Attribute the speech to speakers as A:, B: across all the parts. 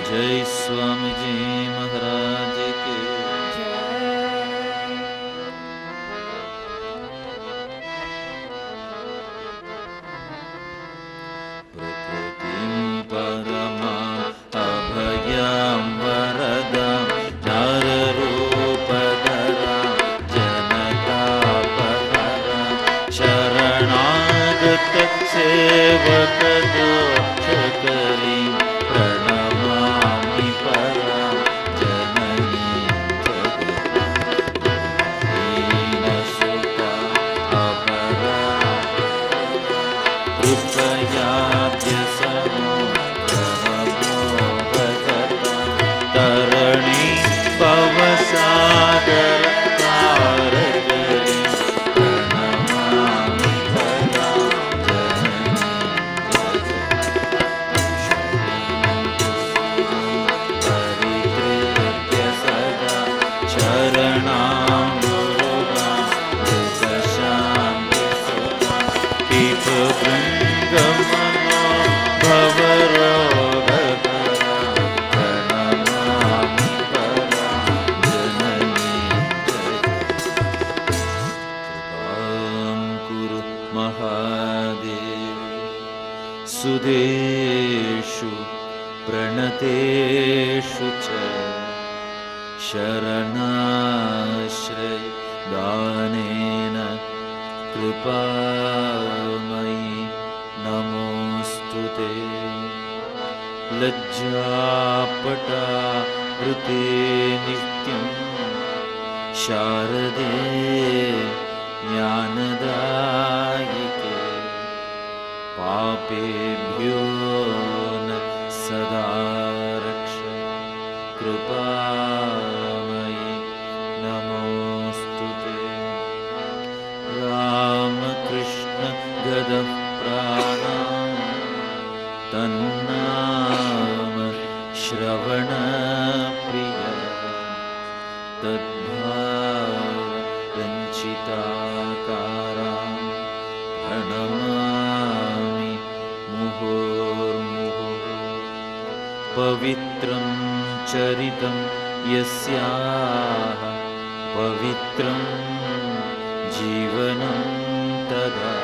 A: जय स्वामी जी महाराज के प्रकृतिं परमां अभयां वरदां नररूपधरां जनतापहरां शरणागत सेवकदोषकरीं प्रणमामि परां जननीं जगदीनसुतां अपरां कृपयाद्य तरणि भवसागर तारकरीं प्रणमामि परां परिकृत्य सदा शरणां गुरुणां शान्तिसुतां पीठभृङ्गमनो भवरोगकरां प्रणमामि परां जननीं कृपां कुरु महादेवी सुदेषु प्रणतेषु च शरणाश्रय दानेन कृपामयि नमोऽस्तु ते लज्जापटा वृते नित्यं शारदे ज्ञानदायिके पापेभ्यो न सदा रक्ष कृपामयि नमोऽस्तु ते रामकृष्ण गदः प्राणां तन्नाम श्रवणप्रिय तद्भावरञ्चिताकारां प्रणमामि मुहुर्मुहुः पवित्रं चरितं यस्याः पवित्रं जीवनं तदा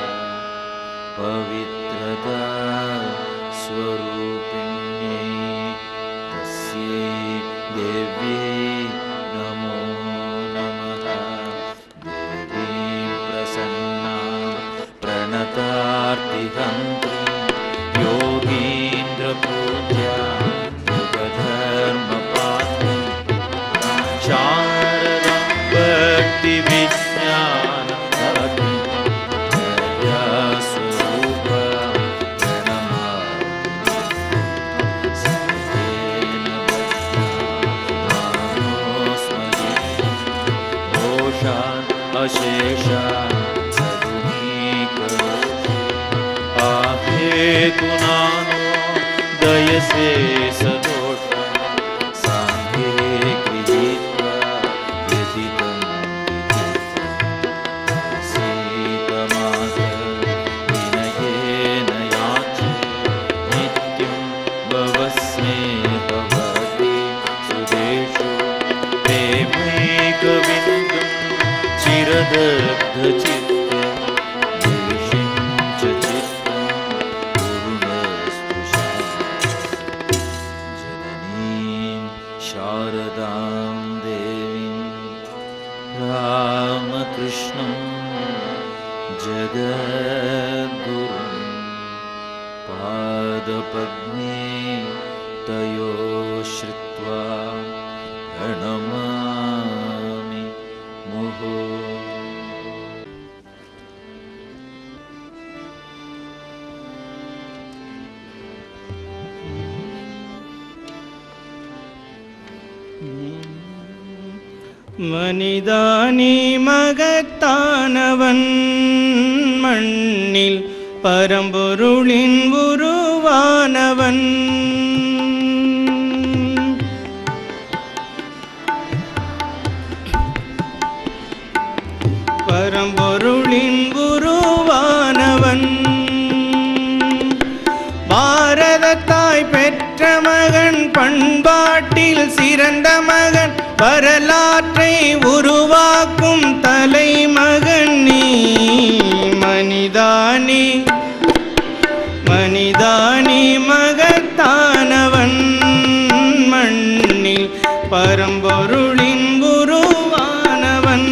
A: पवित्रता स्वरूपिण्यै तस्यै देव्यै नमो नमः देवीं प्रसन्नां प्रणतार्तिहन्त्रीं योगीन्द्रपूज्यां युगधर्मपात्रीं शारदां भक्तिविज्ञानधात्रीं अशेषा आहेतुनानो दयसे सदोषा सांगे गृहीत्वा व्यथितं सीतमाता विनयेन याचे नित्यं भवस्नेहवती सुदेषु प्रेमैकविन्दुं चिरदग्धचित्तं देशिं च चित्तं कुरुणस्तु जननीं शारदां देवीं रामकृष्णं जगद्गुरुं पादपद्मे तयो श्रुत्वा प्रणमामि मुहुः
B: மனிதானி மகத்தானவன் மண்ணில் பரம்பொருளின் உருவானவன் பரம்பொருளின் உருவானவன் பாரதத்தாய் பெற்ற மகன் பண்பு சிறந்த மகன் வரலாற்றை உருவாக்கும் தலைமகன் நீ மனிதானி மனிதானி மகத்தானவன் மண்ணில் பரம்பொருளின் உருவானவன்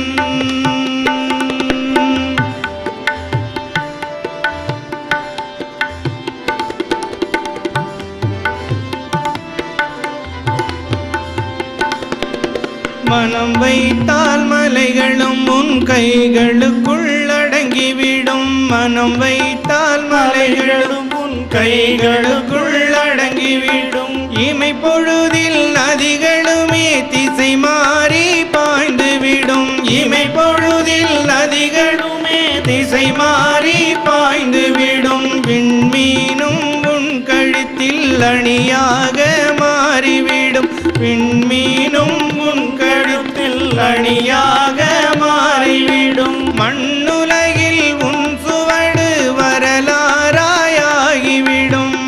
B: மனம் வைத்தால் மலைகளும் உன் கைகளுக்குள் அடங்கிவிடும் மனம் வைத்தால் மலைகளும் உன் கைகளுக்குள் அடங்கிவிடும் இமை பொழுதில் நதிகளுமே திசை மாறி பாய்ந்துவிடும் இமை பொழுதில் நதிகளுமே திசை மாறி பாய்ந்துவிடும் விண்மீனும் உன் கழுத்தில் அணியாக மாறிவிடும் விண்மீனும் உன் கழுத்தில் அணியாக மாறிவிடும் மண்ணுலகில் உன் சுவடு வரலாறாயாகிவிடும்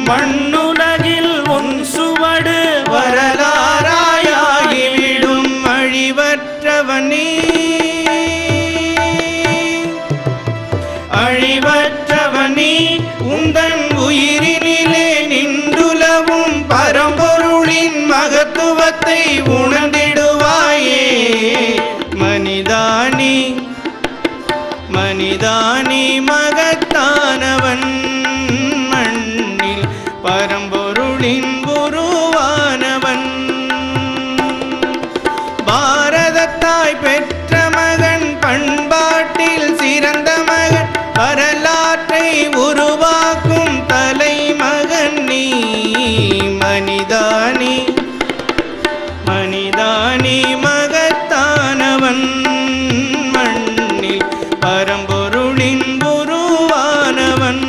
B: மண்ணுலகில் உன் சுவடு வரலாறாயாகிவிடும் அழிவற்றவனே அழிவற்றவனே உந்தன் உயிரினிலே நின்றுலவும் பரம்பொருளின் மகத்துவத்தை உணர்ந்திடுவாயே மனிதானி மனிதானி மகத்தானவன் மண்ணில் பரம்பொருளின் உருவானவன் பாரதத்தாய் பெற்ற மகன் பண்பாட்டில் சிறந்த மகன் வரலாற்றை உருவாக்கும் தலைமகன் நீ மனிதானி மனிதானி மகத்தானவன் மண்ணில் பரம்பொருளின் உருவானவன்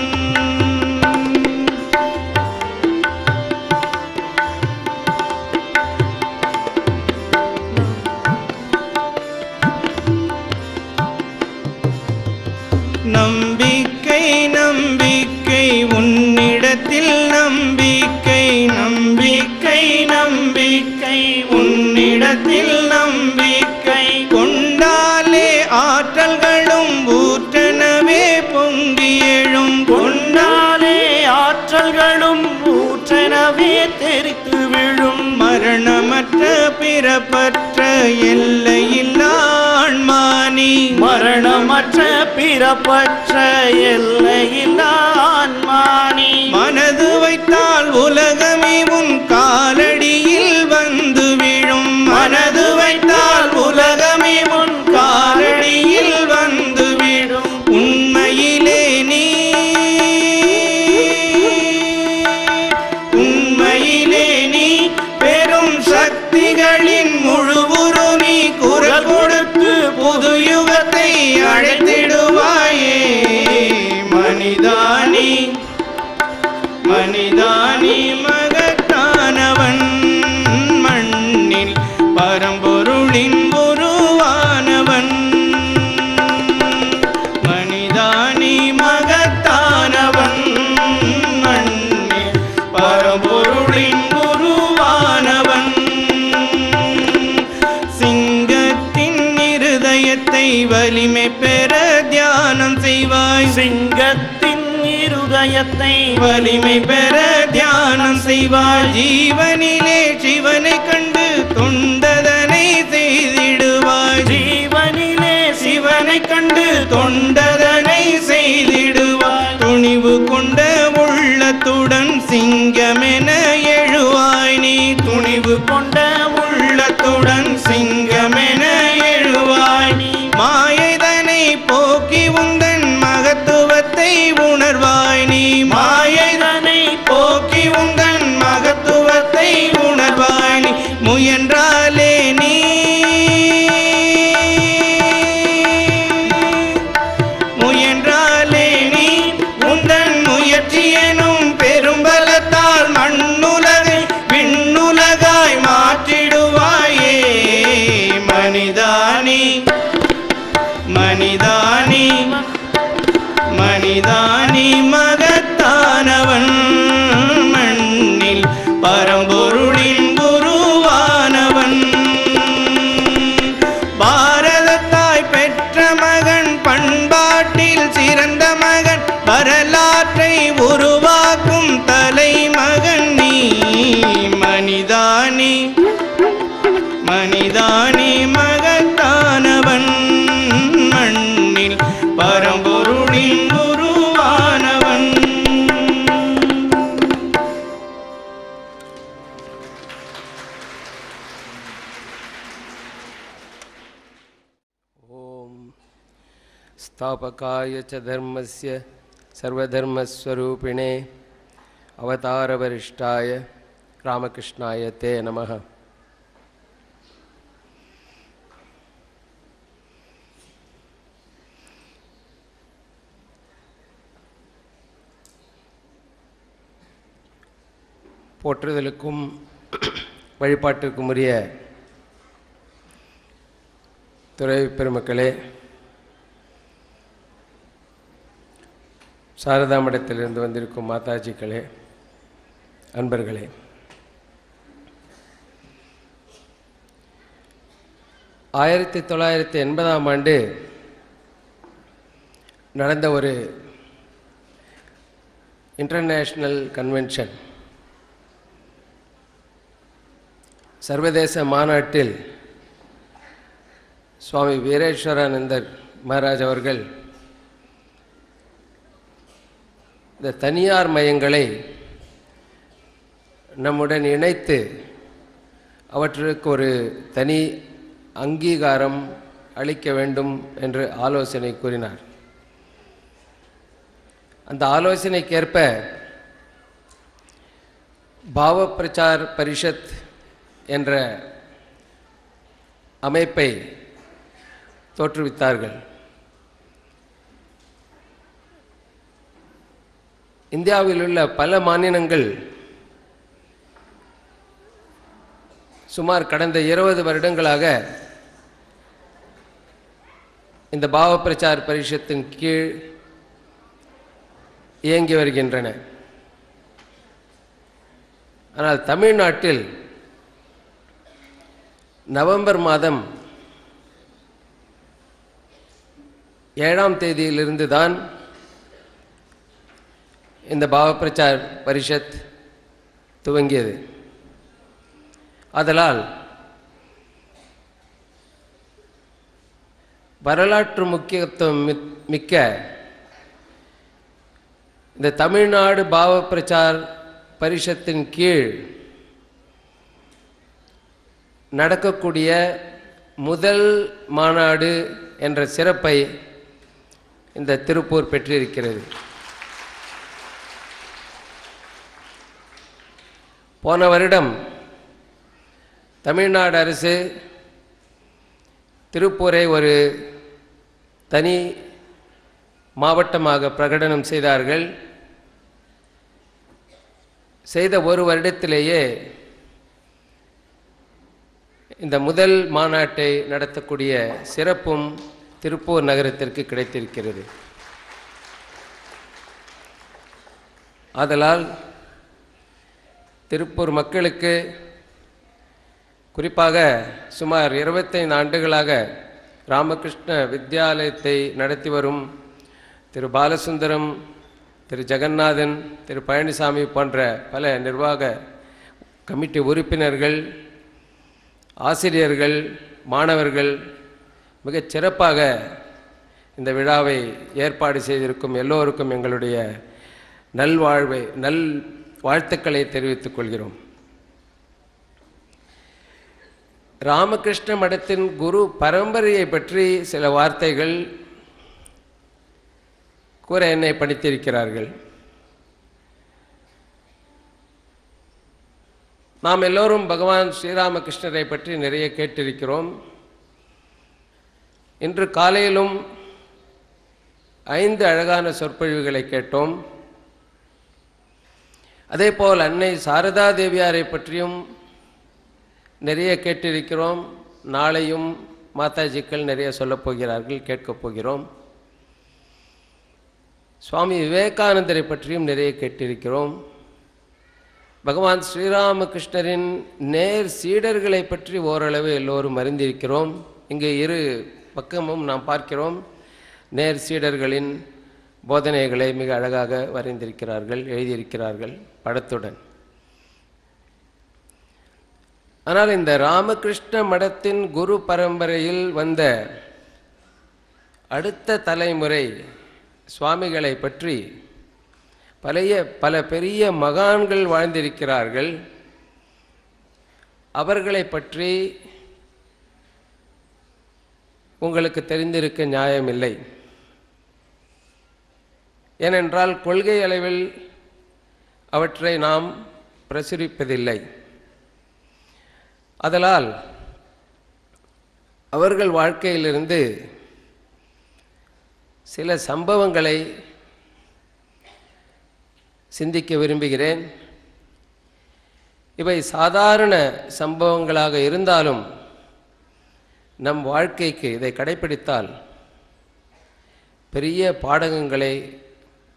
B: நம்பிக்கை நம்பிக்கை உன்னிடத்தில் நம்பிக்கை நம்பிக்கை நம்பிக்கை உன்னிடத்தில் நம்பிக்கை கொண்டாலே ஆற்றல்களும் ஊற்றெனவே பொங்கி எழும் கொண்டாலே ஆற்றல்களும் ஊற்றெனவே தெரித்து விழும் மரணமற்ற பிறப்பற்ற எல்லையில்லா ஆன்மானி மரணமற்ற பிறப்பற்ற எல்லையில்லா ஆன்மானி மனது வைத்தால் உலகமே உன் காலடியில் வந்து விழும் மனது வைத்தால் உலகமே உன் காலடியில் வந்து விடும் உண்மையிலே நீ உண்மையிலே நீ பெரும் சக்திகளின் முழுவுரு நீ குரல் கொடுத்து புது யுகத்தை அழைத்திடுவாயே மனிதானி மனிதானி மகத்தானவன் மண்ணில் பரம்பொருளின் உருவானவன் மனிதானி மகத்தானவன் மண்ணில் பரம்பொருளின் உருவானவன் சிங்கத்தின் இருதயத்தை வலிமை பெற தியானம் செய்வாய் சிங்கத்தின் இருதயத்தை வலிமை பெற தியானம் செய்வாய் ஜீவனிலே சிவனை கண்டு தொண்டதனை செய்திடுவாய் ஜீவனிலே சிவனை கண்டு தொண்டதனை செய்திடுவாய் துணிவு கொண்ட உள்ளத்துடன் சிங்கமென எழுவாய் நீ துணிவு கொண்ட உள்ளத்துடன் சிங்கமென எழுவாய் நீ மாயைதனை போக்கி உந்தன் மகத்துவத்தை உணர்வாய் நீ மாயைதனை போக்கி உந்தன் மகத்துவத்தை உணர்வாய் நீ முயன்றாலே நீ முயன்றாலே நீ உந்தன் முயற்சியெனும் பெரும்பலத்தால் மண்ணுலகை விண்ணுலகாய் மாற்றிடுவாயே மனிதானி மனிதானி மனிதானி மகத்தானவன் மண்ணில் பரம்பொருளின் உருவான
C: संस्थापकाय च धर्मस्य सर्वधर्मस्वरूपिणे अवतारवरिष्ठाय रामकृष्णाय ते नमः. போற்றுதலுக்கும் வழிபாட்டிற்கும் உரிய துறை பெருமக்களே, சாரதா மடத்திலிருந்து வந்திருக்கும் மாதாஜிக்களே, அன்பர்களே, ஆயிரத்தி 1980 நடந்த ஒரு இன்டர்நேஷ்னல் கன்வென்ஷன், சர்வதேச மாநாட்டில் சுவாமி வீரேஸ்வரானந்தர் மகாராஜ் அவர்கள் இந்த தனியார் மையங்களை நம்முடன் இணைத்து அவற்றுக்கு ஒரு தனி அங்கீகாரம் அளிக்க வேண்டும் என்று ஆலோசனை கூறினார். அந்த ஆலோசனைக்கேற்ப பாவ பிரச்சார் பரிஷத் என்ற அமைப்பை தோற்றுவித்தார்கள். இந்தியாவில் உள்ள பல மாநிலங்கள் சுமார் கடந்த 20 வருடங்களாக இந்த பாவ பிரச்சார் பரிஷத்தின் கீழ் இயங்கி வருகின்றன. ஆனால் தமிழ்நாட்டில் நவம்பர் மாதம் 7ஆம் தேதியிலிருந்து தான் இந்த பாவ பிரச்சார் பரிஷத் துவங்கியது. ஆதலால் வரலாற்று முக்கியத்துவம் மிக்க இந்த தமிழ்நாடு பாவ பிரச்சார் பரிஷத்தின் கீழ் நடக்கக்கூடிய முதல் மாநாடு என்ற சிறப்பை இந்த திருப்பூர் பெற்றிருக்கிறது. போன வருடம் தமிழ்நாடு அரசு திருப்பூரை ஒரு தனி மாவட்டமாக பிரகடனம் செய்தார்கள். செய்த ஒரு வருடத்திலேயே இந்த முதல் மாநாட்டை நடத்தக்கூடிய சிறப்பும் திருப்பூர் நகரத்திற்கு கிடைத்திருக்கிறது. ஆதலால் திருப்பூர் மக்களுக்கு, குறிப்பாக சுமார் 25 ஆண்டுகளாக ராமகிருஷ்ண வித்யாலயத்தை நடத்தி வரும் திரு பாலசுந்தரம், திரு ஜெகநாதன், திரு பழனிசாமி போன்ற பல நிர்வாக கமிட்டி உறுப்பினர்கள், ஆசிரியர்கள், மாணவர்கள் மிகச் சிறப்பாக இந்த விழாவை ஏற்பாடு செய்திருக்கும் எல்லோருக்கும் எங்களுடைய வாழ்த்துக்களை தெரிவித்துக் கொள்கிறோம். ராமகிருஷ்ண மடத்தின் குரு பரம்பரையை பற்றி சில வார்த்தைகள் கூற என்னை பணித்திருக்கிறார்கள். நாம் எல்லோரும் பகவான் ஸ்ரீராமகிருஷ்ணரை பற்றி நிறைய கேட்டிருக்கிறோம். இன்று காலையிலும் 5 அழகான சொற்பொழிவுகளை கேட்டோம். அதேபோல் அன்னை சாரதா தேவியாரை பற்றியும் நிறைய கேட்டிருக்கிறோம். நாளையும் மாதாஜிக்கள் நிறைய சொல்லப் போகிறார்கள், கேட்கப் போகிறோம். சுவாமி விவேகானந்தரை பற்றியும் நிறைய கேட்டிருக்கிறோம். பகவான் ஸ்ரீராமகிருஷ்ணரின் நேர் சீடர்களை பற்றி ஓரளவு எல்லோரும் அறிந்திருக்கிறோம். இங்கே 2 பக்கமும் நாம் பார்க்கிறோம். நேர் சீடர்களின் போதனைகளை மிக அழகாக வரைந்திருக்கிறார்கள், எழுதியிருக்கிறார்கள் படத்துடன். ஆனால் இந்த ராமகிருஷ்ண மடத்தின் குரு பரம்பரையில் வந்த அடுத்த தலைமுறை சுவாமிகளை பற்றி பல பெரிய மகான்கள் வாழ்ந்திருக்கிறார்கள். அவர்களை பற்றி உங்களுக்கு தெரிந்திருக்க நியாயமில்லை. ஏனென்றால் கொள்கை அளவில் அவற்றை நாம் பிரசுரிப்பதில்லை. ஆதலால் அவர்கள் வாழ்க்கையிலிருந்து சில சம்பவங்களை சிந்திக்க விரும்புகிறேன். இவை சாதாரண சம்பவங்களாக இருந்தாலும் நம் வாழ்க்கைக்கு இதை கடைப்பிடித்தால் பெரிய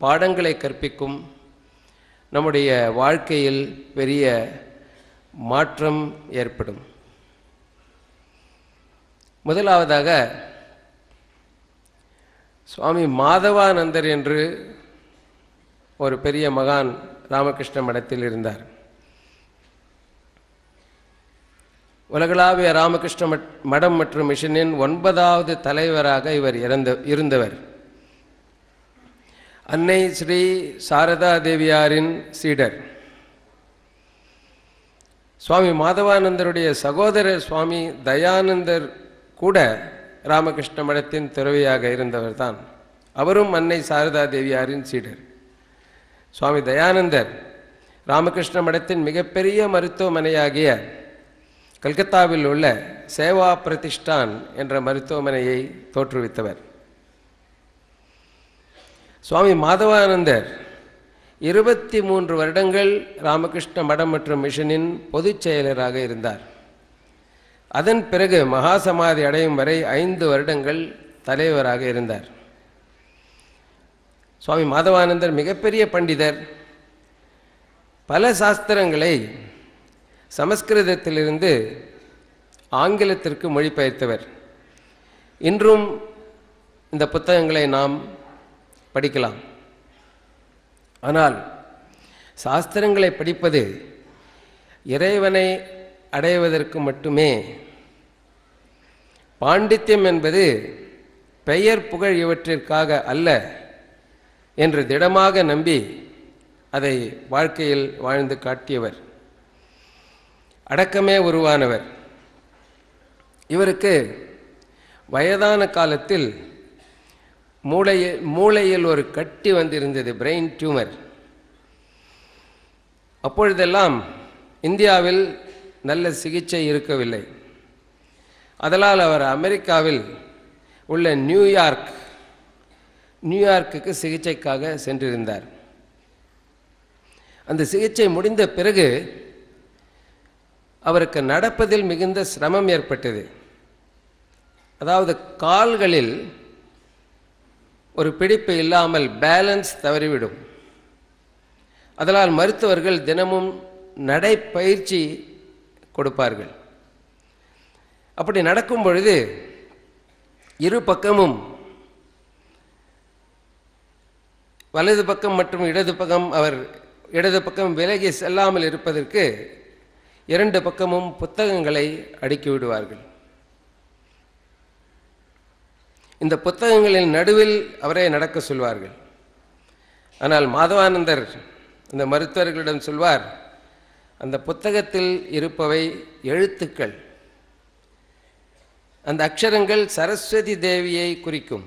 C: பாடங்களை கற்பிக்கும், நம்முடைய வாழ்க்கையில் பெரிய மாற்றம் ஏற்படும். முதலாவதாக சுவாமி மாதவானந்தர் என்று ஒரு பெரிய மகான் ராமகிருஷ்ண மடத்தில் இருந்தார். உலகளாவிய ராமகிருஷ்ண மடம் மற்றும் மிஷனின் 9வது தலைவராக இவர் இருந்தவர். அன்னை ஸ்ரீ சாரதா தேவியாரின் சீடர். சுவாமி மாதவானந்தருடைய சகோதரர் சுவாமி தயானந்தர் கூட ராமகிருஷ்ண மடத்தின் துறவியாக இருந்தவர் தான். அவரும் அன்னை சாரதா தேவியாரின் சீடர். சுவாமி தயானந்தர் ராமகிருஷ்ண மடத்தின் மிகப்பெரிய மருத்துவமனையாகிய கல்கத்தாவில் உள்ள சேவா பிரதிஷ்டான் என்ற மருத்துவமனையை தோற்றுவித்தவர். சுவாமி மாதவானந்தர் 23 வருடங்கள் ராமகிருஷ்ண மடம் மற்றும் மிஷனின் பொதுச் செயலராக இருந்தார். அதன் பிறகு மகாசமாதி அடையும் வரை 5 வருடங்கள் தலைவராக இருந்தார். சுவாமி மாதவானந்தர் மிகப்பெரிய பண்டிதர். பல சாஸ்திரங்களை சமஸ்கிருதத்திலிருந்து ஆங்கிலத்திற்கு மொழிபெயர்த்தவர். இன்றும் இந்த புத்தகங்களை நாம் படிக்கலாம். ஆனால் சாஸ்திரங்களை படிப்பது இறைவனை அடைவதற்கு மட்டுமே. பாண்டித்யம் என்பது பெயர் புகழ் இவற்றிற்காக அல்ல என்று திடமாக நம்பி அதை வாழ்க்கையில் வாழ்ந்து காட்டியவர். அடக்கமே உருவானவர். இவருக்கு வயதான காலத்தில் மூளையில் ஒரு கட்டி வந்திருந்தது, பிரெயின் டியூமர். அப்பொழுதெல்லாம் இந்தியாவில் நல்ல சிகிச்சை இருக்கவில்லை. அதனால் அவர் அமெரிக்காவில் உள்ள நியூயார்க்குக்கு சிகிச்சைக்காக சென்றிருந்தார். அந்த சிகிச்சை முடிந்த பிறகு அவருக்கு நடப்பதில் மிகுந்த சிரமம் ஏற்பட்டது. அதாவது கால்களில் ஒரு பிடிப்பு இல்லாமல் பேலன்ஸ் தவறிவிடும். அதனால் மருத்துவர்கள் தினமும் நடைப்பயிற்சி கொடுப்பார்கள். அப்படி நடக்கும் பொழுது இரு பக்கமும், வலது பக்கம் மற்றும் இடது பக்கம் விலகி செல்லாமல் இருப்பதற்கு 2 பக்கமும் புத்தகங்களை அடுக்கி விடுவார்கள். இந்த புத்தகங்களின் நடுவில் அவரை நடக்க சொல்வார்கள். ஆனால் மாதவானந்தர் அந்த மருத்துவர்களிடம் சொல்வார், அந்த புத்தகத்தில் இருப்பவை எழுத்துக்கள். அந்த அக்ஷரங்கள் சரஸ்வதி தேவியை குறிக்கும்.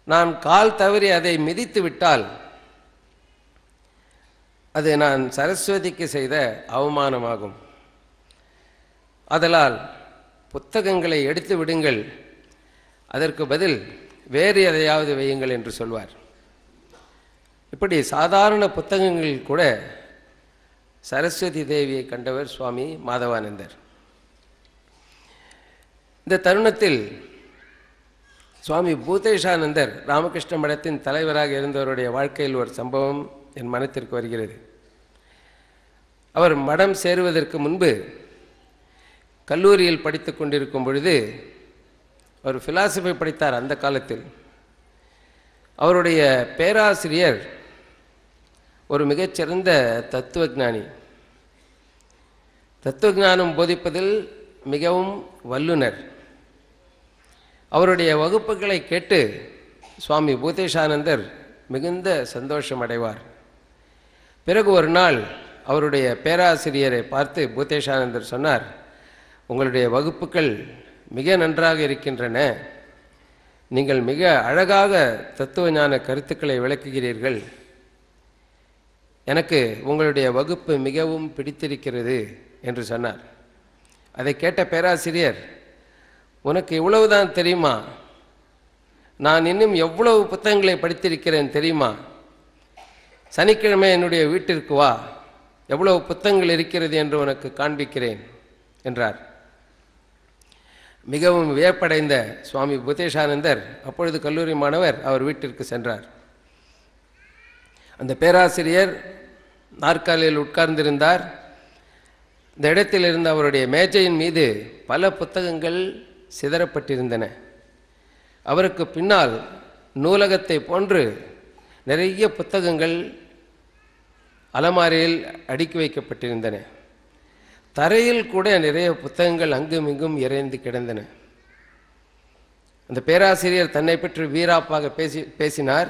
C: நான் கால் தவறி அதை மிதித்து விட்டால் அது நான் சரஸ்வதிக்கு செய்த அவமானமாகும். ஆதலால் புத்தகங்களை எடுத்து விடுங்கள், அதற்கு பதில் வேறு எதையாவது வையுங்கள் என்று சொல்வார். இப்படி சாதாரண புத்தகங்களில் கூட சரஸ்வதி தேவியை கண்டவர் சுவாமி மாதவானந்தர். இந்த தருணத்தில் சுவாமி பூதேஷானந்தர் ராமகிருஷ்ண மடத்தின் தலைவராக இருந்தவருடைய வாழ்க்கையில் ஒரு சம்பவம் என் மனத்திற்கு வருகிறது. அவர் மடம் சேருவதற்கு முன்பு கல்லூரியில் படித்து கொண்டிருக்கும் பொழுது அவர் பிலாசபி படித்தார். அந்த காலத்தில் அவருடைய பேராசிரியர் ஒரு மிகச்சிறந்த தத்துவஞானி. தத்துவஞானம் போதிப்பதில் மிகவும் வல்லுனர். அவருடைய வகுப்புகளை கேட்டு சுவாமி பூதேஷானந்தர் மிகுந்த சந்தோஷம் அடைவார். பிறகு ஒரு நாள் அவருடைய பேராசிரியரை பார்த்து பூதேஷானந்தர் சொன்னார், உங்களுடைய வகுப்புகள் மிக நன்றாக இருக்கின்றன, நீங்கள் மிக அழகாக தத்துவ ஞான கருத்துக்களை விளக்குகிறீர்கள். எனக்கு உங்களுடைய வகுப்பு மிகவும் பிடித்திருக்கிறது என்று சொன்னார். அதை கேட்ட பேராசிரியர், உனக்கு இவ்வளவுதான் தெரியுமா? நான் இன்னும் எவ்வளவு புத்தகங்களை படித்திருக்கிறேன் தெரியுமா? சனிக்கிழமை என்னுடைய வீட்டிற்கு வா, எவ்வளவு புத்தகங்கள் இருக்கிறது என்று உனக்கு காண்பிக்கிறேன் என்றார். மிகவும் வியப்படைந்த சுவாமி பூதேஷானந்தர் அப்பொழுது கல்லூரி மாணவர் அவர் வீட்டிற்கு சென்றார். அந்த பேராசிரியர் நாற்காலியில் உட்கார்ந்திருந்தார். இந்த இடத்தில் இருந்த அவருடைய மேஜையின் மீது பல புத்தகங்கள் சிதறப்பட்டிருந்தன. அவருக்கு பின்னால் நூலகத்தை போன்று நிறைய புத்தகங்கள் அலமாரியில் அடுக்கி வைக்கப்பட்டிருந்தன. தரையில் கூட நிறைய புத்தகங்கள் அங்கும் இங்கும் இறைந்து கிடந்தன. அந்த பேராசிரியர் தன்னை பற்றி வீராப்பாக பேசினார்.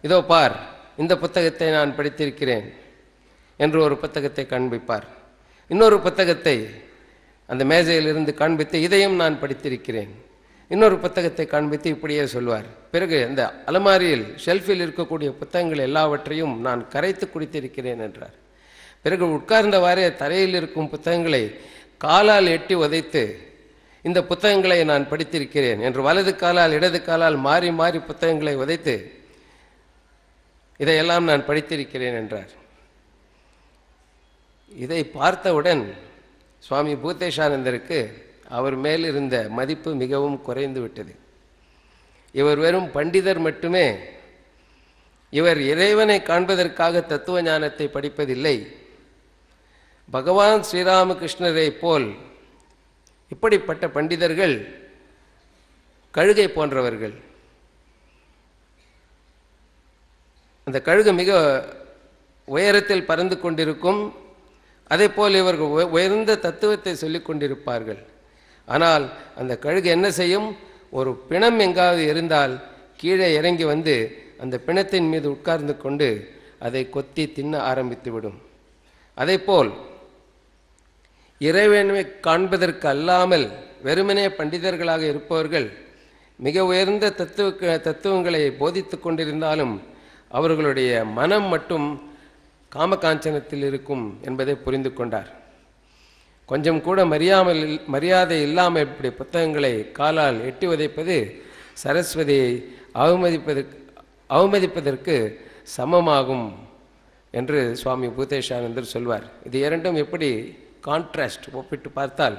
C: இதோ பார், இந்த புத்தகத்தை நான் படித்திருக்கிறேன் என்று ஒரு புத்தகத்தை காண்பிப்பார். இன்னொரு புத்தகத்தை அந்த மேஜையிலிருந்து காண்பித்து, இதையும் நான் படித்திருக்கிறேன். இன்னொரு புத்தகத்தை காண்பித்து இப்படியே சொல்வார். பிறகு அந்த அலமாரியில் ஷெல்ஃபில் இருக்கக்கூடிய புத்தகங்கள் எல்லாவற்றையும் நான் கரைத்து குடித்திருக்கிறேன் என்றார். பிறகு உட்கார்ந்தவாறே தரையில் இருக்கும் புத்தகங்களை காலால் எட்டி உதைத்து, இந்த புத்தகங்களை நான் படித்திருக்கிறேன் என்று வலது காலால் இடது காலால் மாறி மாறி புத்தகங்களை உதைத்து, இதையெல்லாம் நான் படித்திருக்கிறேன் என்றார். இதை பார்த்தவுடன் சுவாமி பூதேஷானந்தருக்கு அவர் மேல் இருந்த மதிப்பு மிகவும் குறைந்து விட்டது. இவர் வெறும் பண்டிதர் மட்டுமே, இவர் இறைவனை காண்பதற்காக தத்துவ ஞானத்தை படிப்பதில்லை. பகவான் ஸ்ரீராமகிருஷ்ணரை போல் இப்படிப்பட்ட பண்டிதர்கள் கழுகை போன்றவர்கள். அந்த கழுகு மிக உயரத்தில் பறந்து கொண்டிருக்கும். அதே போல் இவர்கள் உயர்ந்த தத்துவத்தை சொல்லிக் கொண்டிருப்பார்கள். ஆனால் அந்த கழுகு என்ன செய்யும்? ஒரு பிணம் எங்காவது இருந்தால் கீழே இறங்கி வந்து அந்த பிணத்தின் மீது உட்கார்ந்து கொண்டு அதை கொத்தி தின்ன ஆரம்பித்து விடும். அதே போல் இறைவனை காண்பதற்கு அல்லாமல் வெறுமனே பண்டிதர்களாக இருப்பவர்கள் மிக உயர்ந்த தத்துவங்களை போதித்து கொண்டிருந்தாலும் அவர்களுடைய மனம் மட்டும் காமகாஞ்சனத்தில் இருக்கும் என்பதை புரிந்து கொண்டார். கொஞ்சம் கூட மரியாதை இல்லாமல் இப்படி புத்தகங்களை காலால் எட்டி உதைப்பது சரஸ்வதியை அவமதிப்பதற்கு சமமாகும் என்று சுவாமி பூதேஷானந்தர் சொல்வார். இது இரண்டும் எப்படி கான்ட்ராஸ்ட், ஒப்பிட்டு பார்த்தால்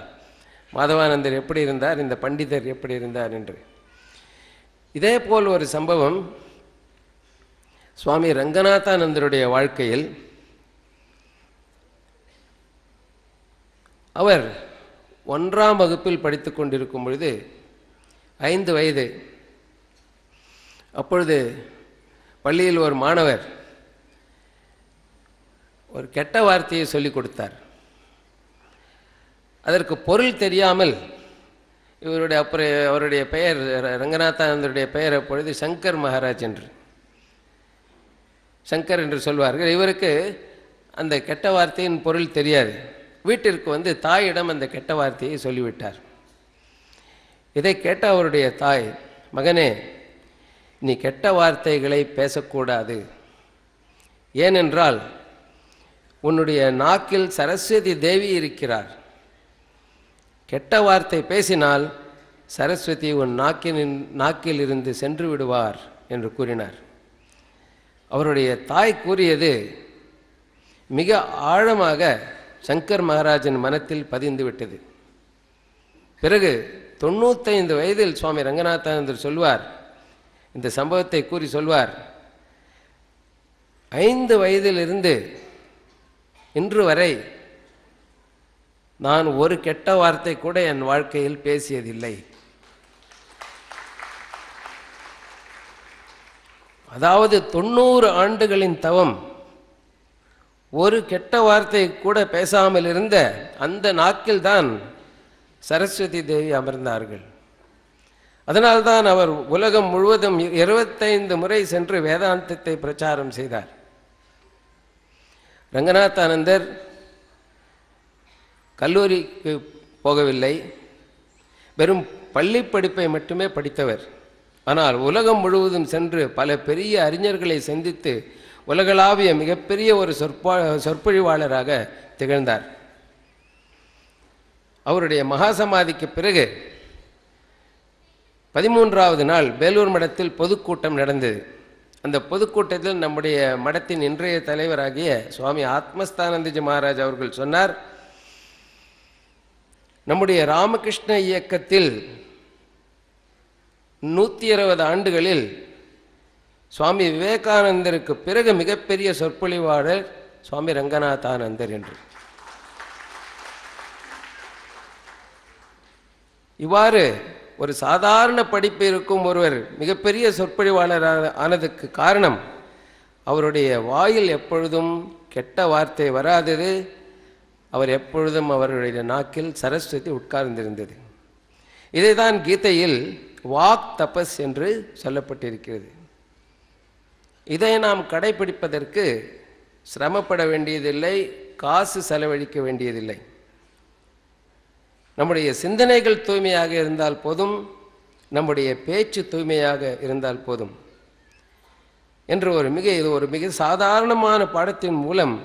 C: மாதவானந்தர் எப்படி இருந்தார், இந்த பண்டிதர் எப்படி இருந்தார் என்று. இதே போல் ஒரு சம்பவம் சுவாமி ரங்கநாதானந்தருடைய வாழ்க்கையில். அவர் 1ஆம் வகுப்பில் படித்து கொண்டிருக்கும் பொழுது 5 வயது. அப்பொழுது பள்ளியில் ஒரு மாணவர் ஒரு கெட்ட வார்த்தையை சொல்லிக் கொடுத்தார். அதற்கு பொருள் தெரியாமல் அவருடைய பெயர் ரங்கநாதானந்தருடைய பெயர் அப்பொழுது சங்கர் மகாராஜ் என்று, சங்கர் என்று சொல்வார்கள். இவருக்கு அந்த கெட்ட வார்த்தையின் பொருள் தெரியாது. வீட்டிற்கு வந்து தாயிடம் அந்த கெட்ட வார்த்தையை சொல்லிவிட்டார். இதை கேட்ட அவருடைய தாய், மகனே, நீ கெட்ட வார்த்தைகளை பேசக்கூடாது. ஏனென்றால் உன்னுடைய நாக்கில் சரஸ்வதி தேவி இருக்கிறார். கெட்ட வார்த்தை பேசினால் சரஸ்வதி உன் நாக்கில் இருந்து சென்று விடுவார் என்று கூறினார். அவருடைய தாய் கூறியது மிக ஆழமாக சங்கர் மகாராஜின் மனத்தில் பதிந்து விட்டது. பிறகு 95 வயதில் சுவாமி ரங்கநாதானந்தர் சொல்வார், இந்த சம்பவத்தை கூறி சொல்வார், 5 வயதிலிருந்து இன்று வரை நான் ஒரு கெட்ட வார்த்தை கூட என் வாழ்க்கையில் பேசியதில்லை. அதாவது 90 ஆண்டுகளின் தவம், ஒரு கெட்ட வார்த்தை கூட பேசாமல் இருந்த அந்த நாக்கில் தான் சரஸ்வதி தேவி அமர்ந்தார்கள். அதனால்தான் அவர் உலகம் முழுவதும் 25 முறை சென்று வேதாந்தத்தை பிரச்சாரம் செய்தார். ரங்கநாதானந்தர் கல்லூரிக்கு போகவில்லை, வெறும் பள்ளி படிப்பை மட்டுமே படித்தவர். ஆனால் உலகம் முழுவதும் சென்று பல பெரிய அறிஞர்களை சந்தித்து உலகளாவிய மிகப்பெரிய ஒரு சொற்பொழிவாளராக திகழ்ந்தார். அவருடைய மகாசமாதிக்கு பிறகு 13வது நாள் வேலூர் மடத்தில் பொதுக்கூட்டம் நடந்தது. அந்த பொதுக்கூட்டத்தில் நம்முடைய மடத்தின் இன்றைய தலைவராகிய சுவாமி ஆத்மஸ்தானந்தஜி மகாராஜ் அவர்கள் சொன்னார், நம்முடைய ராமகிருஷ்ண இயக்கத்தில் 120 ஆண்டுகளில் சுவாமி விவேகானந்தருக்கு பிறகு மிகப்பெரிய சொற்பொழிவாளர் சுவாமி ரங்கநாதானந்தர் என்று. இவ்வாறு ஒரு சாதாரண படிப்பு இருக்கும் ஒருவர் மிகப்பெரிய சொற்பொழிவாளர் ஆனதுக்கு காரணம் அவருடைய வாயில் எப்பொழுதும் கெட்ட வார்த்தை வராதது, அவர் எப்பொழுதும் அவருடைய நாக்கில் சரஸ்வதி உட்கார்ந்திருந்தது. இதைதான் கீதையில் வாக் தபஸ் என்று சொல்லப்பட்டிருக்கிறது. இதை நாம் கடைபிடிப்பதற்கு சிரமப்பட வேண்டியதில்லை, காசு செலவழிக்க வேண்டியதில்லை. நம்முடைய சிந்தனைகள் தூய்மையாக இருந்தால் போதும், நம்முடைய பேச்சு தூய்மையாக இருந்தால் போதும் என்று இது ஒரு மிக சாதாரணமான பாடத்தின் மூலம்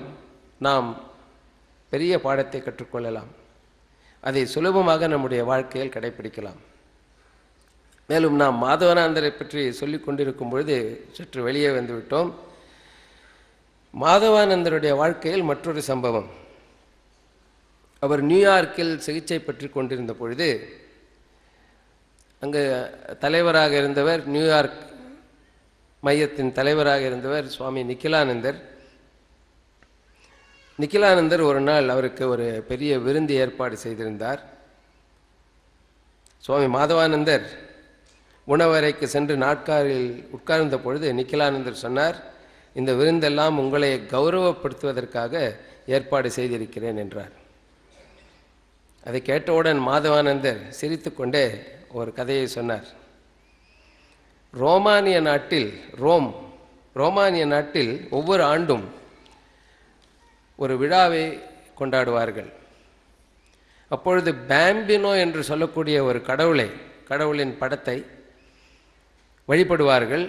C: நாம் பெரிய பாடத்தை கற்றுக்கொள்ளலாம். அதை சுலபமாக நம்முடைய வாழ்க்கையில் கடைபிடிக்கலாம். மேலும் நாம் மாதவானந்தரை பற்றி சொல்லிக் கொண்டிருக்கும் பொழுது சற்று வெளியே வந்துவிட்டோம். மாதவானந்தருடைய வாழ்க்கையில் மற்றொரு சம்பவம். அவர் நியூயார்க்கில் சிகிச்சை பெற்று கொண்டிருந்த பொழுது அங்கு தலைவராக இருந்தவர், நியூயார்க் மையத்தின் தலைவராக இருந்தவர் சுவாமி நிக்கிலானந்தர் ஒரு நாள் அவருக்கு ஒரு பெரிய விருந்து ஏற்பாடு செய்திருந்தார். சுவாமி மாதவானந்தர் உணவறைக்கு சென்று நாட்காரில் உட்கார்ந்த பொழுது நிக்கிலானந்தர் சொன்னார், இந்த விருந்தெல்லாம் உங்களை கௌரவப்படுத்துவதற்காக ஏற்பாடு செய்திருக்கிறேன் என்றார். அதை கேட்டவுடன் மாதவானந்தர் சிரித்து கொண்டே ஒரு கதையை சொன்னார். ரோமானிய நாட்டில் ஒவ்வொரு ஆண்டும் ஒரு விழாவை கொண்டாடுவார்கள். அப்பொழுது பாம்பினோ என்று சொல்லக்கூடிய ஒரு கடவுளின் படத்தை வழிபடுவார்கள்.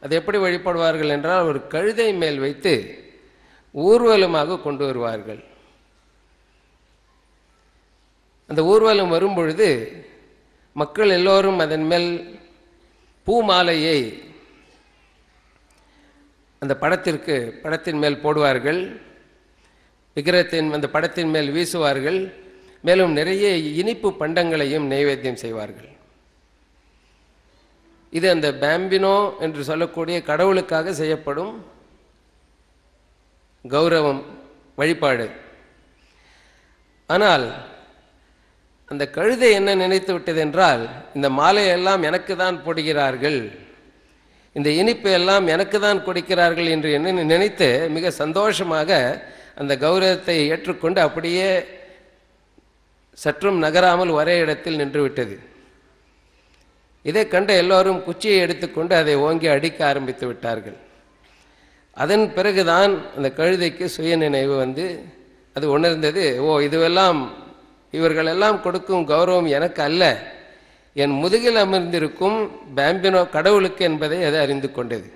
C: அது எப்படி வழிபடுவார்கள் என்றால், ஒரு கழுதை மேல் வைத்து ஊர்வலமாக கொண்டு வருவார்கள். அந்த ஊர்வலம் வரும்பொழுது மக்கள் எல்லோரும் அதன் மேல் பூமாலையை அந்த படத்தின் மேல் போடுவார்கள், அந்த படத்தின் மேல் வீசுவார்கள். மேலும் நிறைய இனிப்பு பண்டங்களையும் நைவேத்தியம் செய்வார்கள். இது அந்த பாம்பினோ என்று சொல்லக்கூடிய கடவுளுக்காக செய்யப்படும் கௌரவம், வழிபாடு. ஆனால் அந்த கழுதை என்ன நினைத்து விட்டது என்றால், இந்த மாலையெல்லாம் எனக்கு தான் போடுகிறார்கள், இந்த இனிப்பு எல்லாம் எனக்கு தான் கொடுக்கிறார்கள் என்று நினைத்து மிக சந்தோஷமாக அந்த கௌரவத்தை ஏற்றுக்கொண்டு அப்படியே சற்றும் நகராமல் ஒரே இடத்தில் நின்று விட்டது. இதை கண்ட எல்லோரும் குச்சியை எடுத்துக்கொண்டு அதை ஓங்கி அடிக்க ஆரம்பித்து விட்டார்கள். அதன் பிறகுதான் அந்த கழுதைக்கு சுய நினைவு வந்து அது உணர்ந்தது, இவர்களெல்லாம் கொடுக்கும் கௌரவம் எனக்கு அல்ல, என் முதுகில் அமர்ந்திருக்கும் பாம்பினோ கடவுளுக்கு என்பதை அது அறிந்து கொண்டது.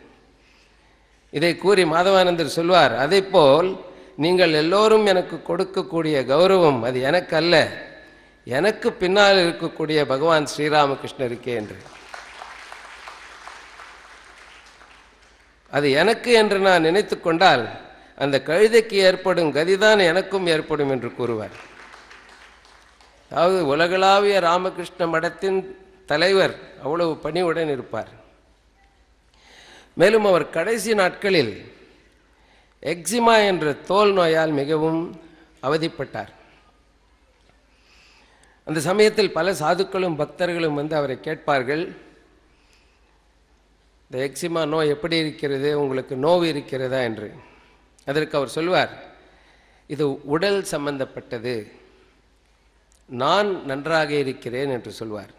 C: இதை கூறி மாதவானந்தர் சொல்வார், அதைப்போல் நீங்கள் எல்லோரும் எனக்கு கொடுக்கக்கூடிய கௌரவம் அது எனக்கு அல்ல, எனக்கு பின்னால் இருக்கக்கூடிய பகவான் ஸ்ரீராமகிருஷ்ணருக்கே என்று. அது எனக்கு என்று நான் நினைத்து கொண்டால் அந்த கழுதைக்கு ஏற்படும் கதிதான் எனக்கும் ஏற்படும் என்று கூறுவார். அதாவது உலகளாவிய ராமகிருஷ்ண மடத்தின் தலைவர் அவ்வளவு பணிவுடன் இருப்பார். மேலும் அவர் கடைசி நாட்களில் எக்ஸிமா என்ற தோல் நோயால் மிகவும் அவதிப்பட்டார். அந்த சமயத்தில் பல சாதுக்களும் பக்தர்களும் வந்து அவரை கேட்பார்கள், இந்த எக்ஸிமா நோய் எப்படி இருக்கிறது, உங்களுக்கு நோவு இருக்கிறதா என்று. அதற்கு அவர் சொல்வார், இது உடல் சம்பந்தப்பட்டது, நான் நன்றாக இருக்கிறேன் என்று சொல்வார்.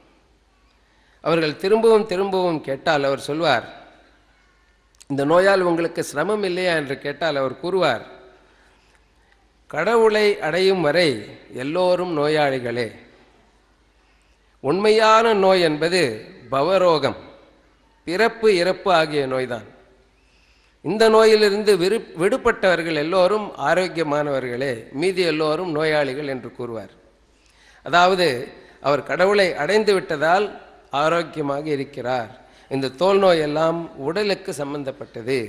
C: அவர்கள் திரும்பவும் கேட்டால் அவர் சொல்வார், இந்த நோயால் உங்களுக்கு சிரமம் இல்லையா என்று கேட்டால் அவர் கூறுவார், கடவுளை அடையும் வரை எல்லோரும் நோயாளிகளே. உண்மையான நோய் என்பது பவரோகம், பிறப்பு இறப்பு ஆகிய நோய்தான். இந்த நோயிலிருந்து விடுபட்டவர்கள் எல்லோரும் ஆரோக்கியமானவர்களே, மீதி எல்லோரும் நோயாளிகள் என்று கூறுவார். அதாவது அவர் கடவுளை அடைந்து விட்டதால் ஆரோக்கியமாக இருக்கிறார். இந்த தோல் நோய் எல்லாம் உடலுக்கு சம்பந்தப்பட்டது,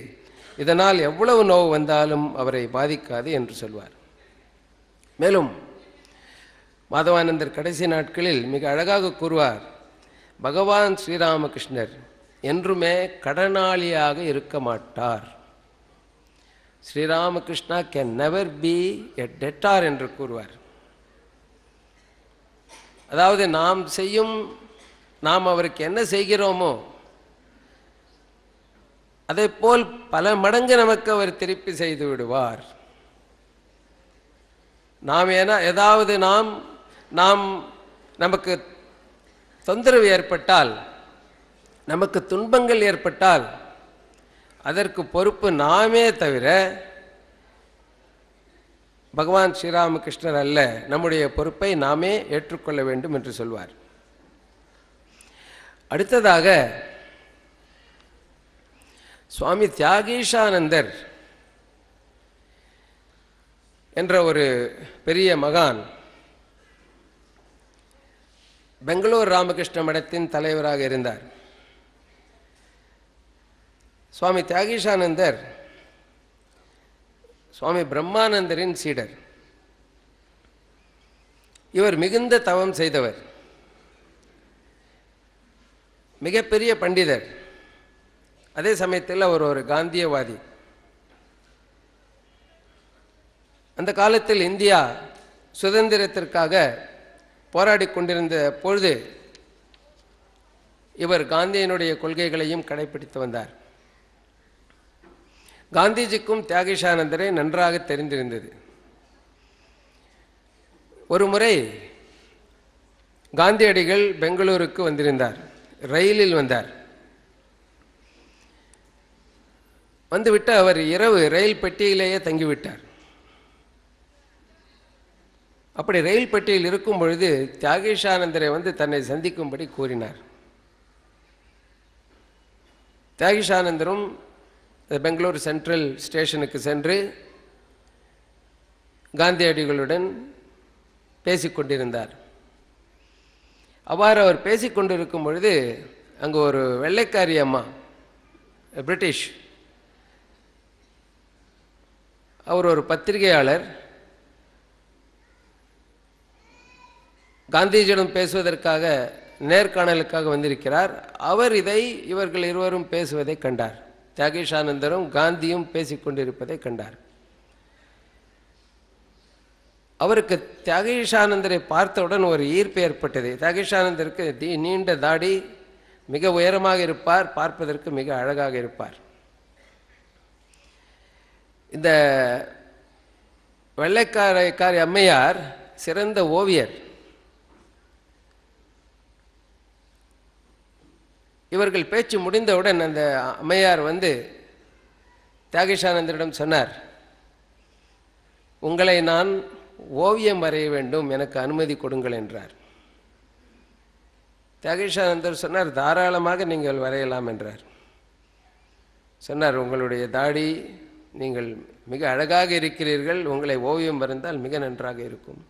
C: இதனால் எவ்வளவு நோவு வந்தாலும் அவரை பாதிக்காது என்று சொல்வார். மேலும் மாதவானந்தர் கடைசி நாட்களில் மிக அழகாக கூறுவார், பகவான் ஸ்ரீராமகிருஷ்ணர் என்றுமே கடனாளியாக இருக்க மாட்டார். Sri Ramakrishna can never be a debtor என்று கூறுவார். அதாவது நாம் அவருக்கு என்ன செய்கிறோமோ அதை போல் பல மடங்கு நமக்கு அவர் திருப்பி செய்து விடுவார். ஏதாவது நமக்கு தொந்தரவு ஏற்பட்டால், நமக்கு துன்பங்கள் ஏற்பட்டால் அதற்கு பொறுப்பு நாமே தவிர பகவான் ஸ்ரீராமகிருஷ்ணர் அல்ல. நம்முடைய பொறுப்பை நாமே ஏற்றுக்கொள்ள வேண்டும் என்று சொல்வார். அடுத்ததாக சுவாமி தியாகீஷானந்தர் என்ற ஒரு பெரிய மகான் பெங்களூர் ராமகிருஷ்ண மடத்தின் தலைவராக இருந்தார். சுவாமி தியாகீஷானந்தர் சுவாமி பிரம்மானந்தரின் சீடர். இவர் மிகுந்த தவம் செய்தவர், மிகப்பெரிய பண்டிதர். அதே சமயத்தில் அவர் ஒரு காந்தியவாதி. அந்த காலத்தில் இந்தியா சுதந்திரத்திற்காக போராடி கொண்டிருந்த பொழுது இவர் காந்தியினுடைய கொள்கைகளையும் கடைபிடித்து வந்தார். காந்திஜிக்கும் தியாகீஷானந்தரை நன்றாக தெரிந்திருந்தது. ஒரு முறை காந்தியடிகள் பெங்களூருக்கு வந்திருந்தார், ரயிலில் வந்தார். வந்துவிட்டு அவர் இரவு ரயில் பெட்டியிலேயே தங்கிவிட்டார். அப்படி ரயில் பெட்டியில் இருக்கும் பொழுது தியாகீஷானந்தரை வந்து தன்னை சந்திக்கும்படி கூறினார். தியாகீஷானந்தரும் பெங்களூர் சென்ட்ரல் ஸ்டேஷனுக்கு சென்று காந்தியடிகளுடன் பேசிக்கொண்டிருந்தார். அவ்வாறு அவர் பேசிக்கொண்டிருக்கும் பொழுது அங்கு ஒரு வெள்ளைக்காரி அம்மா, பிரிட்டிஷ், அவர் ஒரு பத்திரிகையாளர், காந்திஜியிடம் பேசுவதற்காக நேர்காணலுக்காக வந்திருக்கிறார். அவர் இவர்கள் இருவரும் பேசுவதை கண்டார். தியாகீஷானந்தரும் காந்தியும் பேசிக்கொண்டிருப்பதை கண்டார். அவருக்கு தியாகீஷானந்தரை பார்த்தவுடன் ஒரு ஈர்ப்பு ஏற்பட்டது. தியாகீஷானந்தருக்கு நீண்ட தாடி, மிக உயரமாக இருப்பார், பார்ப்பதற்கு மிக அழகாக இருப்பார். இந்த வெள்ளைக்காரி அம்மையார் சிறந்த ஓவியர். இவர்கள் பேச்சு முடிந்தவுடன் அந்த அம்மையார் வந்து தியாகீஷானந்தரிடம் சொன்னார், உங்களை நான் ஓவியம் வரைய வேண்டும், எனக்கு அனுமதி கொடுங்கள் என்றார். தியாகீஷானந்தர் சொன்னார், தாராளமாக நீங்கள் வரையலாம் என்றார். சொன்னார், உங்களுடைய தாடி, நீங்கள் மிக அழகாக இருக்கிறீர்கள், உங்களை ஓவியம் வரைந்தால் மிக நன்றாக இருக்கும்.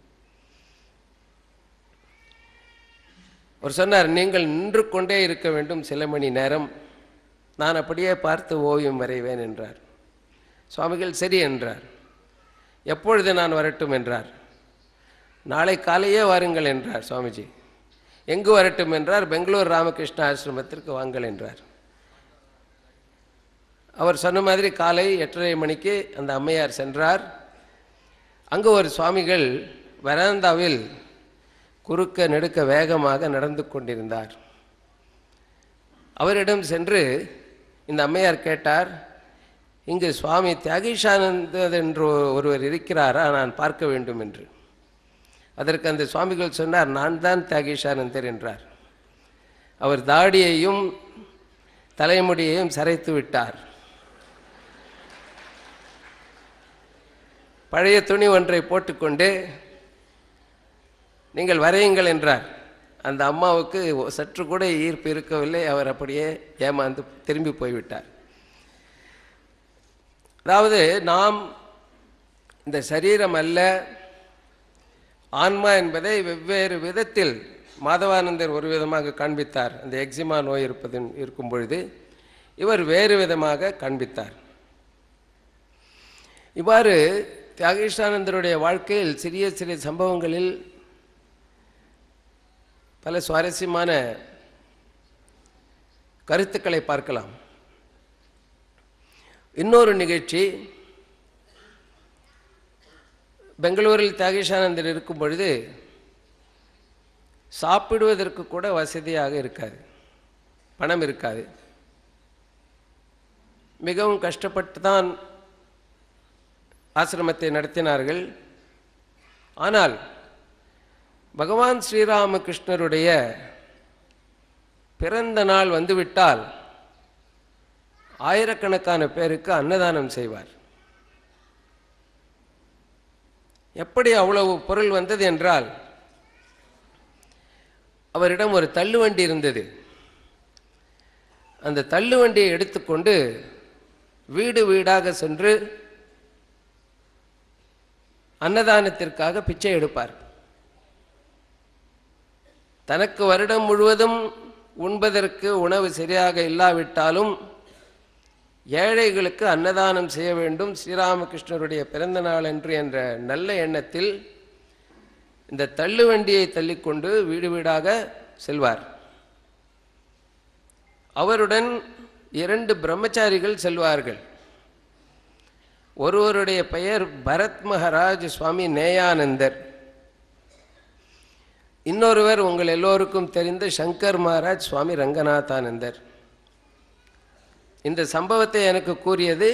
C: அவர் சொன்னார், நீங்கள் நின்று கொண்டே இருக்க வேண்டும் சில மணி நேரம், நான் அப்படியே பார்த்து ஓவியம் வரைவேன் என்றார். சுவாமிகள் சரி என்றார். எப்பொழுது நான் வரட்டும் என்றார். நாளை காலையே வாருங்கள் என்றார் சுவாமிஜி. எங்கு வரட்டும் என்றார். பெங்களூர் ராமகிருஷ்ண ஆசிரமத்திற்கு வாங்கள் என்றார். அவர் சொன்ன மாதிரி காலை 8:30 மணிக்கு அந்த அம்மையார் சென்றார். அங்கு ஒரு சுவாமிகள் வராந்தாவில் குறுக்க நெடுக்க வேகமாக நடந்து கொண்டிருந்தார். அவரிடம் சென்று இந்த அம்மையார் கேட்டார், இங்கு சுவாமி தியாகீஷானந்தர் என்று ஒருவர் இருக்கிறாரா, நான் பார்க்க வேண்டும் என்று. அதற்கு அந்த சுவாமிகள் சொன்னார், நான் தான் தியாகீஷானந்தர் என்றார். அவர் தாடியையும் தலைமுடியையும் சரைத்து விட்டார். பழைய துணி ஒன்றை போட்டுக்கொண்டு நீங்கள் வரையுங்கள் என்றார். அந்த அம்மாவுக்கு சற்று கூட ஈர்ப்பு இருக்கவில்லை. அவர் அப்படியே ஏமாந்து திரும்பி போய்விட்டார். அதாவது நாம் இந்த சரீரம் அல்ல, ஆன்மா என்பதை வெவ்வேறு விதத்தில் மாதவானந்தர் ஒரு விதமாக காண்பித்தார். அந்த எக்ஸிமா நோய் இருக்கும் பொழுது இவர் வேறு விதமாக காண்பித்தார். இவ்வாறு தியாகேஷானந்தருடைய வாழ்க்கையில் சிறிய சிறிய சம்பவங்களில் பல சுவாரஸ்யமான கருத்துக்களை பார்க்கலாம். இன்னொரு நிகழ்ச்சி, பெங்களூரில் தியாகேஷானந்தர் இருக்கும் பொழுது சாப்பிடுவதற்கு கூட வசதியாக இருக்காது, பணம் இருக்காது. மிகவும் கஷ்டப்பட்டு தான் ஆசிரமத்தை நடத்தினார்கள். ஆனால் பகவான் ஸ்ரீராமகிருஷ்ணருடைய பிறந்த நாள் வந்துவிட்டால் ஆயிரக்கணக்கான பேருக்கு அன்னதானம் செய்வார். எப்படி அவ்வளவு பொருள் வந்தது என்றால், அவரிடம் ஒரு தள்ளுவண்டி இருந்தது. அந்த தள்ளுவண்டியை எடுத்துக்கொண்டு வீடு வீடாக சென்று அன்னதானத்திற்காக பிச்சை எடுப்பார். தனக்கு வருடம் முழுவதும் உண்பதற்கு உணவு சரியாக இல்லாவிட்டாலும் ஏழைகளுக்கு அன்னதானம் செய்ய வேண்டும் ஸ்ரீராமகிருஷ்ணருடைய பிறந்த நாள் என்று என்ற நல்ல எண்ணத்தில் இந்த தள்ளுவண்டியை தள்ளிக்கொண்டு வீடு வீடாக செல்வார். அவருடன் 2 பிரம்மச்சாரிகள் செல்வார்கள். ஒருவருடைய பெயர் பரத் மகாராஜ் சுவாமி நேயானந்தர், இன்னொருவர் உங்கள் எல்லோருக்கும் தெரிந்த சங்கர் மகாராஜ் சுவாமி ரங்கநாதானந்தர். இந்த சம்பவத்தை எனக்கு கூறியது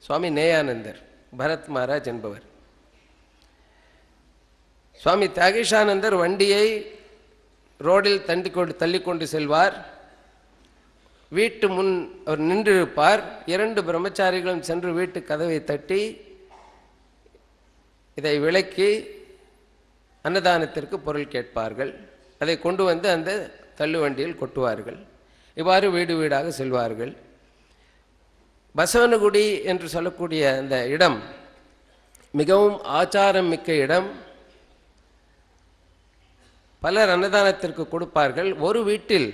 C: சுவாமி நேயானந்தர், பரத் மகாராஜ் என்பவர். சுவாமி தியாகேஷானந்தர் வண்டியை ரோடில் தள்ளிக்கொண்டு செல்வார். வீட்டு முன் அவர் நின்றிருப்பார். 2 பிரம்மச்சாரிகளும் சென்று வீட்டு கதவை தட்டி இதை விளக்கி அன்னதானத்திற்கு பொருள் கேட்பார்கள். அதை கொண்டு வந்து அந்த தள்ளுவண்டியில் கொட்டுவார்கள். இவ்வாறு வீடு வீடாக செல்வார்கள். பசவனகுடி என்று சொல்லக்கூடிய அந்த இடம் மிகவும் ஆச்சாரம் மிக்க இடம். பலர் அன்னதானத்திற்கு கொடுப்பார்கள். ஒரு வீட்டில்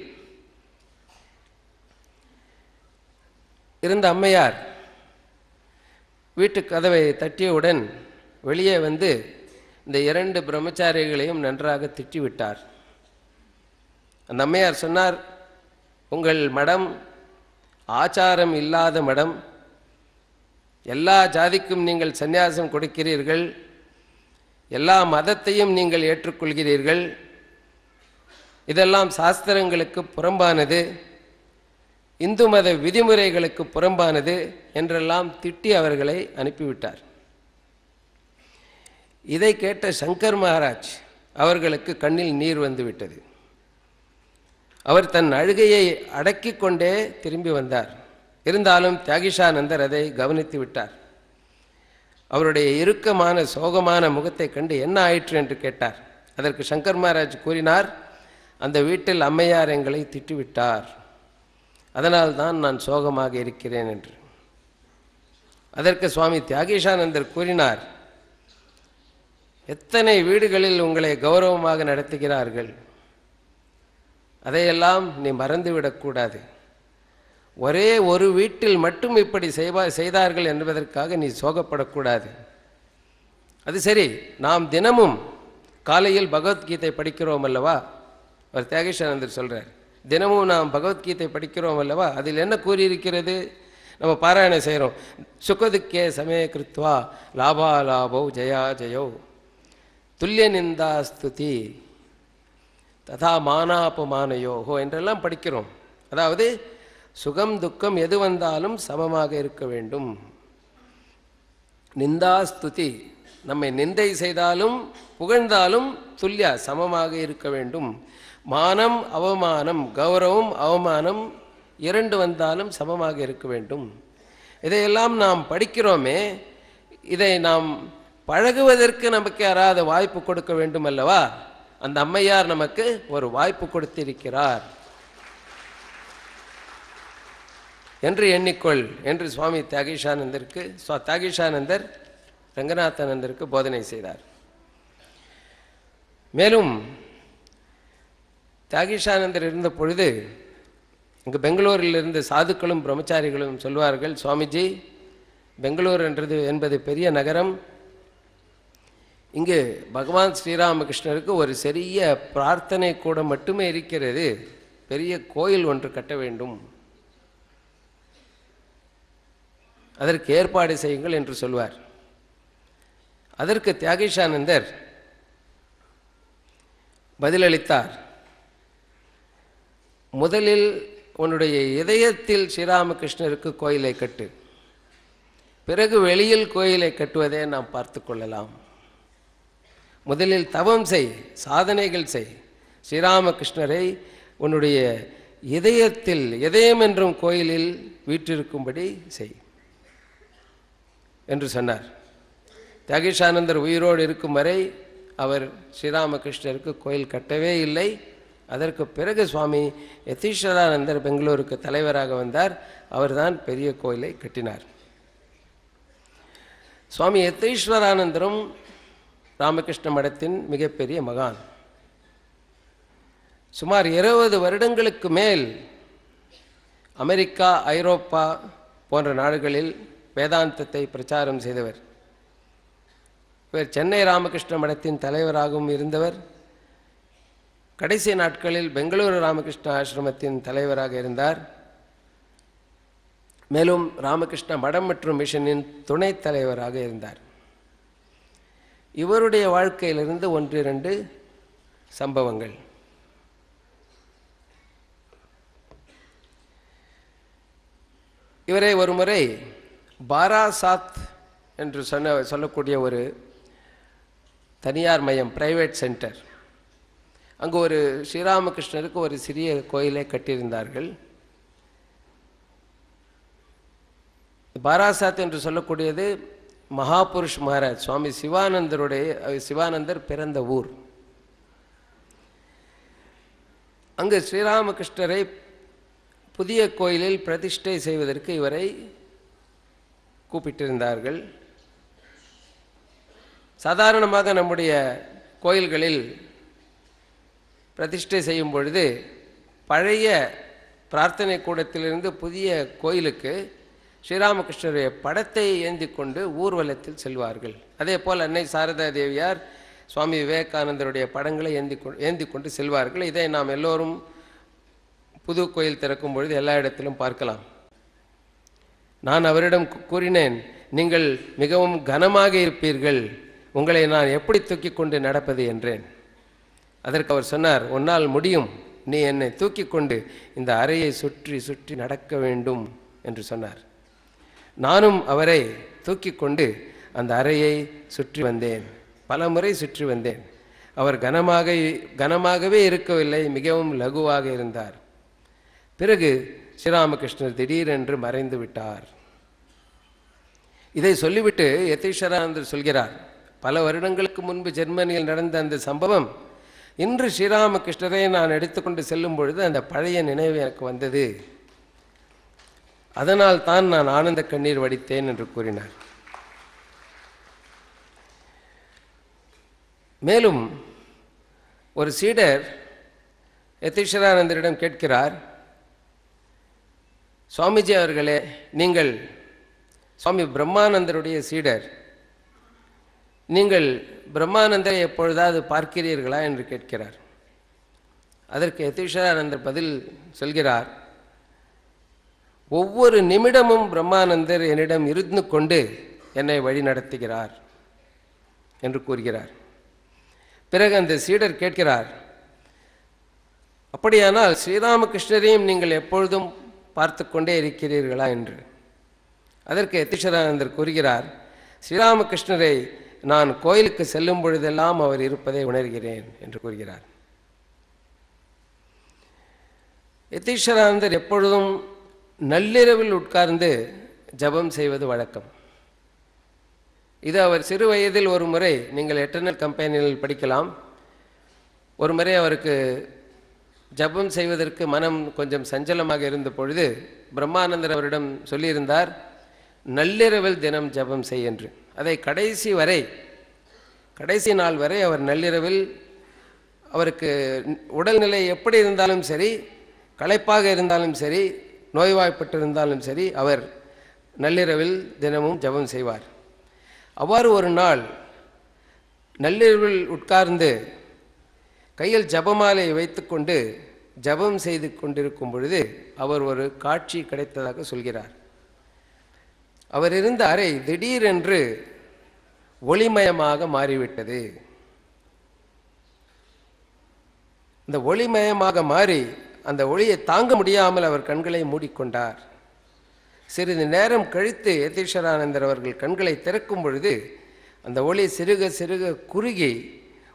C: இருந்த அம்மையார் வீட்டு கதவை தட்டியவுடன் வெளியே வந்து இந்த 2 பிரம்மச்சாரிகளையும் நன்றாக திட்டிவிட்டார். அந்த அம்மையார் சொன்னார், உங்கள் மடம் ஆச்சாரம் இல்லாத மடம், எல்லா ஜாதிக்கும் நீங்கள் சந்நியாசம் கொடுக்கிறீர்கள், எல்லா மதத்தையும் நீங்கள் ஏற்றுக்கொள்கிறீர்கள், இதெல்லாம் சாஸ்திரங்களுக்கு புறம்பானது, இந்து மத விதிமுறைகளுக்கு புறம்பானது என்றெல்லாம் திட்டி அவர்களை அனுப்பிவிட்டார். இதை கேட்ட சங்கர் மகாராஜ் அவர்களுக்கு கண்ணில் நீர் வந்துவிட்டது. அவர் தன் அழுகையை அடக்கி கொண்டே திரும்பி வந்தார். இருந்தாலும் தியாகேஷானந்தர் அதை கவனித்து விட்டார். அவருடைய இறுக்கமான சோகமான முகத்தை கண்டு என்ன ஆயிற்று என்று கேட்டார். அதற்கு சங்கர் மகாராஜ் கூறினார், அந்த வீட்டில் அம்மையார் எங்களை திட்டிவிட்டார், அதனால்தான் நான் சோகமாக இருக்கிறேன் என்று. அதற்கு சுவாமி தியாகேஷானந்தர் கூறினார், எத்தனை வீடுகளில் உங்களை கௌரவமாக நடத்துகிறார்கள், அதையெல்லாம் நீ மறந்துவிடக்கூடாது. ஒரே ஒரு வீட்டில் மட்டும் இப்படி செய்தார்கள் என்பதற்காக நீ சோகப்படக்கூடாது. அது சரி, நாம் தினமும் காலையில் பகவத்கீதை படிக்கிறோம் அல்லவா? அவர் தியாகேஷானந்தர் சொல்கிறார், தினமும் நாம் பகவத்கீதை படிக்கிறோம் அல்லவா? அதில் என்ன கூறியிருக்கிறது? நம்ம பாராயணம் செய்கிறோம், சுகதுக்கே சமய கிருத்வா லாபா லாபோ ஜயா ஜயோ துல்லிய நிந்தா ஸ்துதி ததா மானாபமானயோகோ என்றெல்லாம் படிக்கிறோம். அதாவது சுகம் துக்கம் எது வந்தாலும் சமமாக இருக்க வேண்டும். நிந்தா ஸ்துதி, நம்மை நிந்தை செய்தாலும் புகழ்ந்தாலும் துல்லியா சமமாக இருக்க வேண்டும். மானம் அவமானம், கௌரவம் அவமானம் 2 வந்தாலும் சமமாக இருக்க வேண்டும். இதையெல்லாம் நாம் படிக்கிறோமே, இதை நாம் பழகுவதற்கு நமக்கு யாராவது வாய்ப்பு கொடுக்க வேண்டும் அல்லவா? அந்த அம்மையார் நமக்கு ஒரு வாய்ப்பு கொடுத்திருக்கிறார் என்று எண்ணிக்கொள் என்று சுவாமி தியாகேஷானந்தர் ரங்கநாதானந்தருக்கு போதனை செய்தார். மேலும் தியாகேஷானந்தர் இருந்த பொழுது இங்கு பெங்களூரில் இருந்து சாதுக்களும் பிரம்மச்சாரிகளும் சொல்வார்கள், சுவாமிஜி, பெங்களூர் என்பது பெரிய நகரம். இங்கு பகவான் ஸ்ரீராமகிருஷ்ணருக்கு ஒரு சிறிய பிரார்த்தனை கூட மட்டுமே இருக்கிறது. பெரிய கோயில் ஒன்று கட்ட வேண்டும், அதற்கு ஏற்பாடு செய்யுங்கள் என்று சொல்வார். அதற்கு தியாகேஷானந்தர் பதிலளித்தார், முதலில் உன்னுடைய இதயத்தில் ஸ்ரீராமகிருஷ்ணருக்கு கோயிலை கட்டு, பிறகு வெளியில் கோயிலை கட்டுவதை நாம் பார்த்து கொள்ளலாம். முதலில் தவம் செய், சாதனைகள் செய், ஸ்ரீராமகிருஷ்ணரை உன்னுடைய இதயத்தில், இதயம் என்றும் கோயிலில் வீற்றிருக்கும்படி செய் என்று சொன்னார். தியாகேஷானந்தர் உயிரோடு இருக்கும் வரை அவர் ஸ்ரீராமகிருஷ்ணருக்கு கோயில் கட்டவே இல்லை. அதற்கு பிறகு சுவாமி யதீஸ்வரானந்தர் பெங்களூருக்கு தலைவராக வந்தார். அவர்தான் பெரிய கோயிலை கட்டினார். சுவாமி யதீஸ்வரானந்தரும் ராமகிருஷ்ண மடத்தின் மிகப்பெரிய மகான். சுமார் 20 வருடங்களுக்கு மேல் அமெரிக்கா, ஐரோப்பா போன்ற நாடுகளில் வேதாந்தத்தை பிரச்சாரம் செய்தவர். இவர் சென்னை ராமகிருஷ்ண மடத்தின் தலைவராகவும் இருந்தவர். கடைசி நாட்களில் பெங்களூரு ராமகிருஷ்ண ஆசிரமத்தின் தலைவராக இருந்தார். மேலும் ராமகிருஷ்ண மடம் மற்றும் மிஷனின் துணைத் தலைவராக இருந்தார். இவருடைய வாழ்க்கையிலிருந்து 1-2 சம்பவங்கள். இவரை ஒரு முறை பாராசாத் என்று சொல்லக்கூடிய ஒரு தனியார் மையம், பிரைவேட் சென்டர், அங்கு ஒரு ஸ்ரீராமகிருஷ்ணருக்கு ஒரு சிறிய கோயிலை கட்டியிருந்தார்கள். பாராசாத் என்று சொல்லக்கூடியது மகாபுருஷ் மகாராஜ் சுவாமி சிவானந்தர் பிறந்த ஊர். அங்கு ஸ்ரீராமகிருஷ்ணரை புதிய கோயிலில் பிரதிஷ்டை செய்வதற்கு இவரை கூப்பிட்டிருந்தார்கள். சாதாரணமாக நம்முடைய கோயில்களில் பிரதிஷ்டை செய்யும் பொழுது பழைய பிரார்த்தனை கூடத்திலிருந்து புதிய கோயிலுக்கு ஸ்ரீராமகிருஷ்ணருடைய படத்தை ஏந்தி கொண்டு ஊர்வலத்தில் செல்வார்கள். அதே போல் அன்னை சாரதா தேவியார் சுவாமி விவேகானந்தருடைய படங்களை ஏந்தி கொண்டு செல்வார்கள். இதை நாம் எல்லோரும் புது கோயில் திறக்கும் பொழுது எல்லா இடத்திலும் பார்க்கலாம். நான் அவரிடம் கூறினேன், நீங்கள் மிகவும் கனமாக இருப்பீர்கள், உங்களை நான் எப்படி தூக்கி கொண்டு நடப்பது என்றேன். அதற்கு அவர் சொன்னார், உன்னால் முடியும், நீ என்னை தூக்கி கொண்டு இந்த அறையை சுற்றி சுற்றி நடக்க வேண்டும் என்று சொன்னார். நானும் அவரை தூக்கி கொண்டு அந்த அறையை சுற்றி வந்தேன், பல முறை சுற்றி வந்தேன். அவர் கனமாகவே இருக்கவில்லை, மிகவும் லகுவாக இருந்தார். பிறகு ஸ்ரீராமகிருஷ்ணர் திடீரென்று மறைந்து விட்டார். இதை சொல்லிவிட்டு யதீஸ்வரானந்தர் சொல்கிறார், பல வருடங்களுக்கு முன்பு ஜெர்மனியில் நடந்த அந்த சம்பவம் இன்று ஸ்ரீராமகிருஷ்ணரை நான் எடுத்துக்கொண்டு செல்லும் பொழுது அந்த பழைய நினைவு எனக்கு வந்தது, அதனால் தான் நான் ஆனந்த கண்ணீர் வடித்தேன் என்று கூறினார். மேலும் ஒரு சீடர் யதீஸ்வரானந்தரிடம் கேட்கிறார், சுவாமிஜி அவர்களே, நீங்கள் சுவாமி பிரம்மானந்தருடைய சீடர், நீங்கள் பிரம்மானந்தரை எப்பொழுதாவது பார்க்கிறீர்களா என்று கேட்கிறார். அதற்கு யதீஸ்வரானந்தர் பதில் சொல்கிறார், ஒவ்வொரு நிமிடமும் பிரம்மானந்தர் என்னிடம் இருந்து கொண்டு என்னை வழி நடத்துகிறார் என்று கூறுகிறார். பிறகு அந்த சீடர் கேட்கிறார், அப்படியானால் ஸ்ரீராமகிருஷ்ணரையும் நீங்கள் எப்பொழுதும் பார்த்து கொண்டே இருக்கிறீர்களா என்று. அதற்கு யதீஸ்வரானந்தர் கூறுகிறார், ஸ்ரீராமகிருஷ்ணரை நான் கோயிலுக்கு செல்லும் பொழுதெல்லாம் அவர் இருப்பதை உணர்கிறேன் என்று கூறுகிறார். யதீஸ்வரானந்தர் எப்பொழுதும் நள்ளிரவில் உட்கார்ந்து ஜபம் செய்வது வழக்கம். இது அவர் சிறு வயதில் ஒரு முறை, நீங்கள் எட்டர்னல் கம்பெனியில் படிக்கலாம், ஒரு முறை அவருக்கு ஜபம் செய்வதற்கு மனம் கொஞ்சம் சஞ்சலமாக இருந்த பொழுது பிரம்மானந்தர் அவரிடம் சொல்லியிருந்தார், நள்ளிரவில் தினம் ஜபம் செய் என்று. அதை கடைசி நாள் வரை அவர் நள்ளிரவில், அவருக்கு உடல்நிலை எப்படி இருந்தாலும் சரி, களைப்பாக இருந்தாலும் சரி, நோய்வாய்ப்பட்டிருந்தாலும் சரி, அவர் நள்ளிரவில் தினமும் ஜபம் செய்வார். அவ்வாறு ஒரு நாள் நள்ளிரவில் உட்கார்ந்து கையில் ஜபமாலை வைத்துக்கொண்டு ஜபம் செய்து கொண்டிருக்கும் பொழுது அவர் ஒரு காட்சி கிடைத்ததாக சொல்கிறார். அவர் இருந்த அறை திடீரென்று ஒளிமயமாக மாறிவிட்டது. இந்த ஒளிமயமாக மாறி அந்த ஒளியை தாங்க முடியாமல் அவர் கண்களை மூடிக்கொண்டார். சிறிது நேரம் கழித்து யதீஸ்வரானந்தர் அவர்கள் கண்களை திறக்கும் பொழுது அந்த ஒளி சிறுக சிறுக குறுகி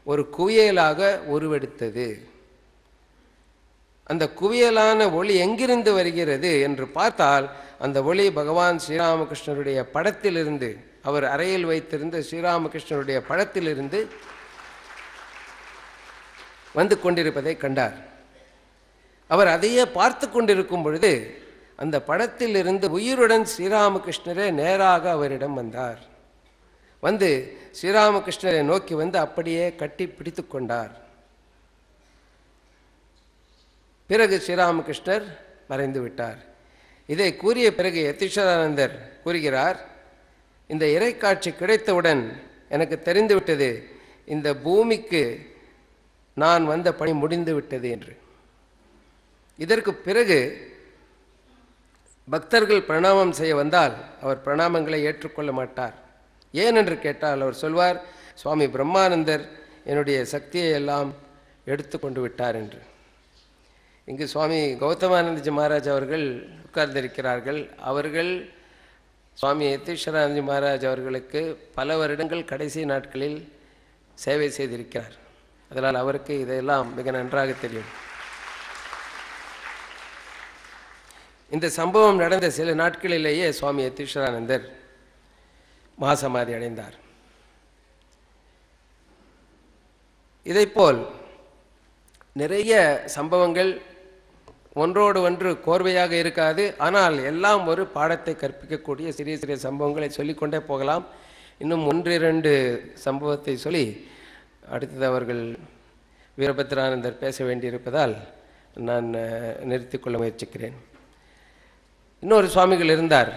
C: ஒரு குவியலாக உருவெடுத்தது. அந்த குவியலான ஒளி எங்கிருந்து வருகிறது என்று பார்த்தால் அந்த ஒளி பகவான் ஸ்ரீராமகிருஷ்ணருடைய படத்திலிருந்து, அவர் அறையில் வைத்திருந்த ஸ்ரீராமகிருஷ்ணருடைய படத்திலிருந்து வந்து கொண்டிருப்பதை கண்டார். அவர் அதையே பார்த்து கொண்டிருக்கும் பொழுது அந்த படத்திலிருந்து உயிருடன் ஸ்ரீராமகிருஷ்ணரே நேராக அவரிடம் வந்தார். வந்து ஸ்ரீராமகிருஷ்ணரை நோக்கி வந்து அப்படியே கட்டி பிடித்து கொண்டார். பிறகு ஸ்ரீராமகிருஷ்ணர் மறைந்து விட்டார். இதை கூறிய பிறகு யதீஸ்வரானந்தர் கூறுகிறார், இந்த இறைக்காட்சி கிடைத்தவுடன் எனக்கு தெரிந்துவிட்டது, இந்த பூமிக்கு நான் வந்த பணி முடிந்து விட்டது என்று. இதற்கு பிறகு பக்தர்கள் பிரணாமம் செய்ய வந்தால் அவர் பிரணாமங்களை ஏற்றுக்கொள்ள மாட்டார். ஏன் என்று கேட்டால் அவர் சொல்வார், சுவாமி பிரம்மானந்தர் என்னுடைய சக்தியை எல்லாம் எடுத்து கொண்டு விட்டார் என்று. இங்கு சுவாமி கௌதமானந்தஜி மகாராஜ் அவர்கள் உட்கார்ந்திருக்கிறார்கள். அவர்கள் சுவாமி யதீஸ்வரானந்தஜி மகாராஜ் அவர்களுக்கு பல வருடங்கள் கடைசி நாட்களில் சேவை செய்திருக்கிறார். அதனால் அவருக்கு இதையெல்லாம் மிக நன்றாக தெரியும். இந்த சம்பவம் நடந்த சில நாட்களிலேயே சுவாமி யதீஸ்வரானந்தர் மகாசமாதி அடைந்தார். இதைப்போல் நிறைய சம்பவங்கள் ஒன்றோடு ஒன்று கோர்வையாக இருக்காது. ஆனால் எல்லாம் ஒரு பாடத்தை கற்பிக்கக்கூடிய சிறிய சிறிய சம்பவங்களை சொல்லிக்கொண்டே போகலாம். இன்னும் 1-2 சம்பவத்தை சொல்லி அடுத்தது அவர்கள் வீரபத்ரானந்தர் பேச வேண்டியிருப்பதால் நான் நிறுத்திக்கொள்ள முயற்சிக்கிறேன். இன்னொரு சுவாமிகள் இருந்தார்.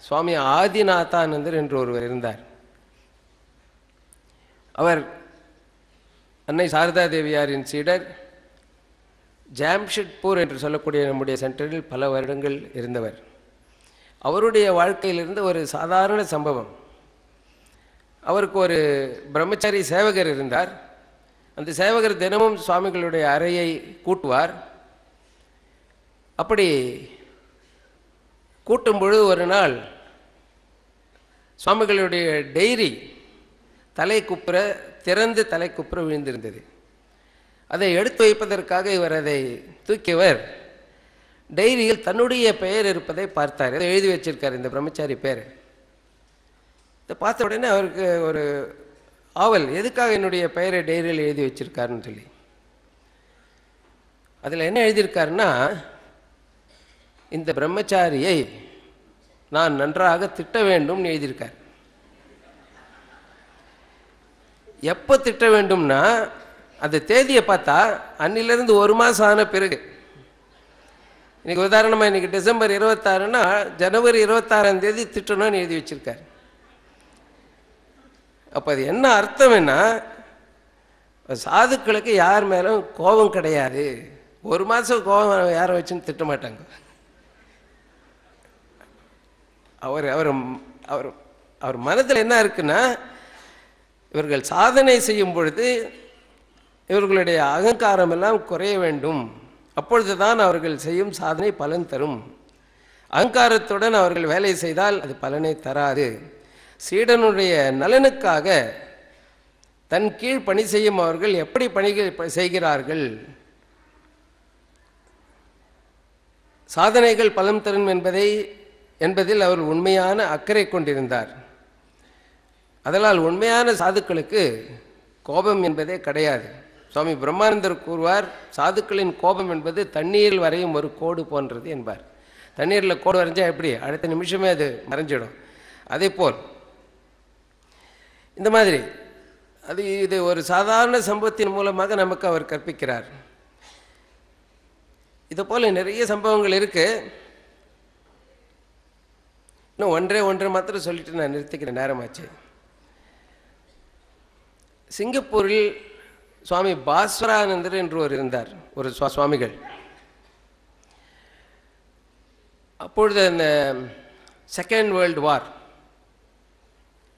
C: சுவாமி ஆதிநாதானந்தர் என்று ஒருவர் இருந்தார். அவர் அன்னை சாரதா தேவியாரின் சீடர். ஜாம்ஷெட்பூர் என்று சொல்லக்கூடிய நம்முடைய சென்டரில் பல வருடங்கள் இருந்தவர். அவருடைய வாழ்க்கையிலிருந்து ஒரு சாதாரண சம்பவம். அவருக்கு ஒரு பிரம்மச்சாரி சேவகர் இருந்தார். அந்த சேவகர் தினமும் சுவாமிகளுடைய அறையை கூட்டுவார். அப்படி கூட்டும் பொழுது ஒரு நாள் சுவாமிகளுடைய டைரி திறந்து தலைக்குப்புற விழுந்திருந்தது. அதை எடுத்து வைப்பதற்காக இவர் அதை தூக்கியவர் டைரியில் தன்னுடைய பெயர் இருப்பதை பார்த்தார். அதை எழுதி வச்சிருக்கார் இந்த பிரம்மச்சாரி பேர். இதை பார்த்த உடனே அவருக்கு ஒரு ஆவல், எதுக்காக என்னுடைய பெயரை டைரியில் எழுதி வச்சிருக்காருன்னு சொல்லி. அதில் என்ன எழுதியிருக்காருன்னா, இந்த பிரம்மச்சாரியை நான் நன்றாக திட்ட வேண்டும்னு எழுதியிருக்கார். எப்போ திட்ட வேண்டும்னா, அந்த தேதியை பார்த்தா அன்னிலிருந்து 1 மாதம் ஆன பிறகு. இன்னைக்கு உதாரணமாக இன்னைக்கு டிசம்பர் 26ன்னா ஜனவரி 26ஆம் தேதி திட்டணும்னு எழுதி வச்சிருக்கார். அப்போ அது என்ன அர்த்தம்னா, சாதுக்களுக்கு யார் மேலும் கோபம் கிடையாது. 1 மாதம் கோபம் யாரை வச்சுன்னு திட்ட மாட்டாங்க. அவர் அவர் அவர் அவர் மனதில் என்ன இருக்குன்னா, இவர்கள் சாதனை செய்யும் பொழுது இவர்களுடைய அகங்காரம் எல்லாம் குறைய வேண்டும். அப்பொழுது தான் அவர்கள் செய்யும் சாதனை பலன் தரும். அகங்காரத்துடன் அவர்கள் வேலை செய்தால் அது பலனை தராது. சீடனுடைய நலனுக்காக தன் கீழ் பணி செய்யும் அவர்கள் எப்படி பணிகள் செய்கிறார்கள், சாதனைகள் பலன் தரும் என்பதில் அவர் உண்மையான அக்கறை கொண்டிருந்தார். அதனால் உண்மையான சாதுக்களுக்கு கோபம் என்பதே கிடையாது. சுவாமி பிரம்மானந்தர் கூறுவார், சாதுக்களின் கோபம் என்பது தண்ணீரில் வரையும் ஒரு கோடு போன்றது என்பார். தண்ணீரில் கோடு வரைஞ்சால் எப்படி, அடுத்த நிமிஷமே அது மறைஞ்சிடும். அதே போல் இந்த மாதிரி இது ஒரு சாதாரண சம்பவத்தின் மூலமாக நமக்கு அவர் கற்பிக்கிறார். இது போல் நிறைய சம்பவங்கள் இருக்குது. இன்னும் ஒன்றே மாத்திரம் சொல்லிட்டு நான் நிறுத்திக்கிற நேரமாச்சு. சிங்கப்பூரில் சுவாமி பாஸ்வரானந்தர் என்று ஒரு இருந்தார், ஒரு சுவாமிகள். அப்பொழுது அந்த செகண்ட் வேர்ல்டு வார்,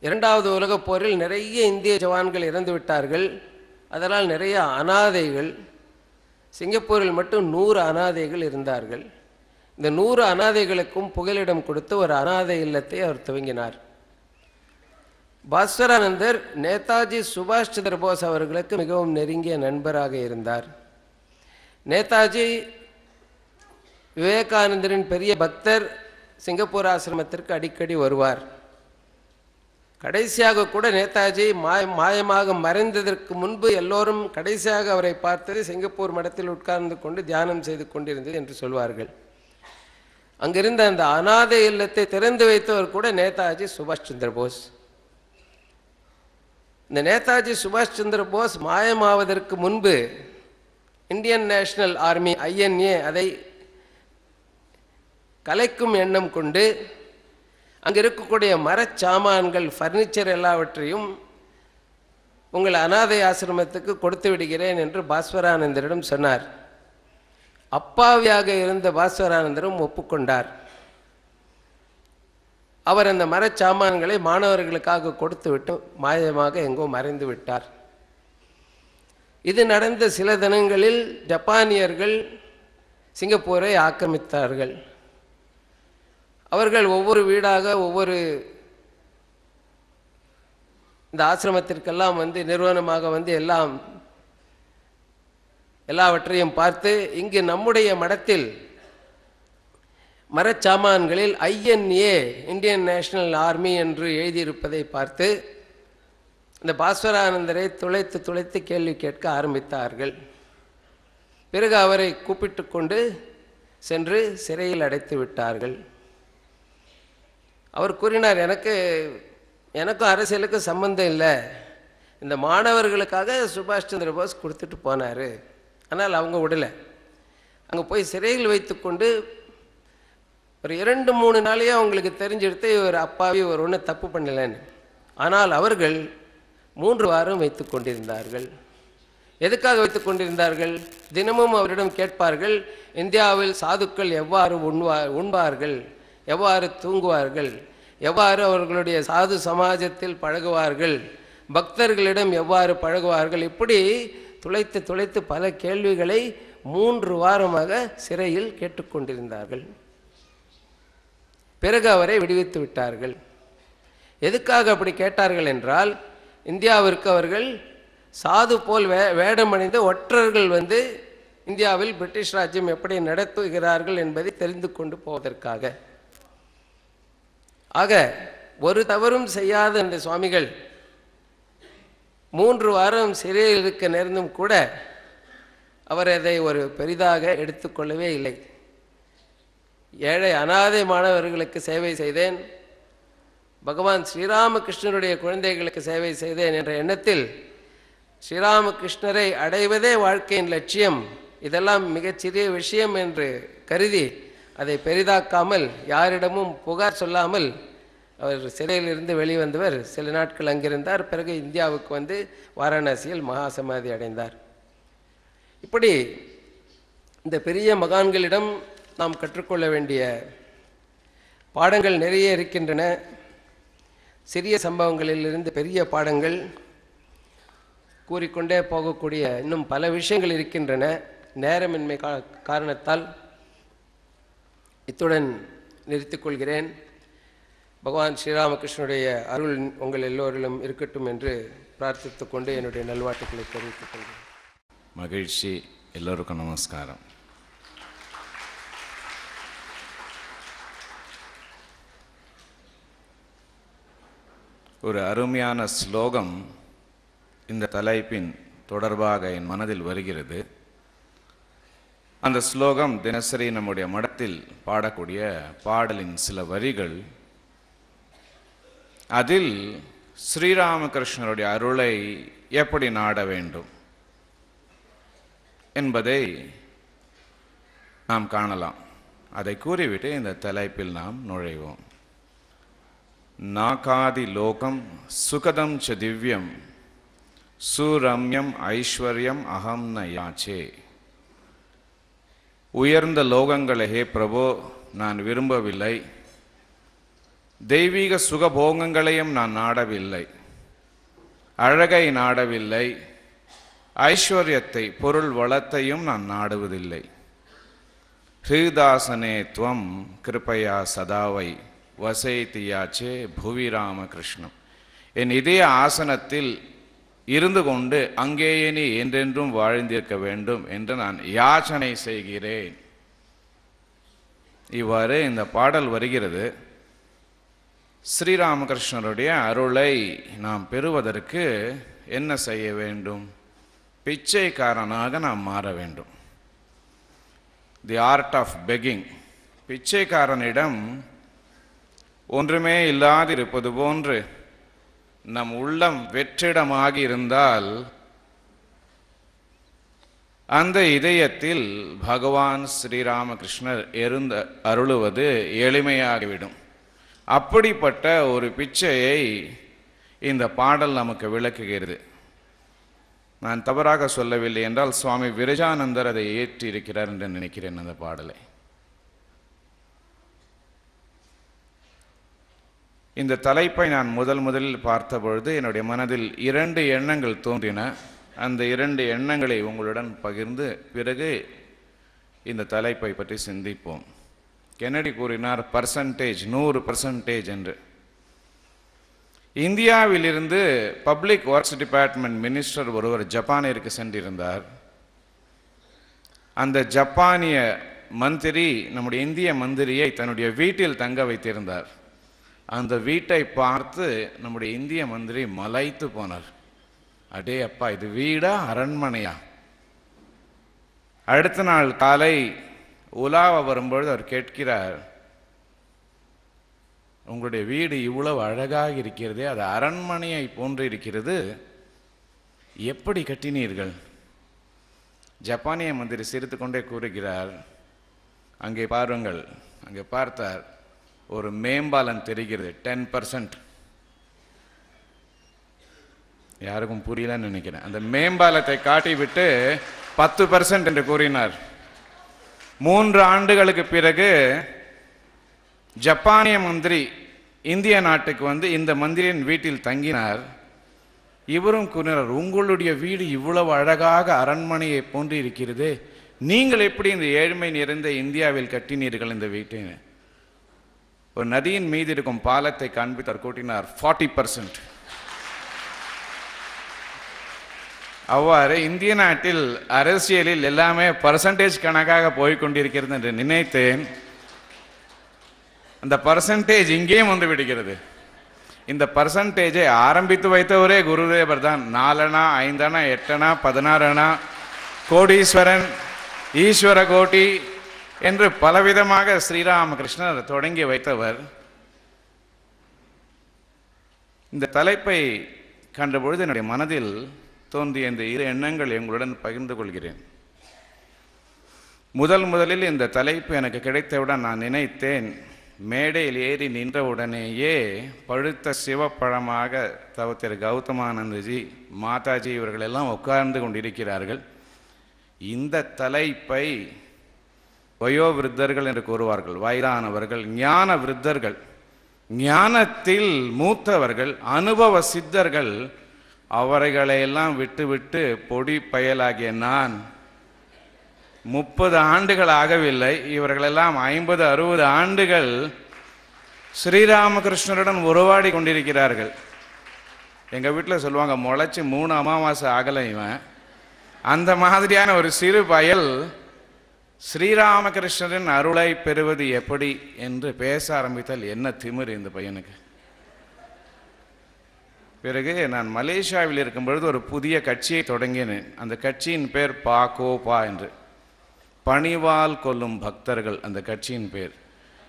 C: இரண்டாவது உலகப் போரில் நிறைய இந்திய ஜவான்கள் இறந்து விட்டார்கள். அதனால் நிறைய அனாதைகள், சிங்கப்பூரில் மட்டும் 100 அனாதைகள் இருந்தார்கள். இந்த 100 அனாதைகளுக்கும் புகலிடம் கொடுத்து ஒரு அனாதை இல்லத்தை அவர் துவங்கினார். பாஸ்வரானந்தர் நேதாஜி சுபாஷ் சந்திர போஸ் அவர்களுக்கு மிகவும் நெருங்கிய நண்பராக இருந்தார். நேதாஜி விவேகானந்தரின் பெரிய பக்தர், சிங்கப்பூர் ஆசிரமத்திற்கு அடிக்கடி வருவார். கடைசியாக கூட நேதாஜி மாயமாக மறைந்ததற்கு முன்பு எல்லோரும் கடைசியாக அவரை பார்த்தது சிங்கப்பூர் மடத்தில் உட்கார்ந்து கொண்டு தியானம் செய்து கொண்டிருந்தது என்று சொல்வார்கள். அங்கிருந்த அந்த அனாதை இல்லத்தை திறந்து வைத்தவர் கூட நேதாஜி சுபாஷ் சந்திர போஸ். இந்த நேதாஜி சுபாஷ் சந்திர போஸ் மாயமாவதற்கு முன்பு இந்தியன் நேஷனல் ஆர்மி INA அதை கலைக்கும் எண்ணம் கொண்டு அங்கே இருக்கக்கூடிய மரச்சாமான்கள், ஃபர்னிச்சர் எல்லாவற்றையும் உங்கள் அனாதை ஆசிரமத்துக்கு கொடுத்து விடுகிறேன் என்று பாஸ்வரானந்தரிடம் சொன்னார். அப்பாவியாக இருந்த பாஸ்வரானந்தரும் ஒப்புக்கொண்டார். அவர் அந்த மரச்சாமான்களை மாணவர்களுக்காக கொடுத்துவிட்டு மாயமாக எங்கோ மறைந்து விட்டார். இது நடந்த சில தினங்களில் ஜப்பானியர்கள் சிங்கப்பூரை ஆக்கிரமித்தார்கள். அவர்கள் ஒவ்வொரு வீடாக ஒவ்வொரு இந்த ஆசிரமத்திற்கெல்லாம் நிறுவனமாக எல்லாவற்றையும் பார்த்து, இங்கு நம்முடைய மடத்தில் மரச்சாமான்களில் INA இந்தியன் நேஷனல் ஆர்மி என்று எழுதியிருப்பதை பார்த்து இந்த பாஸ்வரானந்தரை துளைத்து கேள்வி கேட்க ஆரம்பித்தார்கள். பிறகு அவரை கூப்பிட்டு கொண்டு சென்று சிறையில் அடைத்து விட்டார்கள். அவர் கூறினார், எனக்கும் அரசியலுக்கு சம்பந்தம் இல்லை, இந்த மாணவர்களுக்காக சுபாஷ் சந்திர போஸ் கொடுத்துட்டு போனார், ஆனால் அவங்க விடலை. அங்கே போய் சிறையில் வைத்து கொண்டு ஒரு 2-3 நாளையே அவங்களுக்கு தெரிஞ்செடுத்து ஒரு அப்பாவி ஒரு ஒன்று தப்பு பண்ணலைன்னு. ஆனால் அவர்கள் 3 வாரம் வைத்து கொண்டிருந்தார்கள். எதுக்காக வைத்து கொண்டிருந்தார்கள்? தினமும் அவரிடம் கேட்பார்கள், இந்தியாவில் சாதுக்கள் எவ்வாறு உண்பார்கள், எவ்வாறு தூங்குவார்கள், எவ்வாறு அவர்களுடைய சாது சமாஜத்தில் பழகுவார்கள், பக்தர்களிடம் எவ்வாறு பழகுவார்கள், இப்படி துளைத்து பல கேள்விகளை 3 வாரமாக சிறையில் கேட்டுக்கொண்டிருந்தார்கள். பிறகு அவரை விடுவித்து விட்டார்கள். எதுக்காக அப்படி கேட்டார்கள் என்றால், இந்தியாவிற்கு அவர்கள் சாது போல் வேடமணிந்த ஒற்றர்கள் இந்தியாவில் பிரிட்டிஷ் ராஜ்யம் எப்படி நடத்துகிறார்கள் என்பதை தெரிந்து கொண்டு போவதற்காக. ஆக ஒரு தவறும் செய்யாத அந்த சுவாமிகள் 3 வாரம் சிறையில் இருக்க நேர்ந்தும் கூட அவர் அதை ஒரு பெரிதாக எடுத்துக்கொள்ளவே இல்லை. ஏழை அனாதை மாணவர்களுக்கு சேவை செய்தேன், பகவான் ஸ்ரீராமகிருஷ்ணருடைய குழந்தைகளுக்கு சேவை செய்தேன் என்ற எண்ணத்தில் ஸ்ரீராமகிருஷ்ணரை அடைவதே வாழ்க்கையின் லட்சியம், இதெல்லாம் மிகச்சிறிய விஷயம் என்று கருதி அதை பெரிதாக்காமல் யாரிடமும் புகார் சொல்லாமல் அவர் சிறையிலிருந்து வெளிவந்தவர் சில நாட்கள் அங்கிருந்தார். பிறகு இந்தியாவுக்கு வாரணாசியில் மகாசமாதி அடைந்தார். இப்படி இந்த பெரிய மகான்களிடம் நாம் கற்றுக்கொள்ள வேண்டிய பாடங்கள் நிறைய இருக்கின்றன. சிறிய சம்பவங்களிலிருந்து பெரிய பாடங்கள் கூறிக்கொண்டே போகக்கூடிய இன்னும் பல விஷயங்கள் இருக்கின்றன. நேரமின்மை காரணத்தால் இத்துடன் நிறுத்திக்கொள்கிறேன். பகவான் ஸ்ரீராமகிருஷ்ணனுடைய அருள் உங்கள் எல்லோரிலும் இருக்கட்டும் என்று பிரார்த்தித்து கொண்டு என்னுடைய நல்வாழ்த்துக்களை தெரிவித்துக் கொள்கிறேன்.
A: மகிழ்ச்சி. எல்லோருக்கும் நமஸ்காரம். ஒரு அருமையான ஸ்லோகம் இந்த தலைப்பின் தொடர்பாக என் மனதில் வருகிறது. அந்த ஸ்லோகம் தினசரி நம்முடைய மடத்தில் பாடக்கூடிய பாடலின் சில வரிகள். அதில் ஸ்ரீராமகிருஷ்ணருடைய அருளை எப்படி நாட வேண்டும் என்பதை நாம் காணலாம். அதை கூறிவிட்டு இந்த தலைப்பில் நாம் நுழைவோம். நாகாதி லோகம் சுகதம் ச திவ்யம் சுரம்யம் ஐஸ்வர்யம் அகம் ந யாச்சே. உயர்ந்த லோகங்களை ஹே பிரபு நான் விரும்பவில்லை, தெய்வீக சுகபோகங்களையும் நான் நாடவில்லை, அழகை நாடவில்லை, ஐஸ்வர்யத்தை பொருள் வளத்தையும் நான் நாடுவதில்லை. ஹிருதாசனே துவம் கிருபையா சதாவை வசைத்தியாச்சே புவி ராமகிருஷ்ணம். என் இதய ஆசனத்தில் இருந்து கொண்டு அங்கேயே நீ என்றென்றும் வாழ்ந்திருக்க வேண்டும் என்று நான் யாச்சனை செய்கிறேன். இவ்வாறு இந்த பாடல் வருகிறது. ஸ்ரீராமகிருஷ்ணருடைய அருளை நாம் பெறுவதற்கு என்ன செய்ய வேண்டும்? பிச்சைக்காரனாக நாம் மாற வேண்டும். The art of begging. பிச்சைக்காரனிடம் ஒன்றுமே இல்லாதிருப்பது போன்று நம் உள்ளம் வெற்றிடமாகி இருந்தால் அந்த இதயத்தில் பகவான் ஸ்ரீராமகிருஷ்ணர் அருளுவது எளிமையாகிவிடும். அப்படிப்பட்ட ஒரு பிச்சையை இந்த பாடல் நமக்கு விளக்குகிறது. நான் தவறாக சொல்லவில்லை என்றால் சுவாமி விரஜானந்தர் அதை ஏற்றி இருக்கிறார் என்று நினைக்கிறேன் அந்த பாடலை. இந்த தலைப்பை நான் முதலில் பார்த்த பொழுது என்னுடைய மனதில் 2 எண்ணங்கள் தோன்றின. அந்த 2 எண்ணங்களை உங்களுடன் பகிர்ந்து பிறகு இந்த தலைப்பை பற்றி சிந்திப்போம். கென்னடி கூறினார் பர்சன்டேஜ், 100% என்று. இந்தியாவிலிருந்து பப்ளிக் ஒர்க்ஸ் டிபார்ட்மெண்ட் மினிஸ்டர் ஒருவர் ஜப்பானிற்கு சென்றிருந்தார். அந்த ஜப்பானிய மந்திரி நம்முடைய இந்திய மந்திரியை தன்னுடைய வீட்டில் தங்க வைத்திருந்தார். அந்த வீட்டை பார்த்து நம்முடைய இந்திய மந்திரி மலைத்து போனார். அடே அப்பா, இது வீடா அரண்மனையா? அடுத்த நாள் காலை உலாவ வரும்பொழுது அவர் கேட்கிறார், உங்களுடைய வீடு இவ்வளவு அழகாக இருக்கிறதே, அது அரண்மனையை போன்று இருக்கிறது, எப்படி கட்டினீர்கள்? ஜப்பானிய மந்திரி சிரித்து கொண்டே கூறுகிறார், அங்கே பாருங்கள். அங்கே பார்த்தார், ஒரு மேம்பாலம் தெரிகிறது, 10%. யாருக்கும் புரியலன்னு நினைக்கிறேன். அந்த மேம்பாலத்தை காட்டிவிட்டு 10% என்று கூறினார். 3 ஆண்டுகளுக்கு பிறகு ஜப்பானிய மந்திரி இந்திய நாட்டுக்கு வந்து இந்த மந்திரியின் வீட்டில் தங்கினார். இவரும் கூறினார், உங்களுடைய வீடு இவ்வளவு அழகாக அரண்மனையை போன்று இருக்கிறது, நீங்கள் எப்படி இந்த ஏழ்மை நிறைந்த இந்தியாவில் கட்டினீர்கள் இந்த வீட்டை? ஒரு நதியின் மீது இருக்கும் பாலத்தை காண்பித்தார், கூட்டினார் 40%. அவ்வாறு இந்திய நாட்டில் அரசியலில் எல்லாமே பர்சன்டேஜ் கணக்காக போய்கொண்டிருக்கிறது என்று நினைத்தேன். அந்த பர்சன்டேஜ் இங்கேயும் வந்து விடுகிறது. இந்த பர்சன்டேஜை ஆரம்பித்து வைத்தவரே குருதேவர் தான். 4 அணா, 5 அணா, 8 அணா, 16 அணா, கோடீஸ்வரன், ஈஸ்வர கோட்டி என்று பலவிதமாக ஸ்ரீராமகிருஷ்ணர் தொடங்கி வைத்தவர். இந்த தலைப்பை கண்டபொழுது என்னுடைய மனதில் தோன்றிய இந்த 2 எண்ணங்கள் எங்களுடன் பகிர்ந்து கொள்கிறேன். முதலில் இந்த தலைப்பு எனக்கு கிடைத்தவுடன் நான் நினைத்தேன், மேடையில் ஏறி நின்றவுடனேயே பழுத்த சிவப்பழமாக திரு கௌதமானந்தஜி, மாதாஜி இவர்கள் எல்லாம் உட்கார்ந்து கொண்டிருக்கிறார்கள். இந்த தலைப்பை வயோவிருத்தர்கள் என்று கூறுவார்கள், வயதானவர்கள், ஞான விருத்தர்கள், ஞானத்தில் மூத்தவர்கள், அனுபவ சித்தர்கள், அவர்களையெல்லாம் விட்டுவிட்டு பொடி பயலாகிய நான் 30 ஆண்டுகள் ஆகவில்லை, இவர்களெல்லாம் 50-60 ஆண்டுகள் ஸ்ரீராமகிருஷ்ணருடன் உறவாடி கொண்டிருக்கிறார்கள். எங்கள் வீட்டில் சொல்லுவாங்க, முளைச்சி 3 அமாவாசை ஆகலை இவன். அந்த மாதிரியான ஒரு சிறு பயல் ஸ்ரீராமகிருஷ்ணரின் அருளை பெறுவது எப்படி என்று பேச ஆரம்பித்தால் என்ன திமிர் இந்த பையனுக்கு! பிறகு நான் மலேசியாவில் இருக்கும் பொழுது ஒரு புதிய கட்சியை தொடங்கினேன். அந்த கட்சியின் பேர் பாகோபா என்று, பணிவால் கொல்லும் பக்தர்கள் அந்த கட்சியின் பேர்.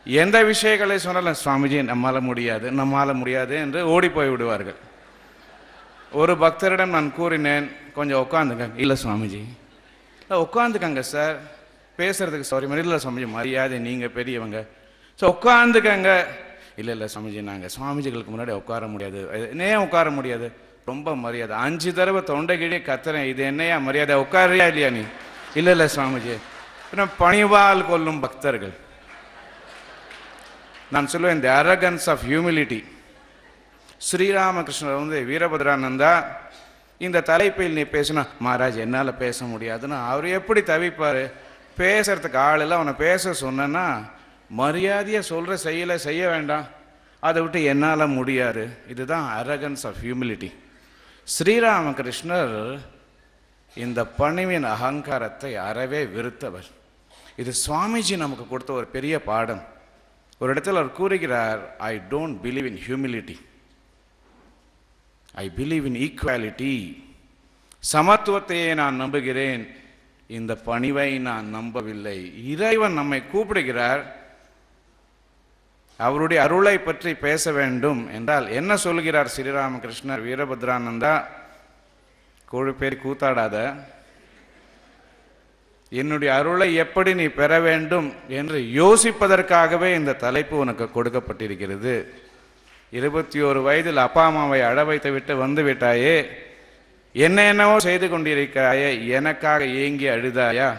A: எந்த விஷயங்களை சொன்னாலும் சுவாமிஜி நம்மால முடியாது என்று ஓடி போய் விடுவார்கள். ஒரு பக்தரிடம் நான் கூறினேன், கொஞ்சம் உட்காந்துங்க. இல்லை சுவாமிஜி. இல்லை உட்காந்துக்கங்க சார், பேசுறதுக்கு சாரி மாதிரி. இல்லை சுவாமிஜி மரியாதை, நீங்கள் பெரியவங்க, ஸோ உட்காந்துக்கங்க. இல்லை சுவாமிஜி நாங்கள் சுவாமிஜிகளுக்கு முன்னாடி உட்கார முடியாது. ஏன் உட்கார முடியாது? ரொம்ப மரியாதை. 5 தடவை தொண்டை கிழே கத்துறேன், இது என்னையா மரியாதை, உட்காரியா இல்லையா நீ? இல்லை சுவாமிஜி. பணிவால் கொல்லும் பக்தர்கள். நான் சொல்லுவேன், தி அரகன்ஸ் ஆஃப் ஹியூமிலிட்டி. ஸ்ரீராமகிருஷ்ணர் வீரபத்ரானந்தா இந்த தலைப்பில் நீ பேசினா, மகாராஜ் என்னால் பேச முடியாதுன்னா அவர் எப்படி தவிப்பார்? பேசுறதுக்கு ஆள் இல்லை, அவனை பேச சொன்னா மரியாதையை சொல்கிற செய்ய வேண்டாம், அதை விட்டு என்னால் முடியாது. இதுதான் அரகன்ஸ் ஆஃப் ஹியூமிலிட்டி. ஸ்ரீராமகிருஷ்ணர் இந்த பணிவின் அகங்காரத்தை அறவே வெறுத்தவர். இது சுவாமிஜி நமக்கு கொடுத்த ஒரு பெரிய பாடம். ஒரு இடத்துல அவர் கூறுகிறார், I don't believe in humility, I believe in equality. சமத்துவத்தையே நான் நம்புகிறேன், இந்த பணிவை நான் நம்பவில்லை. இறைவன் நம்மை கூப்பிடுகிறார், அவருடைய அருளை பற்றி பேச வேண்டும் என்றால் என்ன சொல்கிறார் ஸ்ரீராமகிருஷ்ணர்? வீரபத்ரானந்தா, பேர் கூத்தாடாத, என்னுடைய அருளை எப்படி நீ பெற வேண்டும் என்று யோசிப்பதற்காகவே இந்த தலைப்பு உனக்கு கொடுக்கப்பட்டிருக்கிறது. 21 வயதில் அப்பா அம்மாவை அழ வைத்து விட்டு வந்து விட்டாயே, என்னவோ செய்து கொண்டிருக்கிறாயே, எனக்காக ஏங்கி அழுதாயா?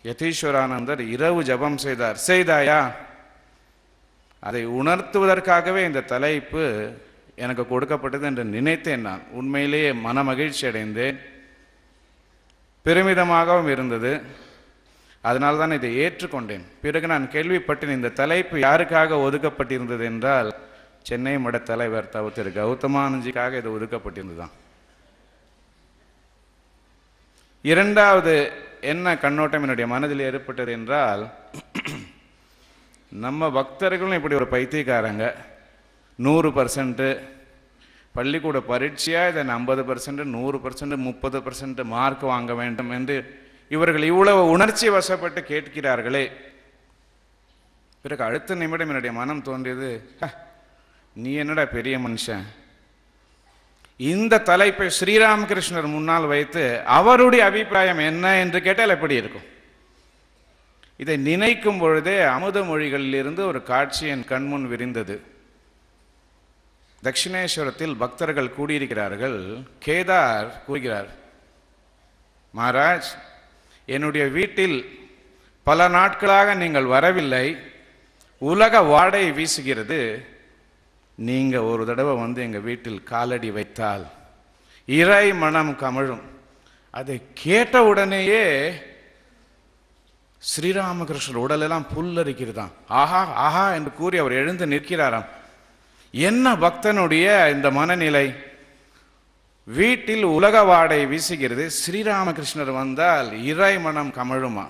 A: யதீஸ்வரானந்தர் இரவு ஜபம் செய்தாயா? அதை உணர்த்துவதற்காகவே இந்த தலைப்பு எனக்கு கொடுக்கப்பட்டது என்று நினைத்தேன். நான் உண்மையிலேயே மன மகிழ்ச்சி அடைந்தேன், பெருமிதமாகவும் இருந்தது. அதனால் தான் இதை ஏற்றுக்கொண்டேன். பிறகு நான் கேள்விப்பட்டேன், இந்த தலைப்பு யாருக்காக ஒதுக்கப்பட்டிருந்தது என்றால் சென்னை மட தலைவர் திரு கௌதமானந்திக்காக இது ஒதுக்கப்பட்டிருந்ததுதான். இரண்டாவது என்ன கண்ணோட்டம் என்னுடைய மனதில் ஏற்பட்டது என்றால், நம்ம பக்தர்களும் இப்படி ஒரு பைத்தியக்காரங்க, 100% பள்ளிக்கூட பரீட்சையாக இதை 50%, 100%, 30% மார்க் வாங்க வேண்டும் என்று இவர்கள் இவ்வளவு உணர்ச்சி வசப்பட்டு கேட்கிறார்களே. பிறகு அடுத்த நிமிடம் என்னுடைய மனம் தோன்றியது, நீ என்னடா பெரிய மனுஷன், இந்த தலைப்பை ஸ்ரீராமகிருஷ்ணர் முன்னால் வைத்து அவருடைய அபிப்பிராயம் என்ன என்று கேட்டால் எப்படி இருக்கும்? இதை நினைக்கும் பொழுதே அமுத மொழிகளிலிருந்து ஒரு காட்சி என் கண்முன் விரிந்தது. தட்சிணேஸ்வரத்தில் பக்தர்கள் கூடியிருக்கிறார்கள். கேதார் கூறுகிறார், மகாராஜ், என்னுடைய வீட்டில் பல நாட்களாக நீங்கள் வரவில்லை, உலக வாடை வீசுகிறது, நீங்க ஒரு தடவை வந்து எங்க வீட்டில் காலடி வைத்தால் இறை மனம் கமழும். அதை கேட்ட உடனேயே ஸ்ரீராமகிருஷ்ணர் உடலெல்லாம் புல்லரிக்கிறதாம். ஆஹா ஆஹா என்று கூறி அவர் எழுந்து நிற்கிறாராம். என்ன பக்தனுடைய இந்த மனநிலை! வீட்டில் உலக வாடை வீசுகிறது, ஸ்ரீராமகிருஷ்ணர் வந்தால் இறை மனம் கமழுமா?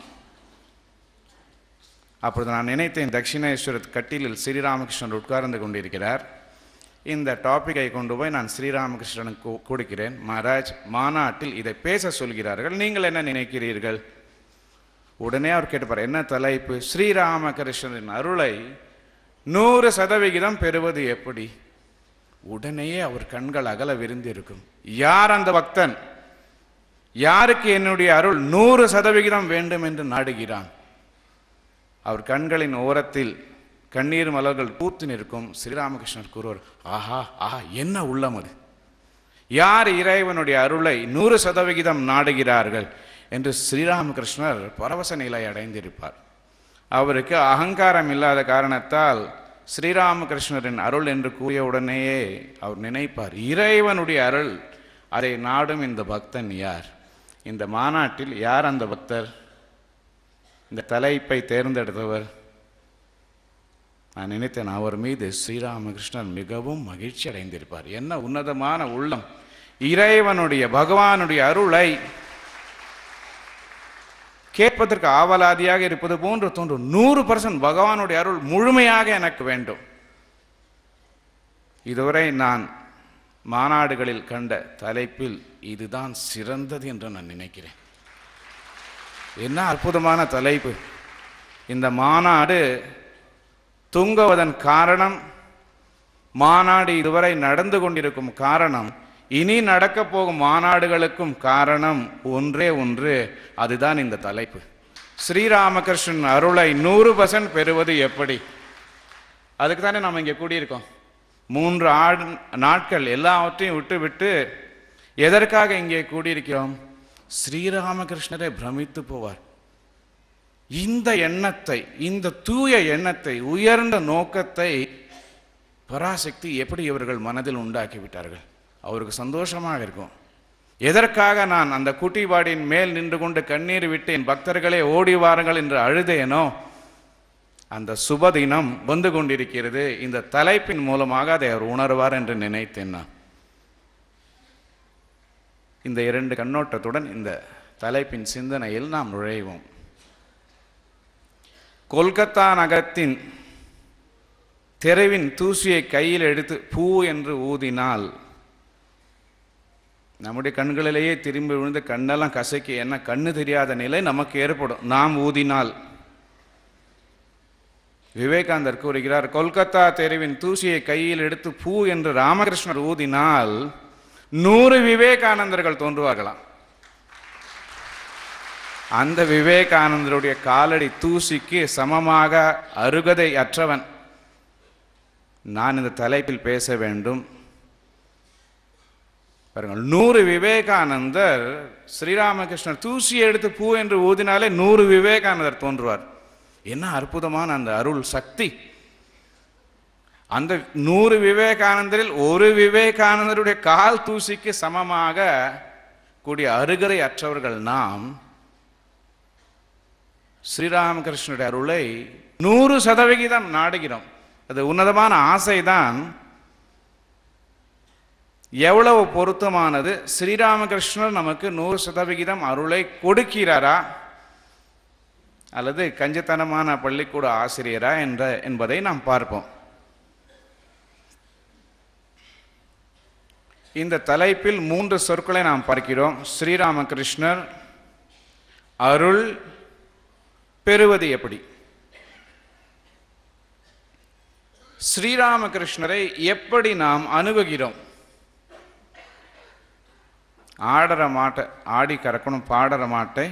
A: அப்பொழுது நான் நினைத்தேன், தட்சிணேஸ்வர கட்டிலில் ஸ்ரீராமகிருஷ்ணர் உட்கார்ந்து கொண்டிருக்கிறார். இந்த டாபிக்கை கொண்டு போய் நான் ஸ்ரீராமகிருஷ்ணனுக்கு கொடுக்கிறேன். மகாராஜ், மாநாட்டில் இதை பேச சொல்கிறார்கள், நீங்கள் என்ன நினைக்கிறீர்கள்? உடனே அவர் கேட்டுப்பார், என்ன தலைப்பு? ஸ்ரீராமகிருஷ்ணரின் அருளை 100% பெறுவது எப்படி? உடனேயே அவர் கண்கள் அகல விரிந்திருக்கும். யார் அந்த பக்தன்? யாருக்கு என்னுடைய அருள் 100% வேண்டும் என்று நாடுகிறான்? அவர் கண்களின் ஓரத்தில் கண்ணீர் மலர்கள் பூத்து நிற்கும். ஸ்ரீராமகிருஷ்ணர் கூறுவார், ஆஹா ஆஹா, என்ன உள்ளம் அது! யார் இறைவனுடைய அருளை 100% நாடுகிறார்கள் என்று ஸ்ரீராமகிருஷ்ணர் பரவச நிலை அடைந்திருப்பார். அவருக்கு அகங்காரம் இல்லாத காரணத்தால் ஸ்ரீராமகிருஷ்ணரின் அருள் என்று கூறியவுடனேயே அவர் நினைப்பார், இறைவனுடைய அருள், அதை நாடும் இந்த பக்தன் யார்? இந்த மாநாட்டில் யார் அந்த பக்தர்? இந்த தலைப்பை தேர்ந்தெடுத்தவர்? நான் நினைத்தேன், அவர் மீது ஸ்ரீராமகிருஷ்ணன் மிகவும் மகிழ்ச்சி அடைந்திருப்பார். என்ன உன்னதமான உள்ளம்! இறைவனுடைய, பகவானுடைய அருளை கேட்பதற்கு ஆவலாதியாக இருப்பது போன்று தோன்றும். 100% பகவானுடைய அருள் முழுமையாக எனக்கு வேண்டும். இதுவரை நான் மாநாடுகளில் கண்ட தலைப்பில் இதுதான் சிறந்தது என்று நான் நினைக்கிறேன். என்ன அற்புதமான தலைப்பு! இந்த மாநாடு தூங்குவதன் காரணம், மாநாடு இதுவரை நடந்து கொண்டிருக்கும் காரணம், இனி நடக்கப் போகும் மாநாடுகளுக்கும் காரணம் ஒன்றே ஒன்று, அதுதான் இந்த தலைப்பு. ஸ்ரீராமகிருஷ்ணன் அருளை 100% பெறுவது எப்படி? அதுக்கு தானே நாம் இங்கே கூடியிருக்கோம். 3 நாட்கள் எல்லாவற்றையும் விட்டு எதற்காக இங்கே கூடியிருக்கிறோம்? ஸ்ரீராமகிருஷ்ணரை பிரமித்து போவார். இந்த எண்ணத்தை, இந்த தூய எண்ணத்தை, உயர்ந்த நோக்கத்தை பராசக்தி எப்படி இவர்கள் மனதில் உண்டாக்கிவிட்டார்கள்? அவருக்கு சந்தோஷமாக இருக்கும். எதற்காக நான் அந்த குட்டிவாடியின் மேல் நின்று கொண்டு கண்ணீர் விட்டு என் பக்தர்களே ஓடி வாருங்கள் என்று அழுதேனோ, அந்த சுபதினம் வந்து கொண்டிருக்கிறது. இந்த தலைப்பின் மூலமாக அதை அவர் உணர்வார் என்று நினைத்தேன். நான் இந்த 2 கண்ணோட்டத்துடன் இந்த தலைப்பின் சிந்தனையில் நாம் நுழைவோம். கொல்கத்தா நகரத்தின் தெருவின் தூசியை கையில் எடுத்து பூ என்று ஊதினால் நம்முடைய கண்களிலேயே திரும்பி விழுந்து கண்ணெல்லாம் கசக்கி என்ன கண்ணு தெரியாத நிலை நமக்கு ஏற்படும் நாம் ஊதினால். விவேகானந்தர் கூறுகிறார், கொல்கத்தா தெருவின் தூசியை கையில் எடுத்து பூ என்று ராமகிருஷ்ணர் ஊதினால் 100 விவேகானந்தர்கள் தோன்றுவார்களாம். அந்த விவேகானந்தருடைய காலடி தூசிக்கு சமமாக அருகதை அற்றவன் நான் இந்த தலைப்பில் பேச வேண்டும். பாருங்கள், 100 விவேகானந்தர், ஸ்ரீராமகிருஷ்ணர் தூசியை எடுத்து பூ என்று ஊதினாலே 100 விவேகானந்தர் தோன்றுவார். என்ன அற்புதமான அந்த அருள் சக்தி! அந்த 100 விவேகானந்தரில் ஒரு விவேகானந்தருடைய கால் தூசிக்கு சமமாக கூடிய அருகதை அற்றவர்கள் நாம் ஸ்ரீராமகிருஷ்ணனுடைய அருளை 100% நாடுகிறோம். அது உன்னதமான ஆசைதான். எவ்வளவு பொருத்தமானது! ஸ்ரீராமகிருஷ்ணர் நமக்கு 100% அருளை கொடுக்கிறாரா அல்லது கஞ்சத்தனமான பள்ளிக்கூட ஆசிரியரா என்பதை நாம் பார்ப்போம். இந்த தலைப்பில் 3 சொற்களை நாம் பார்க்கிறோம். ஸ்ரீராமகிருஷ்ணர், அருள், பெறுவது எப்படி? ஸ்ரீராமகிருஷ்ணரை எப்படி நாம் அணுகுகிறோம்? ஆடற மாட்டை ஆடி கறக்கணும், பாடற மாட்டை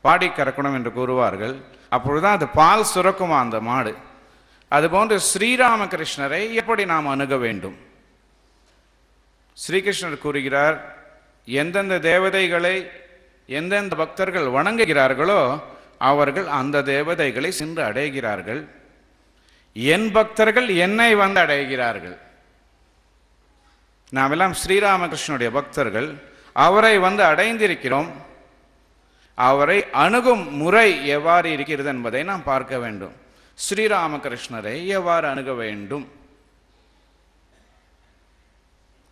A: பாடி கறக்கணும் என்று கூறுவார்கள். அப்பொழுதுதான் அது பால் சுரக்குமா அந்த மாடு. அதுபோன்று ஸ்ரீராமகிருஷ்ணரை எப்படி நாம் அணுக வேண்டும்? ஸ்ரீகிருஷ்ணர் கூறுகிறார், எந்தெந்த தேவதைகளை எந்தெந்த பக்தர்கள் வணங்குகிறார்களோ அவர்கள் அந்த தேவதைகளை சென்று அடைகிறார்கள். என் பக்தர்கள் என்னை வந்து அடைகிறார்கள். நாம் எல்லாம் ஸ்ரீராமகிருஷ்ணனுடைய பக்தர்கள். அவரை வந்து அடைந்திருக்கிறோம். அவரை அணுகும் முறை எவ்வாறு இருக்கிறது என்பதை நாம் பார்க்க வேண்டும். ஸ்ரீராமகிருஷ்ணரை எவ்வாறு அணுக வேண்டும்?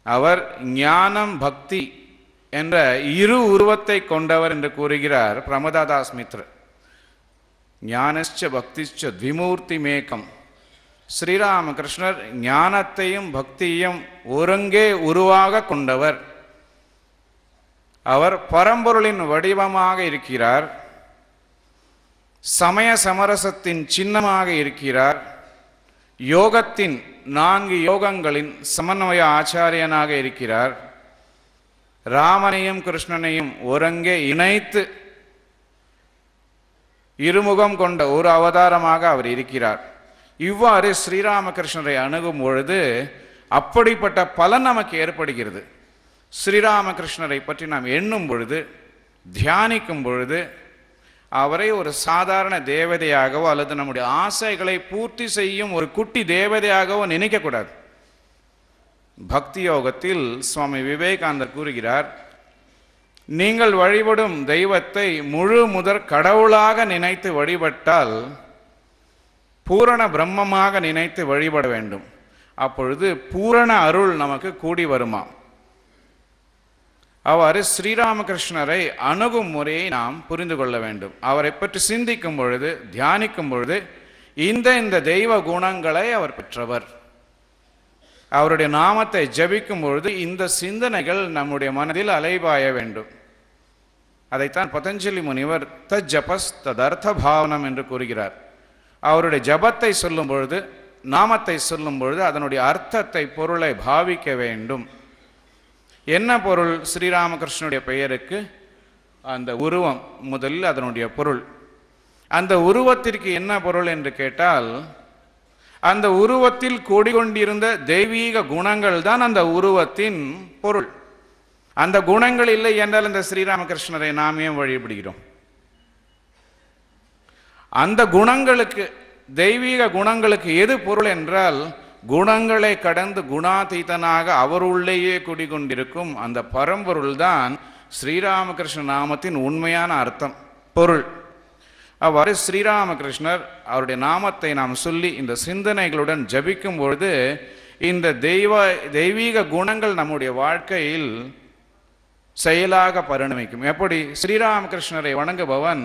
A: அவர் ஞானம், பக்தி என்ற 2 உருவத்தை கொண்டவர் என்று கூறுகிறார் பிரமதாதாஸ் மித்ர. ஞானஸ்ச பக்திச்ச த்விமூர்த்தி மேகம். ஸ்ரீராமகிருஷ்ணர் ஞானத்தையும் பக்தியையும் ஒருங்கே உருவாக கொண்டவர். அவர் பரம்பொருளின் வடிவமாக இருக்கிறார். சமய சமரசத்தின் சின்னமாக இருக்கிறார். யோகத்தின் 4 யோகங்களின் சமன்வய ஆச்சாரியனாக இருக்கிறார். ராமனையும் கிருஷ்ணனையும் ஒருங்கே இணைத்து இருமுகம் கொண்ட ஒரு அவதாரமாக அவர் இருக்கிறார். இவ்வாறு ஸ்ரீராமகிருஷ்ணரை அணுகும் பொழுது அப்படிப்பட்ட பலன் நமக்கு ஏற்படுகிறது. ஸ்ரீராமகிருஷ்ணரை பற்றி நாம் எண்ணும் பொழுது, தியானிக்கும் பொழுது அவரை ஒரு சாதாரண தேவதையாகவோ அல்லது நம்முடைய ஆசைகளை பூர்த்தி செய்யும் ஒரு குட்டி தேவதையாகவோ நினைக்கக்கூடாது. பக்தி யோகத்தில் சுவாமி விவேகானந்தர் கூறுகிறார், நீங்கள் வழிபடும் தெய்வத்தை முழு முதற் கடவுளாக நினைத்து வழிபட்டால் பூரண பிரம்மமாக நினைத்து வழிபட வேண்டும். அப்பொழுது பூரண அருள் நமக்கு கூடி வருமா. அவ்வாறு ஸ்ரீராமகிருஷ்ணரை அணுகும் முறையை நாம் புரிந்து கொள்ள வேண்டும். அவரை பற்றி சிந்திக்கும் பொழுது, தியானிக்கும் பொழுது இந்த தெய்வ குணங்களை அவர் பெற்றவர். அவருடைய நாமத்தை ஜபிக்கும் பொழுது இந்த சிந்தனைகள் நம்முடைய மனதில் அலைபாய வேண்டும். அதைத்தான் பதஞ்சலி முனிவர் தஜ்ஜபஸ் ததர்த்த பாவனம் என்று கூறுகிறார். அவருடைய ஜபத்தை சொல்லும் பொழுது, நாமத்தை சொல்லும் பொழுது அதனுடைய அர்த்தத்தை, பொருளை பாவிக்க வேண்டும். என்ன பொருள்? ஸ்ரீராமகிருஷ்ணனுடைய பெயருக்கு அந்த உருவம் முதலில் அதனுடைய பொருள். அந்த உருவத்திற்கு என்ன பொருள் என்று கேட்டால், அந்த உருவத்தில் கூடிக்கொண்டிருந்த தெய்வீக குணங்கள் தான் அந்த உருவத்தின் பொருள். அந்த குணங்கள் இல்லை என்றால் இந்த ஸ்ரீராமகிருஷ்ணரை நாம் ஏன் வழிபடுகிறோம்? அந்த குணங்களுக்கு, தெய்வீக குணங்களுக்கு எது பொருள் என்றால், குணங்களை கடந்து குணாதீதனாக அவருள்ளேயே குடிகொண்டிருக்கும் அந்த பரம்பொருள் தான் ஸ்ரீராமகிருஷ்ண நாமத்தின் உண்மையான அர்த்தம், பொருள். அவ்வாறு ஸ்ரீராமகிருஷ்ணர் அவருடைய நாமத்தை நாம் சொல்லி இந்த சிந்தனைகளுடன் ஜபிக்கும் பொழுது இந்த தெய்வீக குணங்கள் நம்முடைய வாழ்க்கையில் செயலாக பரிணமிக்கும். எப்படி? ஸ்ரீராமகிருஷ்ணரை வணங்குபவன்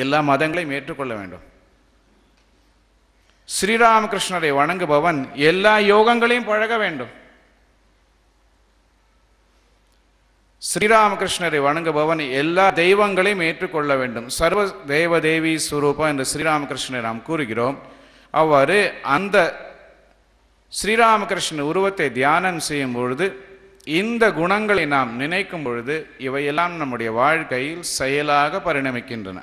A: எல்லா மதங்களையும் ஏற்றுக்கொள்ள வேண்டும். ஸ்ரீராமகிருஷ்ணரை வணங்குபவன் எல்லா யோகங்களையும் பழக வேண்டும். ஸ்ரீராமகிருஷ்ணரை வணங்குபவன் எல்லா தெய்வங்களையும் ஏற்றுக்கொள்ள வேண்டும். சர்வ தேவ தேவி ஸ்வரூபம் என்று ஸ்ரீராமகிருஷ்ணரை நாம் கூறுகிறோம். அவ்வாறு அந்த ஸ்ரீராமகிருஷ்ண உருவத்தை தியானம் செய்யும் பொழுது, இந்த குணங்களை நாம் நினைக்கும் பொழுது இவையெல்லாம் நம்முடைய வாழ்க்கையில் செயலாக பரிணமிக்கின்றன.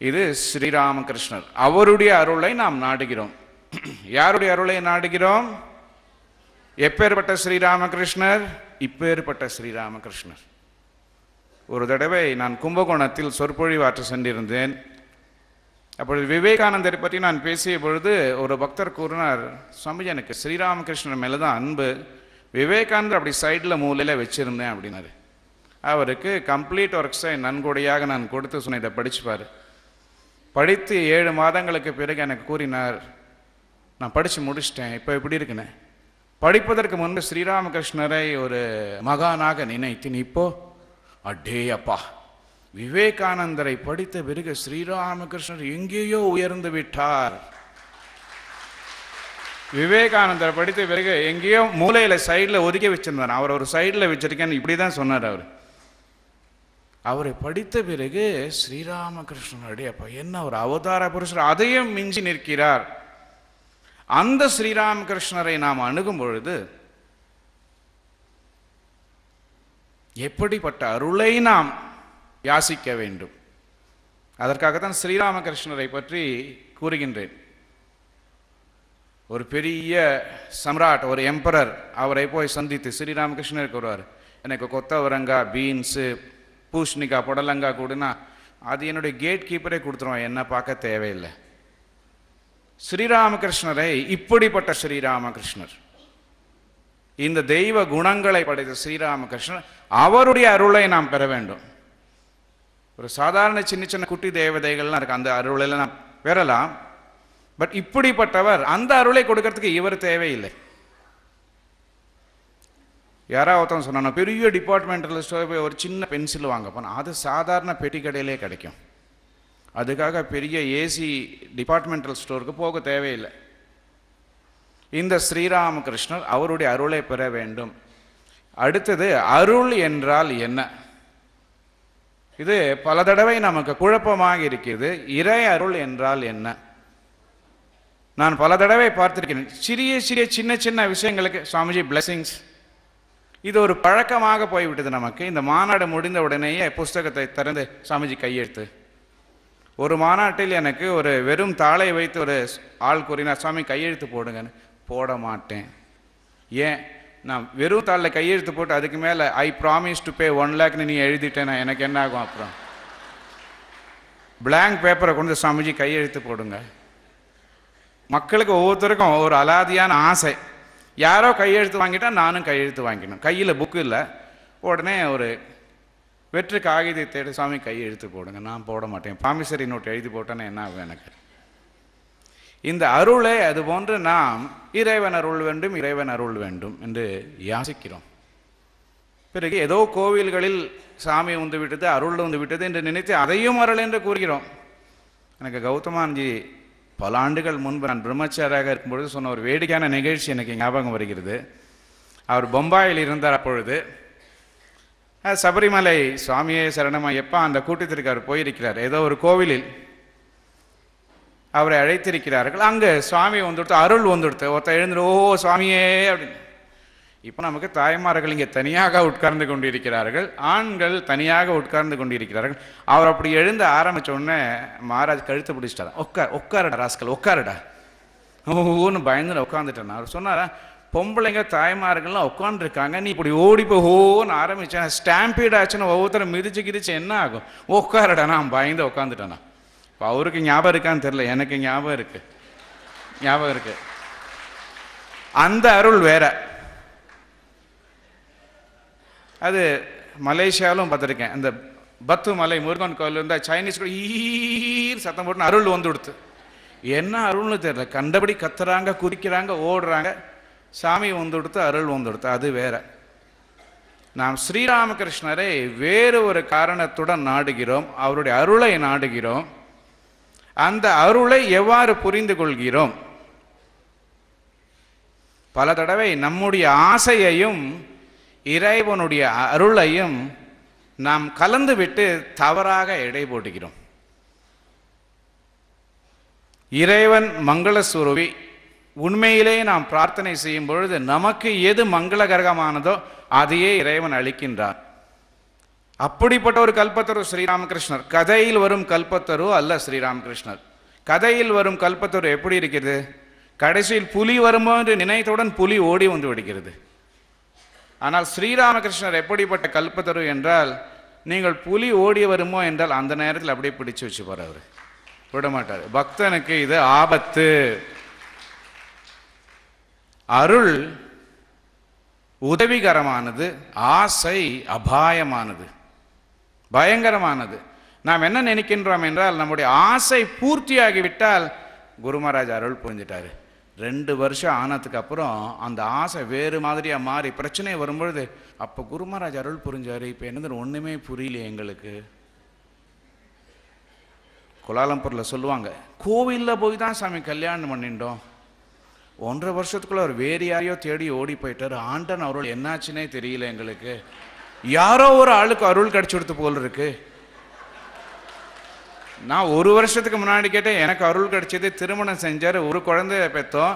A: இது ஸ்ரீராமகிருஷ்ணர். அவருடைய அருளை நாம் நாடுகிறோம். யாருடைய அருளை நாடுகிறோம்? எப்பேற்பட்ட ஸ்ரீராமகிருஷ்ணர்? இப்பேற்பட்ட ஸ்ரீராமகிருஷ்ணர். ஒரு தடவை நான் கும்பகோணத்தில் சொற்பொழிவாற்ற சென்றிருந்தேன். அப்பொழுது விவேகானந்தரை பற்றி நான் பேசிய பொழுது ஒரு பக்தர் கூறினார், சுவாமிஜி எனக்கு ஸ்ரீராமகிருஷ்ணர் மேலே தான் அன்பு, விவேகானந்தர் அப்படி சைடில் மூலையில் வச்சுருந்தேன் அப்படின்னாரு. அவருக்கு கம்ப்ளீட் ஒர்க்ஸை நன்கொடையாக நான் கொடுத்து சொன்ன, இதை படிச்சுப்பார். படித்து 7 மாதங்களுக்கு பிறகு எனக்கு கூறினார், நான் படித்து முடிச்சிட்டேன், இப்போ எப்படி இருக்குன்னு. படிப்பதற்கு முன்பு ஸ்ரீராமகிருஷ்ணரை ஒரு மகானாக நினைத்தேன். இப்போ அடே அப்பா, விவேகானந்தரை படித்த பிறகு ஸ்ரீராமகிருஷ்ணர் எங்கேயோ உயர்ந்து விட்டார். விவேகானந்தரை படித்த பிறகு எங்கேயோ மூலையில் சைடில் ஒதுக்கி வச்சிருந்தார். அவர் ஒரு சைடில் வச்சிருக்கேன்னு இப்படி தான் சொன்னார் அவர். அவரை படித்த பிறகு ஸ்ரீராமகிருஷ்ணனுடைய அப்பா என்ன ஒரு அவதார புருஷர், அதையும் மிஞ்சி நிற்கிறார். அந்த ஸ்ரீராமகிருஷ்ணரை நாம் அணுகும் பொழுது எப்படிப்பட்ட அருளை நாம் யாசிக்க வேண்டும். அதற்காகத்தான் ஸ்ரீராமகிருஷ்ணரை பற்றி கூறுகின்றேன். ஒரு பெரிய சம்ராட், ஒரு எம்பரர், அவரை போய் சந்தித்து ஸ்ரீராமகிருஷ்ணருக்கு வருவார், எனக்கு கொத்தவரங்காய், பீன்ஸு, பூஷ்ணிக்காய், புடலங்காய் கூடுனா அது என்னுடைய கேட் கீப்பரே கொடுத்துருவான், என்ன பார்க்க தேவையில்லை. ஸ்ரீராமகிருஷ்ணரை இப்படிப்பட்ட ஸ்ரீராமகிருஷ்ணர், இந்த தெய்வ குணங்களை படைத்த ஸ்ரீராமகிருஷ்ணர், அவருடைய அருளை நாம் பெற வேண்டும். ஒரு சாதாரண சின்ன சின்ன குட்டி தேவதைகள்லாம் இருக்கு, அந்த அருளெல்லாம் நாம் பெறலாம். பட் இப்படிப்பட்டவர், அந்த அருளை கொடுக்கறதுக்கு இவர் தேவையில்லை. யாராவது ஒருத்தவங்க சொன்னா, பெரிய டிபார்ட்மெண்டல் ஸ்டோர் போய் ஒரு சின்ன பென்சில் வாங்க போனால் அது சாதாரண பெட்டி கடையிலே கிடைக்கும். அதுக்காக பெரிய ஏசி டிபார்ட்மெண்டல் ஸ்டோருக்கு போக தேவையில்லை. இந்த ஸ்ரீராமகிருஷ்ணர் அவருடைய அருளை பெற வேண்டும். அடுத்தது, அருள் என்றால் என்ன? இது பல தடவை நமக்கு குழப்பமாக இருக்கிறது. இறை அருள் என்றால் என்ன? நான் பல தடவை பார்த்திருக்கிறேன். சிறிய சிறிய சின்ன சின்ன விஷயங்களுக்கு சுவாமிஜி பிளெஸிங்ஸ், இது ஒரு பழக்கமாக போய்விட்டது நமக்கு. இந்த மாநாடு முடிந்த உடனேயே புஸ்தகத்தை திறந்து சுவாமிஜி கையெழுத்து. ஒரு மாநாட்டில் எனக்கு ஒரு வெறும் தாளை வைத்து ஒரு ஆள் கூறினார், சுவாமி கையெழுத்து போடுங்கன்னு. போட மாட்டேன். ஏன்? நான் வெறும் தாளில் கையெழுத்து போட்டு அதுக்கு மேலே ஐ ப்ராமிஸ் டு பே 1 lakhன்னு நீ எழுதிட்டேன்னா எனக்கு என்ன ஆகும்? அப்புறம் பிளாங்க் பேப்பரை கொண்டு சுவாமிஜி கையெழுத்து போடுங்க. மக்களுக்கு ஒவ்வொருத்தருக்கும் ஒரு அலாதியான ஆசை, யாரோ கையெழுத்து வாங்கிட்டா நானும் கையெழுத்து வாங்கிக்கணும். கையில் புக்கு இல்லை, உடனே ஒரு வெற்று காகிதத்தை தேடி சுவாமி கையெழுத்து போடுங்க. நான் போட மாட்டேன். ப்ராமிசரி நோட் எழுதி போட்டேன்னா என்ன ஆகும் எனக்கு? இந்த அருளை அதுபோன்று நாம் இறைவன் அருள் வேண்டும், இறைவன் அருள் வேண்டும் என்று யாசிக்கிறோம். பிறகு ஏதோ கோவில்களில் சாமி வந்து விட்டது, அருள் வந்து விட்டது என்று நினைத்து அதையும் அருள் என்று கூறுகிறோம். எனக்கு கௌதமான்ஜி பல ஆண்டுகள் முன்பு நான் பிரம்மச்சாரியாக இருக்கும்பொழுது சொன்ன ஒரு வேடிக்கையான நிகழ்ச்சி எனக்கு ஞாபகம் வருகிறது. அவர் பொம்பாயில் இருந்தார். அப்பொழுது சபரிமலை சுவாமியே சரணமையப்பா அந்த கூட்டத்திற்கு அவர் போயிருக்கிறார். ஏதோ ஒரு கோவிலில் அவரை அழைத்திருக்கிறார்கள். அங்கே சுவாமி வந்துடுத்து, அருள் வந்துடுத்து. ஒருத்தர் எழுந்துரு, ஓ சுவாமியே அப்படின்னு. இப்போ நமக்கு தாய்மார்கள் இங்கே தனியாக உட்கார்ந்து கொண்டிருக்கிறார்கள், ஆண்கள் தனியாக உட்கார்ந்து கொண்டிருக்கிறார்கள். அவர் அப்படி எழுந்து ஆரம்பித்த உடனே மகாராஜ் கழுத்து பிடிச்சிட்டாரா, உட்காரடா ராஸ்கல், உட்காருடா. ஓன்னு பயந்து உட்காந்துட்டேன். அவர் சொன்னாரா, பொம்பளைங்க தாய்மார்கள்லாம் உட்காந்துருக்காங்க, நீ இப்படி ஓடி போய் ஹோன்னு ஆரம்பிச்சேன், ஸ்டாம்பீட் ஆச்சுன்னு ஒவ்வொருத்தரும் மிதிச்சு கிதிச்சு என்ன ஆகும், உட்காருடா. நான் பயந்து உட்காந்துட்டேண்ணா. இப்போ அவருக்கு ஞாபகம் இருக்கான்னு தெரியல, எனக்கு ஞாபகம் இருக்கு. அந்த அருள் வேற. அது மலேசியாவிலும் பார்த்துருக்கேன். அந்த பத்து மலை முருகன் கோயில் இருந்தால் சைனீஸ் கூட ஈர் சத்தம் போட்டு அருள் வந்து கொடுத்து, என்ன அருள்னு தெரியல, கண்டபடி கத்துறாங்க, குதிக்கிறாங்க, ஓடுறாங்க, சாமி வந்து கொடுத்து அருள் வந்து கொடுத்து. அது வேற. நாம் ஸ்ரீராமகிருஷ்ணரை வேறு ஒரு காரணத்துடன் நாடுகிறோம், அவருடைய அருளை நாடுகிறோம். அந்த அருளை எவ்வாறு புரிந்து கொள்கிறோம்? பல தடவை நம்முடைய ஆசையையும் இறைவனுடைய அருளையும் நாம் கலந்து விட்டு தவறாக எடை போட்டுகிறோம். இறைவன் மங்களஸ்வரூபி. உண்மையிலே நாம் பிரார்த்தனை செய்யும் பொழுது நமக்கு எது மங்களகரமானதோ அதையே இறைவன் அளிக்கின்றார். அப்படிப்பட்ட ஒரு கல்பத்தரு ஸ்ரீராமகிருஷ்ணர். கதையில் வரும் கல்பத்தரு அல்ல ஸ்ரீராமகிருஷ்ணர். கதையில் வரும் கல்பத்தரு எப்படி இருக்கிறது? கடைசியில் புலி வருமோ என்று நினைத்தவுடன் புலி ஓடி வந்து விடுகிறது. ஆனால் ஸ்ரீராமகிருஷ்ணர் எப்படிப்பட்ட கல்பத்தரு என்றால், நீங்கள் புலி ஓடி வருமோ என்றால் அந்த நேரத்தில் அப்படியே பிடிச்சு வச்சு போறவர், விட மாட்டார். பக்தனுக்கு இது ஆபத்து. அருள் உதவிகரமானது, ஆசை அபாயமானது, பயங்கரமானது. நாம் என்ன நினைக்கின்றோம் என்றால், நம்முடைய ஆசை பூர்த்தியாகிவிட்டால் குரு மகாராஜ் அருள் புரிஞ்சிட்டாரு. 2 வருஷம் ஆனதுக்கு அப்புறம் அந்த ஆசை வேறு மாதிரியா மாறி பிரச்சனை வரும்பொழுது, அப்போ குரு மகாராஜ் அருள் புரிஞ்சாரு, இப்போ என்னது ஒன்றுமே புரியல எங்களுக்கு. கோலாலம்பூரில் சொல்லுவாங்க, கோவிலில் போய் தான் சாமி கல்யாணம் பண்ணிட்டோம். 1.5 வருஷத்துக்குள்ள அவர் வேறு யாரையோ தேடி ஓடி போயிட்டார். ஆண்டன் அருள் என்னாச்சுன்னே தெரியல எங்களுக்கு. யாரோ ஒரு ஆளுக்கு அருள் கிடைச்சி கொடுத்து போல் இருக்கு. நான் 1 வருஷத்துக்கு முன்னாடி கேட்டேன், எனக்கு அருள் கிடைச்சது, திருமணம் செஞ்சார், ஒரு குழந்தைய பெற்றோம்.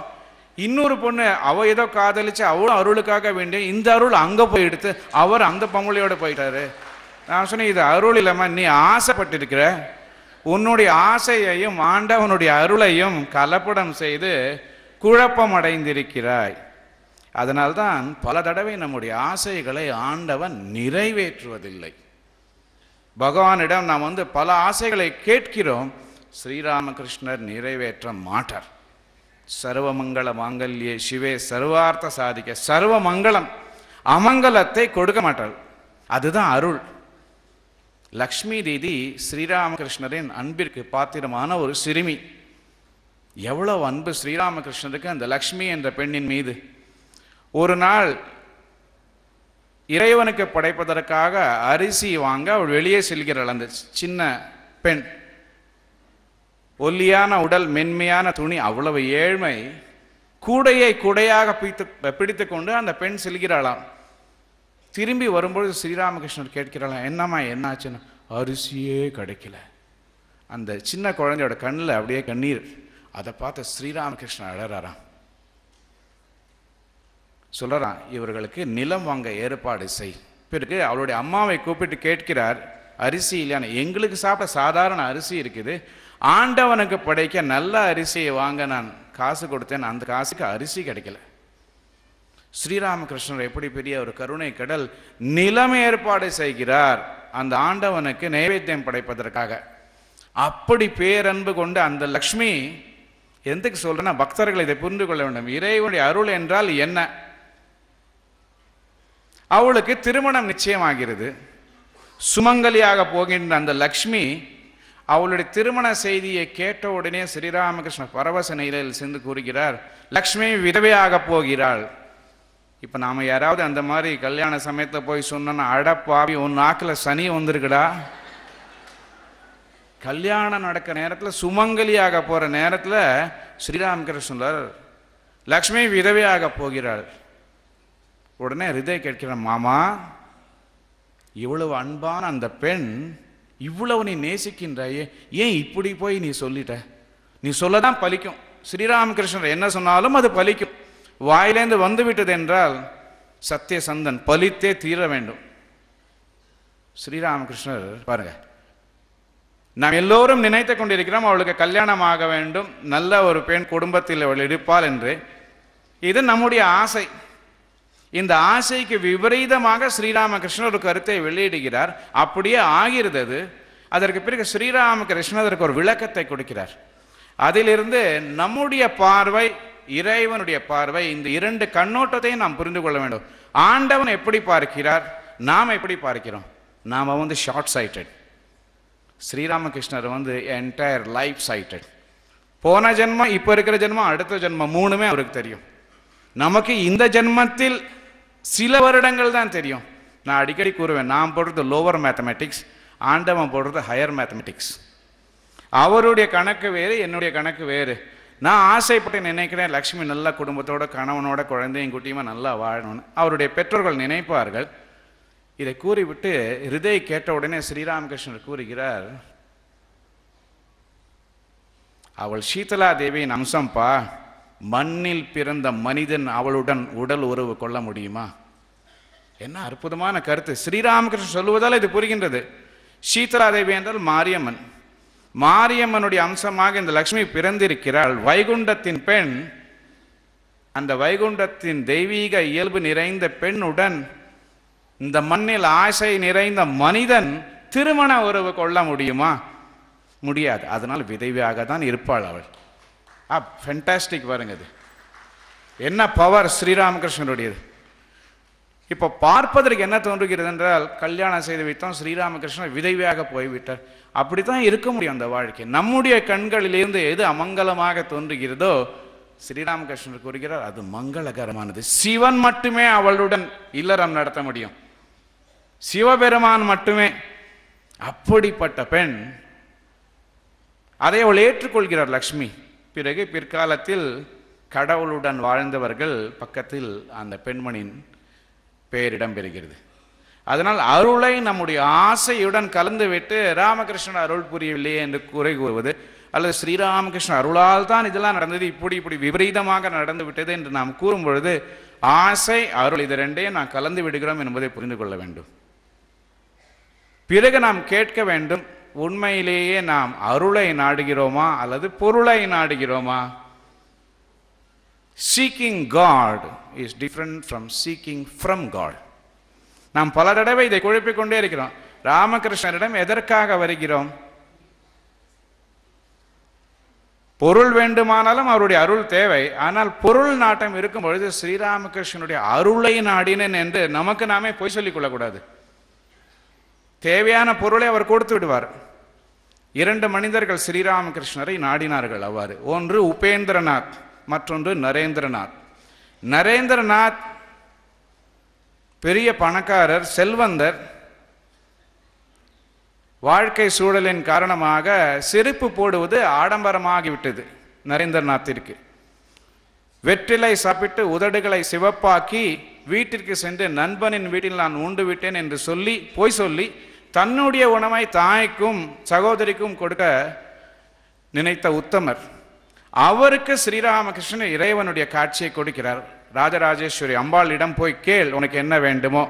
A: இன்னொரு பொண்ணு அவ ஏதோ காதலிச்சு அவளும் அருளுக்காக வேண்டிய இந்த அருள் அங்கே போய் எடுத்து அவர் அந்த பொம்பளையோட போயிட்டாரு. நான் சொன்னேன், இது அருள் இல்லாம நீ ஆசைப்பட்டிருக்கிற. உன்னுடைய ஆசையையும் ஆண்டவனுடைய அருளையும் கலப்படம் செய்து குழப்பம் அடைந்திருக்கிறாய். அதனால்தான் பல தடவை நம்முடைய ஆசைகளை ஆண்டவன் நிறைவேற்றுவதில்லை. பகவானிடம் நாம் பல ஆசைகளை கேட்கிறோம், ஸ்ரீராமகிருஷ்ணர் நிறைவேற்ற மாட்டார். சர்வமங்கள மாங்கல்யே சிவே சர்வார்த்த சாதிக்க, சர்வ மங்களம், அமங்கலத்தை கொடுக்க மாட்டார். அதுதான் அருள். லக்ஷ்மி தீதி ஸ்ரீராமகிருஷ்ணரின் அன்பிற்கு பாத்திரமான ஒரு சிறுமி. எவ்வளவு அன்பு ஸ்ரீராமகிருஷ்ணருக்கு அந்த லக்ஷ்மி என்ற பெண்ணின் மீது. ஒரு நாள் இறைவனுக்கு படைப்பதற்காக அரிசி வாங்க அவள் வெளியே செல்கிறாள். அந்த சின்ன பெண், ஒல்லியான உடல், மென்மையான துணி, அவ்வளவு ஏழ்மை. கூடையை குடையாக பிடித்து கொண்டு அந்த பெண் செல்கிறாளாம். திரும்பி வரும்பொழுது ஸ்ரீராமகிருஷ்ணர் கேட்கிறாளாம், என்னம்மா என்னாச்சுன்னு. அரிசியே கிடைக்கல. அந்த சின்ன குழந்தையோட கண்ணில் அப்படியே கண்ணீர். அதை பார்த்து ஸ்ரீராமகிருஷ்ணர் அழறாராம். சொல்றான், இவர்களுக்கு நிலம் வாங்க ஏற்பாடு செய். பிறகு அவளுடைய அம்மாவை கூப்பிட்டு கேட்கிறார், அரிசி இல்லையான, எங்களுக்கு சாப்பிட சாதாரண அரிசி இருக்குது, ஆண்டவனுக்கு படைக்க நல்ல அரிசியை வாங்க நான் காசு கொடுத்தேன், அந்த காசுக்கு அரிசி கிடைக்கல. ஸ்ரீராமகிருஷ்ணர் எப்படி பெரிய ஒரு கருணை கடல், நிலம் ஏற்பாடு செய்கிறார் அந்த ஆண்டவனுக்கு நைவேத்தியம் படைப்பதற்காக. அப்படி பேரன்பு கொண்டு அந்த லக்ஷ்மி, எதுக்கு சொல்றேன்னா பக்தர்கள் இதை புரிந்து கொள்ள வேண்டும். இறைவனுடைய அருள் என்றால் என்ன? அவளுக்கு திருமணம் நிச்சயமாகிறது. சுமங்கலியாக போகின்ற அந்த லக்ஷ்மி அவளுடைய திருமண செய்தியை கேட்ட உடனே ஸ்ரீராமகிருஷ்ண பரவச நிலையில் சென்று கூறுகிறார், லக்ஷ்மி விதவையாக போகிறாள். இப்போ நாம் யாராவது அந்த மாதிரி கல்யாண சமயத்தில் போய் சொன்னோன்னா, அடப்பாவி உன் நாக்கில் சனி வந்திருக்குடா, கல்யாணம் நடக்கிற நேரத்தில் சுமங்கலியாக போகிற நேரத்தில் ஸ்ரீராமகிருஷ்ணர் லக்ஷ்மி விதவையாக போகிறாள். உடனே ஹிருதய் கேட்கிறான், மாமா, இவ்வளவு அன்பான அந்த பெண் இவ்வளவு நீ நேசிக்கின்றாயே, ஏன் இப்படி போய் நீ சொல்லிட்ட? நீ சொல்லதான் பலிக்கும். ஸ்ரீராமகிருஷ்ணர் என்ன சொன்னாலும் அது பலிக்கும். வாயிலேந்து வந்து விட்டது என்றால் சத்தியசந்தன் பலித்தே தீர வேண்டும். ஸ்ரீராமகிருஷ்ணர் பாருங்க, நாம் எல்லோரும் நினைத்து கொண்டிருக்கிறோம் அவளுக்கு கல்யாணம் ஆக வேண்டும், நல்ல ஒரு பெண் குடும்பத்தில் அவள் இருப்பாள் என்று. இது நம்முடைய ஆசை. இந்த ஆசைக்கு விபரீதமாக ஸ்ரீராமகிருஷ்ணர் ஒரு கருத்தை வெளியிடுகிறார். அப்படியே ஆகிறது. அதற்கு பிறகு ஸ்ரீராமகிருஷ்ணர் அதற்கு ஒரு விளக்கத்தை கொடுக்கிறார். அதிலிருந்து நம்முடைய பார்வை, இறைவனுடைய பார்வை, இந்த இரண்டு கண்ணோட்டத்தையும் நாம் புரிந்து கொள்ள வேண்டும். ஆண்டவன் எப்படி பார்க்கிறார், நாம் எப்படி பார்க்கிறோம்? நாம் வந்து ஷார்ட் சைட்டட். ஸ்ரீராமகிருஷ்ணர் வந்து என்டையர் லைஃப் சைட்டட். போன ஜென்மம், இப்போ இருக்கிற ஜென்மம், அடுத்த ஜென்மம் மூணுமே அவருக்கு தெரியும். நமக்கு இந்த ஜென்மத்தில் சில வருடங்கள் தான் தெரியும். நான் அடிக்கடி கூறுவேன், நான் போடுறது லோவர் மேத்தமெட்டிக்ஸ், ஆண்டவன் போடுறது ஹையர் மேத்தமெட்டிக்ஸ். அவருடைய கணக்கு வேறு, என்னுடைய கணக்கு வேறு. நான் ஆசைப்பட்டு நினைக்கிறேன் லக்ஷ்மி நல்ல குடும்பத்தோட, கணவனோட, குழந்தையும் குட்டியுமா நல்லா வாழணும்னு. அவருடைய பெற்றோர்கள் நினைப்பார்கள். இதை கூறிவிட்டு ஹிருதய் கேட்ட உடனே ஸ்ரீராமகிருஷ்ணர் கூறுகிறார், அவள் சீதலா தேவியின் அம்சம்பா, மண்ணில் பிறந்த மனிதன் அவளுடன் உடல் உறவு கொள்ள முடியுமா? என்ன அற்புதமான கருத்து! ஸ்ரீராமகிருஷ்ணன் சொல்லுவதால் இது புரிகின்றது. சீதலா தேவி என்றால் மாரியம்மன். மாரியம்மனுடைய அம்சமாக இந்த லக்ஷ்மி பிறந்திருக்கிறாள். வைகுண்டத்தின் பெண். அந்த வைகுண்டத்தின் தெய்வீக இயல்பு நிறைந்த பெண்ணுடன் இந்த மண்ணில் ஆசை நிறைந்த மனிதன் திருமண உறவு கொள்ள முடியுமா? முடியாது. அதனால் விதவையாக தான் இருப்பாள் அவள். ஃபென்டாஸ்டிக் பாருங்க, அது என்ன பவர் ஸ்ரீராமகிருஷ்ணனுடையது. இப்போ பார்ப்பதற்கு என்ன தோன்றுகிறது என்றால், கல்யாணம் செய்து வைத்தோம், ஸ்ரீராமகிருஷ்ணன் விதவையாக போய்விட்டார். அப்படித்தான் இருக்க முடியும் அந்த வாழ்க்கை. நம்முடைய கண்களிலிருந்து எது அமங்கலமாக தோன்றுகிறதோ ஸ்ரீராமகிருஷ்ணர் கூறுகிறார் அது மங்களகரமானது. சிவன் மட்டுமே அவளுடன் இல்லறம் நடத்த முடியும், சிவபெருமான் மட்டுமே. அப்படிப்பட்ட பெண், அதை அவள் ஏற்றுக்கொள்கிறார் லக்ஷ்மி. பிறகு பிற்காலத்தில் கடவுளுடன் வாழ்ந்தவர்கள் பக்கத்தில் அந்த பெண்மணியின் பெயரிடம் பெறுகிறது. அதனால் அருளை நம்முடைய ஆசையுடன் கலந்துவிட்டு ராமகிருஷ்ணன் அருள் புரியவில்லையே என்று குறை கூறுவது, அல்லது ஸ்ரீராமகிருஷ்ணன் அருளால் தான் இதெல்லாம் நடந்தது, இப்படி விபரீதமாக நடந்து விட்டது என்று நாம் கூறும் பொழுது ஆசை, அருள் இது ரெண்டையும் நாம் கலந்து விடுகிறோம் என்பதை புரிந்து கொள்ள வேண்டும். பிறகு நாம் கேட்க வேண்டும், உண்மையிலேயே நாம் அருளை நாடுகிறோமா அல்லது பொருளை நாடுகிறோமா? Seeking God is different from seeking from God. நாம் பல தடவை இதை குழப்பிக்கொண்டே இருக்கிறோம். ராமகிருஷ்ணரிடம் எதற்காக வருகிறோம்? பொருள் வேண்டுமானாலும் அவருடைய அருள் தேவை. ஆனால் பொருள் நாட்டம் இருக்கும் பொழுது ஸ்ரீராமகிருஷ்ணனுடைய அருளை நாடினேன் என்று நமக்கு நாமே பொய் சொல்லிக் கொள்ளக்கூடாது. தேவையான பொருளை அவர் கொடுத்து விடுவார். இரண்டு மனிதர்கள் ஸ்ரீராமகிருஷ்ணரை நாடினார்கள் அவ்வாறு. ஒன்று உபேந்திரநாத், மற்றொன்று நரேந்திரநாத். நரேந்திரநாத் பெரிய பணக்காரர், செல்வந்தர். வாழ்க்கை சூழலின் காரணமாக செருப்பு போடுவது ஆடம்பரமாகிவிட்டது நரேந்திரநாத்திற்கு. வெற்றிலை சாப்பிட்டு உதடுகளை சிவப்பாக்கி வீட்டிற்கு சென்று நண்பனின் வீட்டில் நான் உண்டு விட்டேன் என்று சொல்லி போய் சொல்லி தன்னுடைய உணவை தாய்க்கும் சகோதரிக்கும் கொடுக்க நினைத்த உத்தமர். அவருக்கு ஸ்ரீராமகிருஷ்ணன் இறைவனுடைய காட்சியை கொடுக்கிறார். ராஜராஜேஸ்வரி அம்பாளிடம் போய் கேள் உனக்கு என்ன வேண்டுமோ.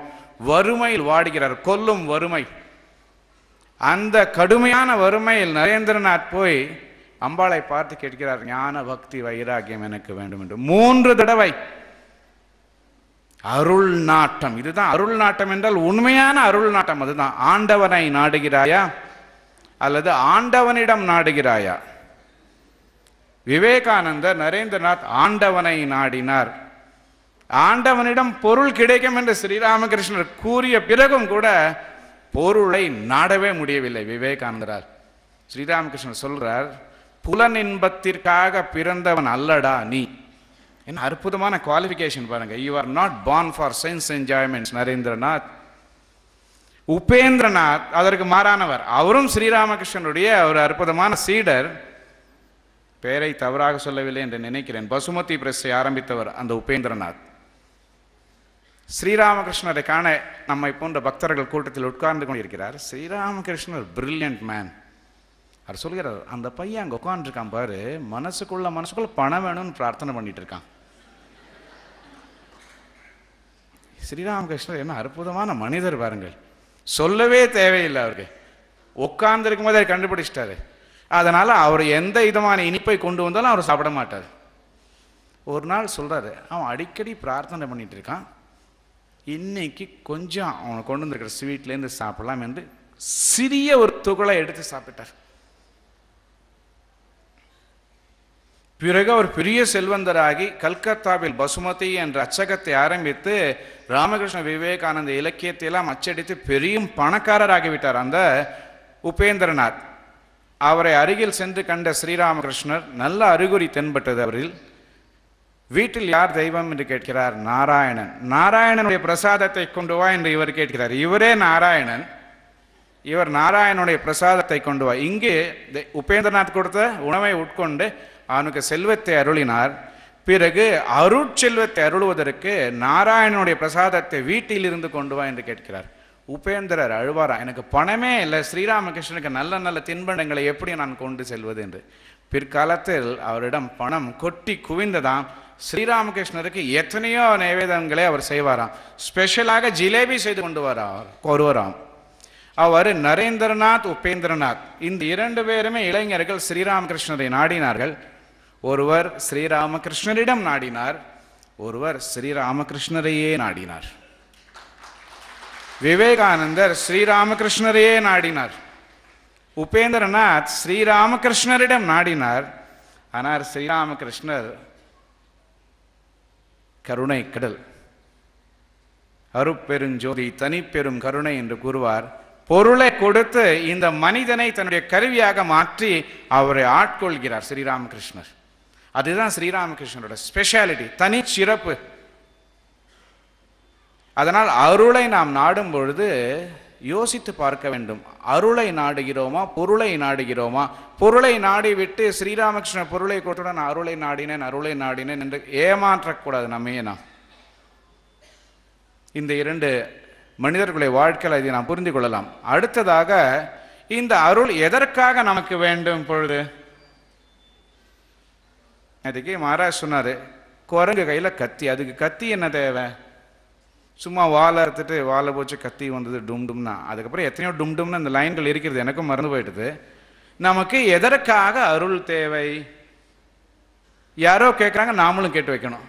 A: வறுமையில் வாடுகிறார், கொல்லும் வறுமை. அந்த கடுமையான வறுமையில் நரேந்திரநாத் போய் அம்பாளை பார்த்து கேட்கிறார், ஞான பக்தி வைராகியம் எனக்கு வேண்டும் என்று 3 தடவை. அருள் நாட்டம், இதுதான் அருள் நாட்டம் என்றால் உண்மையான அருள் நாட்டம். அதுதான். ஆண்டவனை நாடுகிறாயா அல்லது ஆண்டவனிடம் நாடுகிறாயா? விவேகானந்தர், நரேந்திரநாத் ஆண்டவனை நாடினார். ஆண்டவனிடம் பொருள் கிடைக்கும் என்று ஸ்ரீராமகிருஷ்ணர் கூறிய பிறகும் கூட பொருளை நாடவே முடியவில்லை விவேகானந்தரால். ஸ்ரீராமகிருஷ்ணர் சொல்றார், புலனின்பத்திற்காக பிறந்தவன் அல்லடா நீ. என்ன அற்புதமான குவாலிஃபிகேஷன் பாருங்க. You are not born for sense enjoyments Narendranath. Upendranath அதற்கு மாறானவர். அவரும் ஸ்ரீராமகிருஷ்ணனுடைய ஒரு அற்புதமான சீடர். பெயரை தவறாக சொல்லவில்லை என்று நினைக்கிறேன். பசுமதி பிரஸ்ஸை ஆரம்பித்தவர் அந்த உபேந்திரநாத். ஸ்ரீராமகிருஷ்ணரை காண நம்மை போன்ற பக்தர்கள் கூட்டத்தில் உட்கார்ந்து கொண்டிருக்கிறார். ஸ்ரீராமகிருஷ்ணர் பிரில்லியன்ட் மேன். அவர் சொல்கிறார், அந்த பையன் அங்கே உட்காந்துருக்கான் பாரு, மனசுக்குள்ள பணம் வேணும்னு பிரார்த்தனை பண்ணிட்டு இருக்கான். ஸ்ரீராமகிருஷ்ணர் என்ன அற்புதமான மனிதர் பாருங்கள். சொல்லவே தேவையில்லை, அவருக்கு உட்கார்ந்து இருக்கும் போது கண்டுபிடிச்சிட்டாரு. அதனால அவர் எந்த விதமான இனிப்பை கொண்டு வந்தாலும் அவர் சாப்பிட மாட்டார். ஒரு நாள் சொல்றாரு, அவன் அடிக்கடி பிரார்த்தனை பண்ணிட்டு இருக்கான், இன்னைக்கு கொஞ்சம் அவனை கொண்டு வந்திருக்கிற ஸ்வீட்லேருந்து சாப்பிடலாம் என்று சிறிய ஒரு துகளை எடுத்து சாப்பிட்டார். பிறகு அவர் பெரிய செல்வந்தராகி கல்கத்தாவில் பசுமதி என்ற அச்சகத்தை ஆரம்பித்து ராமகிருஷ்ண விவேகானந்த இலக்கியத்தை எல்லாம் அச்சடித்து பெரிய பணக்காரராகிவிட்டார் அந்த உபேந்திரநாத். அவரை அருகில் சென்று கண்ட ஸ்ரீராமகிருஷ்ணர் நல்ல அறிகுறி தென்பட்டது அவரில். வீட்டில் யார் தெய்வம் என்று கேட்கிறார். நாராயணன். நாராயணனுடைய பிரசாதத்தை கொண்டு வா என்று இவர் கேட்கிறார். இவரே நாராயணன். இவர் நாராயணனுடைய பிரசாதத்தை கொண்டு வா. இங்கே உபேந்திரநாத் கொடுத்த உணவை உட்கொண்டு அவனுக்கு செல்வத்தை அருளினார். பிறகு அருட்செல்வத்தை அருளுவதற்கு நாராயணனுடைய பிரசாதத்தை வீட்டில் இருந்து கொண்டு வா என்று கேட்கிறார். உபேந்திரர் அழுவாரா, எனக்கு பணமே இல்லை, ஸ்ரீராமகிருஷ்ணனுக்கு நல்ல நல்ல தின்பண்டங்களை எப்படி நான் கொண்டு செல்வது என்று. பிற்காலத்தில் அவரிடம் பணம் கொட்டி குவிந்ததாம். ஸ்ரீராமகிருஷ்ணருக்கு எத்தனையோ நைவேதங்களை அவர் செய்வாராம். ஸ்பெஷலாக ஜிலேபி செய்து கொண்டு வருவாராம். அவர் நரேந்திரநாத், உபேந்திரநாத் இந்த இரண்டு பேருமே இளைஞர்கள் ஸ்ரீராமகிருஷ்ணரை நாடினார்கள். ஒருவர் ஸ்ரீராமகிருஷ்ணரிடம் நாடினார், ஒருவர் ஸ்ரீராமகிருஷ்ணரையே நாடினார். விவேகானந்தர் ஸ்ரீராமகிருஷ்ணரையே நாடினார். உபேந்திரநாத் ஸ்ரீராமகிருஷ்ணரிடம் நாடினார். ஆனால் ஸ்ரீராமகிருஷ்ணர் கருணை கடல், அருட்பெருஞ்சோதி தனிப்பெரும் கருணை என்று கூறுவார். பொருளை கொடுத்து இந்த மனிதனை தன்னுடைய கருவியாக மாற்றி அவரை ஆட்கொள்கிறார் ஸ்ரீராமகிருஷ்ணர். அதுதான் ஸ்ரீராமகிருஷ்ணரோட ஸ்பெஷாலிட்டி, தனி சிறப்பு. அதனால் அருளை நாம் நாடும் பொழுது யோசித்து பார்க்க வேண்டும். அருளை நாடுகிறோமா, பொருளை நாடுகிறோமா? பொருளை நாடிவிட்டு ஸ்ரீராமகிருஷ்ணர் பொருளை கொடுத்துடன் அருளை நாடினேன் என்று ஏமாற்றக்கூடாது நம்மையே. நாம் இந்த இரண்டு மனிதர்களுடைய வாழ்க்கையில் இதை நாம் புரிந்து கொள்ளலாம். அடுத்ததாக, இந்த அருள் எதற்காக நமக்கு வேண்டும்? பொழுது அதுக்கு மகாராஜ் சொன்னாரு, குரங்கு கையில கத்தி, அதுக்கு கத்தி என்ன தேவை? சும்மா வாழை அறுத்துட்டு வாழை போச்சு கத்தி வந்தது டும் டும்னா. அதுக்கப்புறம் எத்தனையோ டும் டும்னு அந்த லைன்கள் இருக்கிறது, எனக்கும் மறந்து போயிடுது. நமக்கு எதற்காக அருள் தேவை? யாரோ கேட்குறாங்க, நாமளும் கேட்டு வைக்கணும்.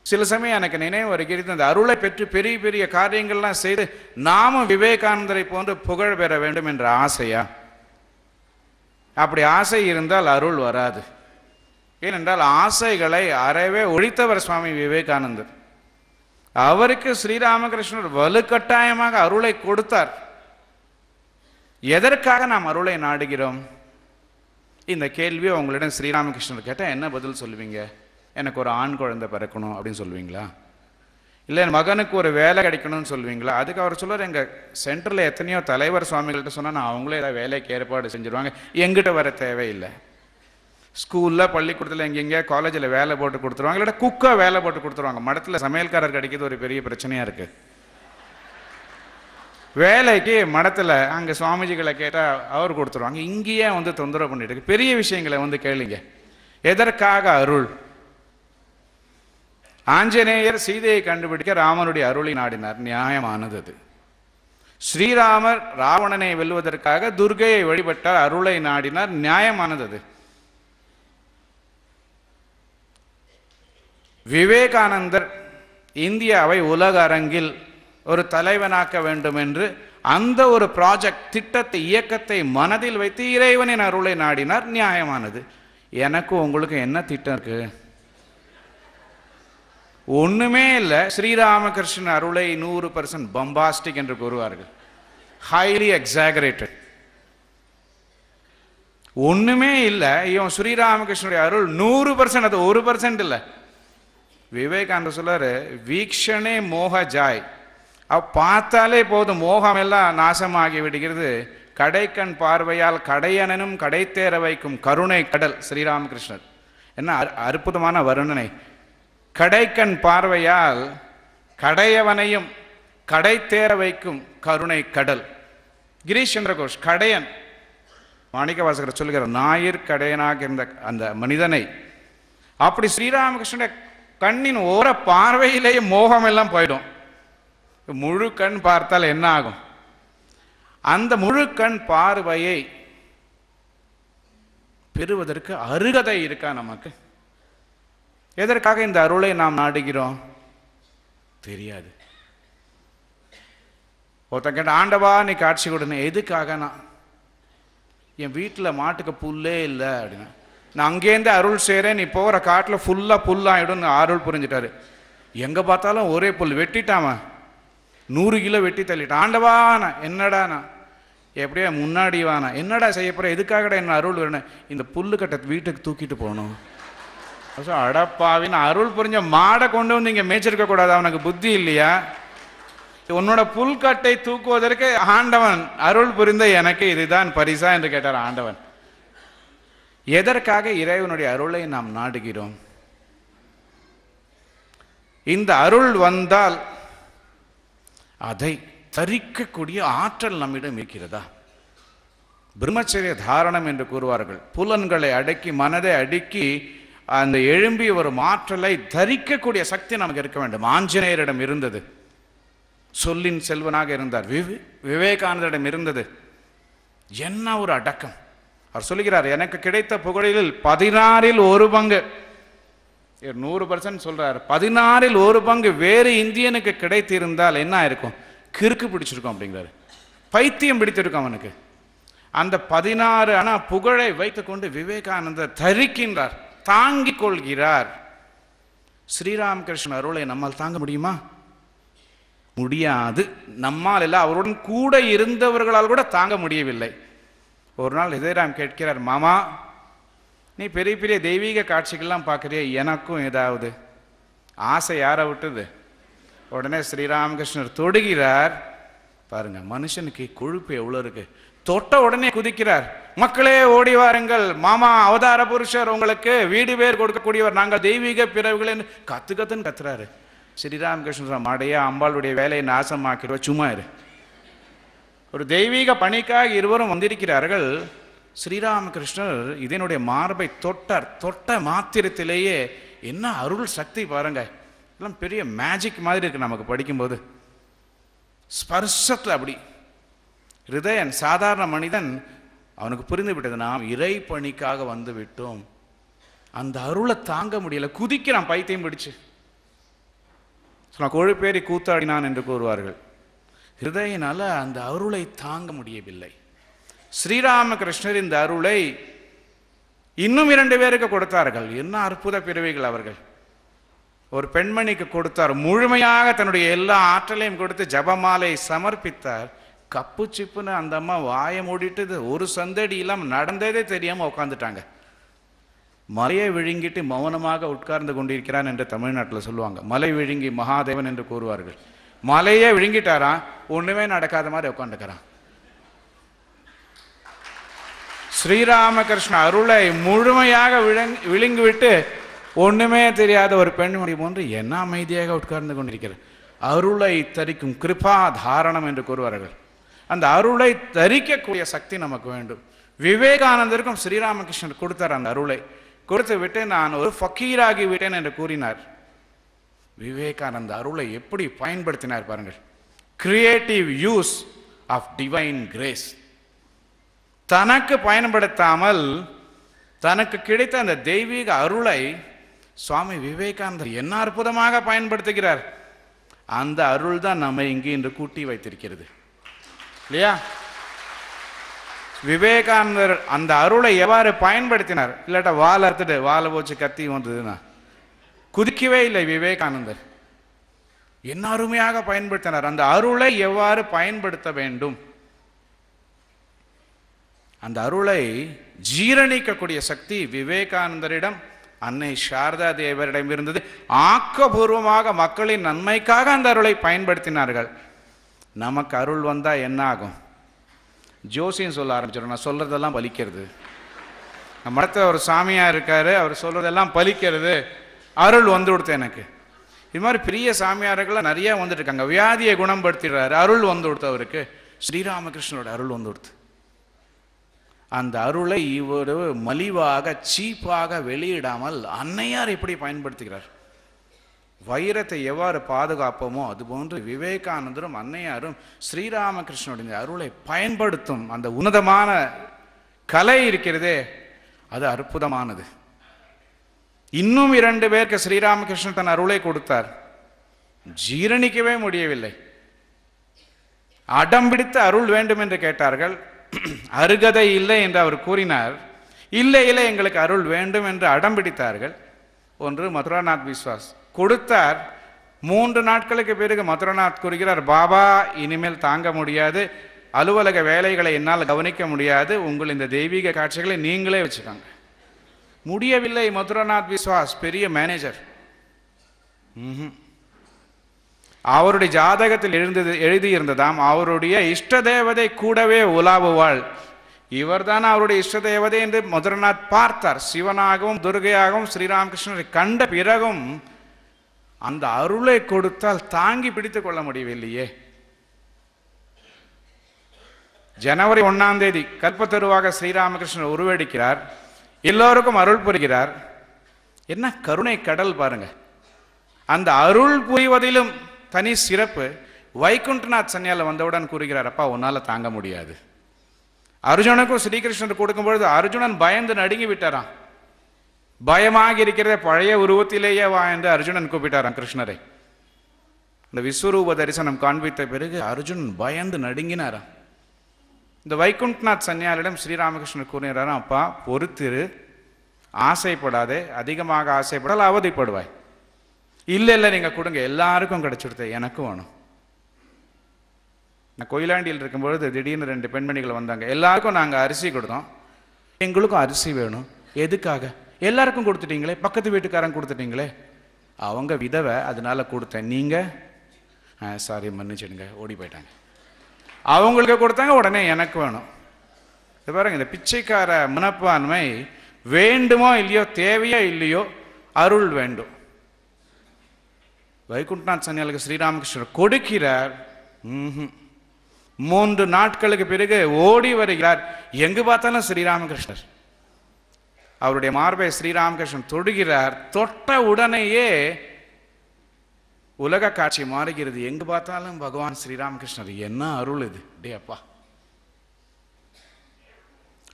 A: சில சமயம் எனக்கு நினைவு வருகிறது, அந்த அருளை பெற்று பெரிய பெரிய காரியங்கள்லாம் செய்து நாமும் விவேகானந்தரை போன்று புகழ் பெற வேண்டும் என்ற ஆசையா? அப்படி ஆசை இருந்தால் அருள் வராது. ஏனென்றால் ஆசைகளை அறவே ஒழித்தவர் சுவாமி விவேகானந்தர். அவருக்கு ஸ்ரீராமகிருஷ்ணர் வலுக்கட்டாயமாக அருளை கொடுத்தார். எதற்காக நாம் அருளை நாடுகிறோம்? இந்த கேள்வியை உங்களிடம் ஸ்ரீராமகிருஷ்ணர் கேட்டால் என்ன பதில் சொல்லுவீங்க? எனக்கு ஒரு ஆண் குழந்தை பிறக்கணும் அப்படின்னு சொல்லுவீங்களா? இல்லை என் மகனுக்கு ஒரு வேலை கிடைக்கணும்னு சொல்லுவீங்களா? அதுக்கு அவர் சொல்லுவார், எங்கள் சென்டரில் எத்தனையோ தலைவர் சுவாமிகள்கிட்ட சொன்னால் நான் அவங்களே ஏதாவது வேலைக்கு ஏற்பாடு செஞ்சுருவாங்க, எங்கிட்ட வர தேவையில்லை. ஸ்கூலில் பள்ளிக்கூடத்தில் எங்கெங்கே காலேஜில் வேலை போட்டு கொடுத்துருவாங்க, இல்லாட்ட குக்காக வேலை போட்டு கொடுத்துருவாங்க. மடத்தில் சமையல்காரர் கிடைக்கிறது ஒரு பெரிய பிரச்சனையாக இருக்குது. வேலைக்கு மடத்தில் அங்கே சுவாமிஜிகளை கேட்டால் அவர் கொடுத்துருவாங்க. இங்கேயே வந்து தொந்தரவு பண்ணிட்டு இருக்கு. பெரிய விஷயங்களை வந்து கேளுங்க. எதற்காக அருள்? ஆஞ்சநேயர் சீதையை கண்டுபிடிக்க ராமனுடைய அருளை நாடினார், நியாயமானது அது. ஸ்ரீராமர் ராவணனை வெல்வதற்காக துர்கையை வழிபட்டார், அருளை நாடினார், நியாயமானது அது. விவேகானந்தர் இந்தியாவை உலக அரங்கில் ஒரு தலைவனாக்க வேண்டும் என்று அந்த ஒரு ப்ராஜெக்ட் திட்டத்தை இயக்கத்தை மனதில் வைத்து இறைவனின் அருளை நாடினார், நியாயமானது. எனக்கும் உங்களுக்கு என்ன திட்டம் இருக்கு? ஒண்ணுமே இல்லை. ஸ்ரீராமகிருஷ்ணன் அருளை 100% பம்பாஸ்டிக் என்று கூறுவார்கள், ஹைலி எக்ஸாகரேட்டட். ஒண்ணுமே இல்லை. இவன் ஸ்ரீராமகிருஷ்ணனுடைய அருள் 100%, அது 1% இல்லை. விவேகானந்தர் சொல்றாரு, வீக்ஷணே மோக ஜாய், பார்த்தாலே போதும், மோகம் எல்லாம் நாசமாகி விடுகிறது. கடைக்கண் பார்வையால் கடையனும் கடைத்தேற வைக்கும் கருணை கடல் ஸ்ரீராமகிருஷ்ணர். என்ன அற்புதமான வர்ணனை! கடைக்கண் பார்வையால் கடையவனையும் கடைத்தேற வைக்கும் கருணை கடல். கிரீஷ் சந்திர கோஷ் கடையன், மாணிக்கவாசகர் சொல்லுகிறார், ஞாயிற் கடையனாக இருந்த அந்த மனிதனை, அப்படி ஸ்ரீராமகிருஷ்ணன் கண்ணின் ஓர பார்வையிலேயே மோகம் எல்லாம் போயிடும். முழு கண் பார்த்தால் என்ன ஆகும்? அந்த முழு கண் பார்வையை பெறுவதற்கு அருகதை இருக்கா நமக்கு? எதற்காக இந்த அருளை நாம் நாடுகிறோம்? தெரியாது. ஒருத்தன் கேட்ட, ஆண்டவா நீ காட்சி கொடுன, எதுக்காக? நான் என் வீட்டில் மாட்டுக்கு புல்லே இல்லை அப்படின்னா, நான் அங்கேருந்து அருள் செய்கிறேன், நீ போகிற காட்டில் ஃபுல்லாக புல்லாகிடும் அருள் புரிஞ்சிட்டாரு. எங்கே பார்த்தாலும் ஒரே புல், வெட்டிட்டாமா 100 கிலோ வெட்டி தள்ளிட்டான். ஆண்டவானா என்னடாண்ணா, எப்படியா முன்னாடி வானா, என்னடா செய்ய போகிற, எதுக்காகடா என்ன அருள் வரணும்? இந்த புல்லுக்கட்டை வீட்டுக்கு தூக்கிட்டு போகணும். அடப்பாவின்னு அருள் புரிஞ்ச மாடை கொண்டு வந்து இங்கே மேய்ச்சிருக்க கூடாது, அவனுக்கு புத்தி இல்லையா? உன்னோட புல்கட்டை தூக்குவதற்கு ஆண்டவன் அருள் புரிந்த எனக்கு இதுதான் பரிசா என்று கேட்டார் ஆண்டவன். எதற்காக இறைவனுடைய அருளை நாம் நாடுகிறோம்? இந்த அருள் வந்தால் அதை தரிக்கக்கூடிய ஆற்றல் நம்மிடம் இருக்கிறதா? பிரம்மச்சரிய தாரணம் என்று கூறுவார்கள். புலன்களை அடக்கி மனதை அடக்கி அந்த எழும்பிய ஒரு ஆற்றலை தரிக்கக்கூடிய சக்தி நமக்கு இருக்க வேண்டும். ஆஞ்சநேயரிடம் இருந்தது, சொல்லின் செல்வனாக இருந்தார். விவேகானந்தரிடம் இருந்தது. என்ன ஒரு அடக்கம்! அவர் சொல்லுகிறார், எனக்கு கிடைத்த புகழில் 16இல் 1 பங்கு, 100% சொல்றார், 16இல் 1 பங்கு வேறு இந்தியனுக்கு கிடைத்திருந்தால் என்ன இருக்கும்? கிறுக்கு பிடிச்சிருக்கும் அப்படிங்கிறார். பைத்தியம் பிடித்திருக்கும் அவனுக்கு. அந்த 16 ஆனா புகழை வைத்துக்கொண்டு விவேகானந்தர் தரிக்கின்றார், தாங்கிக் கொள்கிறார். ஸ்ரீராமகிருஷ்ணன் அருளை நம்மால் தாங்க முடியுமா? முடியாது. நம்மால் இல்லை, அவருடன் கூட இருந்தவர்களால் கூட தாங்க முடியவில்லை. ஒரு நாள் இதயராம் கேட்கிறார், மாமா நீ பெரிய பெரிய தெய்வீக காட்சிகள்லாம் பார்க்குறிய, எனக்கும் ஏதாவது ஆசை யாரை விட்டுது? உடனே ஸ்ரீராமகிருஷ்ணர் தொடுகிறார். பாருங்க, மனுஷனுக்கு கொழுப்பு எவ்வளோ இருக்கு! தொட்ட உடனே குதிக்கிறார். மக்களே ஓடி வாருங்கள், மாமா அவதார புருஷர், உங்களுக்கு வீடு பேர் கொடுக்கக்கூடியவர், நாங்கள் தெய்வீக பிறவுகள் கத்துன்னு கத்துறாரு. ஸ்ரீராமகிருஷ்ணர், மாடையா அம்பாளுடைய வேலையை நாசமாக்கிடுவா, சும்மா இரு. ஒரு தெய்வீக பணிக்காக இருவரும் வந்திருக்கிறார்கள். ஸ்ரீராமகிருஷ்ணர் இதனுடைய மார்பை தொட்டார். தொட்ட மாத்திரத்திலேயே என்ன அருள் சக்தி பாருங்க! எல்லாம் பெரிய மேஜிக் மாதிரி இருக்கு நமக்கு படிக்கும்போது. ஸ்பர்சத்தில் அப்படி ஹிருதயன், சாதாரண மனிதன், அவனுக்கு புரிந்து விட்டது, நாம் இறை பணிக்காக வந்து விட்டோம். அந்த அருளை தாங்க முடியல, குதிக்கிறான் பைத்தியம் பிடிச்சு. கொழுப்பேறி கூத்தாடினான் என்று கூறுவார்கள். ஹிருதயனால அந்த அருளை தாங்க முடியவில்லை. ஸ்ரீராமகிருஷ்ணர் இந்த அருளை இன்னும் 2 பேருக்கு கொடுத்தார்கள். என்ன அற்புத பிறவிகள் அவர்கள்! ஒரு பெண்மணிக்கு கொடுத்தார், முழுமையாக தன்னுடைய எல்லா ஆற்றலையும் கொடுத்து ஜபமாலை சமர்ப்பித்தார். கப்பு சிப்புன்னு அந்த அம்மா வாயை மூடிட்டு ஒரு சந்தடி இல்லாமல் நடந்ததே தெரியாம உட்காந்துட்டாங்க. மலையை விழுங்கிட்டு மௌனமாக உட்கார்ந்து கொண்டிருக்கிறான் என்று தமிழ்நாட்டில் சொல்லுவாங்க. மலை விழுங்கி மகாதேவன் என்று கூறுவார்கள். மலையே விழுங்கிட்டாரா, ஒண்ணுமே நடக்காத மாதிரி உட்காந்துக்கிறான். ஸ்ரீராமகிருஷ்ண அருளை முழுமையாக விழுங்கிவிட்டு ஒண்ணுமே தெரியாத ஒரு பெண்மணி போன்று என்ன அமைதியாக உட்கார்ந்து கொண்டிருக்கிறார். அருளை தரிக்கும் கிருபா தாரணம் என்று கூறுவார்கள். அந்த அருளை தரிக்கக்கூடிய சக்தி நமக்கு வேண்டும். விவேகானந்தருக்கும் ஸ்ரீராமகிருஷ்ணர் கொடுத்தார். அந்த அருளை கொடுத்து விட்டு நான் ஒரு ஃபக்கீராகி விட்டேன் என்று கூறினார். விவேகானந்த அருளை எப்படி பயன்படுத்தினார் பாருங்கள். Creative use of divine grace. தனக்கு பயன்படுத்தாமல் தனக்கு கிடைத்த அந்த தெய்வீக அருளை சுவாமி விவேகானந்தர் என்ன அற்புதமாக பயன்படுத்துகிறார். அந்த அருள் தான் நம்மை இங்கே இன்று கூட்டி வைத்திருக்கிறது இல்லையா? விவேகானந்தர் அந்த அருளை எவ்வாறு பயன்படுத்தினார்? இல்லாட்டா வால் அறுத்துட்டு வாழை போச்சு கத்தி வந்ததுன்னா குதிக்கவே இல்லை. விவேகானந்தர் என்ன அருமையாக பயன்படுத்தினார். அந்த அருளை எவ்வாறு பயன்படுத்த வேண்டும், அந்த அருளை ஜீரணிக்கக்கூடிய சக்தி விவேகானந்தரிடம் அன்னை சாரதா தேவரிடம் இருந்தது. ஆக்கபூர்வமாக மக்களின் நன்மைக்காக அந்த அருளை பயன்படுத்தினார்கள். நமக்கு அருள் வந்தால் என்ன ஆகும்? ஜோசியம் சொல்ல ஆரம்பிச்சிடும். நான் சொல்கிறதெல்லாம் பலிக்கிறது. நம்ம இடத்துல ஒரு சாமியாக இருக்கார், அவர் சொல்கிறதெல்லாம் பலிக்கிறது, அருள் வந்து கொடுத்து எனக்கு. இது மாதிரி பெரிய சாமியார்கள்லாம் நிறையா வந்துட்டு இருக்காங்க. வியாதியை குணப்படுத்திடுறாரு, அருள் வந்து கொடுத்து அவருக்கு. ஸ்ரீராமகிருஷ்ணனோட அருள் வந்து கொடுத்து. அந்த அருளை இவர் மலிவாக சீப்பாக வெளியிடாமல் அன்னையார் எப்படி பயன்படுத்துகிறார்? வைரத்தை எவ்வாறு பாதுகாப்போமோ அதுபோன்று விவேகானந்தரும் அன்னையாரும் ஸ்ரீராமகிருஷ்ணனுடைய அருளை பயன்படுத்தும் அந்த உன்னதமான கலை இருக்கிறதே, அது அற்புதமானது. இன்னும் 2 பேருக்கு ஸ்ரீராமகிருஷ்ணன் தன் அருளை கொடுத்தார். ஜீரணிக்கவே முடியவில்லை. அடம்பிடித்து அருள் வேண்டும் என்று கேட்டார்கள். அருகதை இல்லை என்று அவர் கூறினார். இல்லை இல்லை, எங்களுக்கு அருள் வேண்டும் என்று அடம்பிடித்தார்கள். ஒன்று மதுராநாத் விஸ்வாஸ் கொடுத்தார். 3 நாட்களுக்கு பிறகு மதுராநாத் கூறுகிறார், பாபா இனிமேல் தாங்க முடியாது, அலுவலக வேலைகளை என்னால் கவனிக்க முடியாது, உங்கள் இந்த தெய்வீக காட்சிகளை நீங்களே வச்சுக்காங்க. முடியவில்லை. மதுராநாத் விஸ்வாஸ் பெரிய மேனேஜர். அவருடைய ஜாதகத்தில் எழுதியிருந்ததாம், அவருடைய இஷ்ட தேவதை கூடவே உலாவுவாள். இவர் தான் அவருடைய இஷ்ட தேவதை என்று மதுரநாத் பார்த்தார். சிவனாகவும் துர்கையாகவும் ஸ்ரீராமகிருஷ்ணரை கண்ட பிறகும் அந்த அருளை கொடுத்தால் தாங்கி பிடித்துக் கொள்ள முடியவில்லையே. ஜனவரி 1ஆம் தேதி கல்பத்தருவாக ஸ்ரீராமகிருஷ்ணர் உருவெடுக்கிறார். எல்லோருக்கும் அருள் புரிகிறார். என்ன கருணை கடல் பாருங்க. அந்த அருள் புரிவதிலும் தனி சிறப்பு. வைகுண்டநாத் சன்னியால வந்தவுடன் கூறுகிறார், அப்பா உன்னால தாங்க முடியாது. அர்ஜுனுக்கும் ஸ்ரீகிருஷ்ணர் கொடுக்கும்பொழுது அர்ஜுனன் பயந்து நடுங்கி விட்டாராம். பயமாக இருக்கிறத பழைய உருவத்திலேயே வா என்று அர்ஜுனன் கூப்பிட்டாராம் கிருஷ்ணரை. இந்த விஸ்வரூப தரிசனம் காண்பித்த பிறகு அர்ஜுனன் பயந்து நடுங்கினாராம். இந்த வைகுண்டநாத் சன்னியாலிடம் ஸ்ரீராமகிருஷ்ணர் கூறுகிறாராம், அப்பா பொறுத்திரு, ஆசைப்படாதே, அதிகமாக ஆசைப்படால் அவதிப்படுவாய். இல்லை இல்லை, நீங்கள் கொடுங்க, எல்லாருக்கும் கிடைச்சிடுது, எனக்கும் வேணும். நான் கொயிலாண்டியில் இருக்கும்பொழுது திடீர்னு 2 பெண்மணிகள் வந்தாங்க. எல்லாருக்கும் நாங்கள் அரிசி கொடுத்தோம், எங்களுக்கும் அரிசி வேணும். எதுக்காக? எல்லாருக்கும் கொடுத்துட்டீங்களே, பக்கத்து வீட்டுக்காரங்க கொடுத்துட்டீங்களே. அவங்க விதவை, அதனால கொடுத்தேன். நீங்கள் சாரி மன்னிச்சிடுங்க, ஓடி போயிட்டாங்க. அவங்களுக்கு கொடுத்தாங்க, உடனே எனக்கு வேணும். இது பாருங்க, இந்த பிச்சைக்கார மனப்பான்மை. வேண்டுமோ இல்லையோ, தேவையோ இல்லையோ, அருள் வேண்டும். வைகுண்டநாத் சன்னியாலுக்கு ஸ்ரீராமகிருஷ்ணர் கொடுக்கிறார். 3 நாட்களுக்கு பிறகு ஓடி வருகிறார். எங்கு பார்த்தாலும் ஸ்ரீராமகிருஷ்ணர். அவருடைய மார்பை ஸ்ரீராமகிருஷ்ணன் தொடுகிறார். தொட்ட உடனேயே உலக காட்சி மாறுகிறது. எங்கு பார்த்தாலும் பகவான் ஸ்ரீராமகிருஷ்ணர். என்ன அருள் இது டே அப்பா!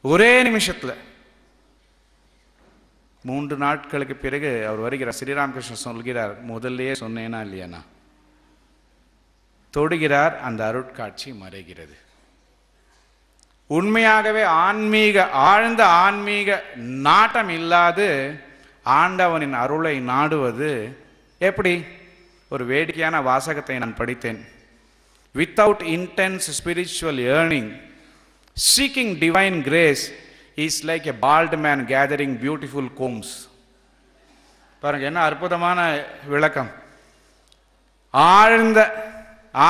A: ஒரே நிமிஷத்துல 3 நாட்களுக்கு பிறகு அவர் வருகிறார். ஸ்ரீராமகிருஷ்ணன் சொல்கிறார், முதல்லையே சொன்னேனா இல்லையானா? தொடுகிறார். அந்த அருட்காட்சி மறைகிறது. உண்மையாகவே ஆழ்ந்த ஆன்மீக நாட்டம் இல்லாது ஆண்டவனின் அருளை நாடுவது எப்படி? ஒரு வேடிக்கையான வாசகத்தை நான் படித்தேன். Without intense spiritual earning, seeking divine grace is like a bald man gathering beautiful combs. பாருங்க, என்ன அற்புதமான விளக்கம். ஆழ்ந்த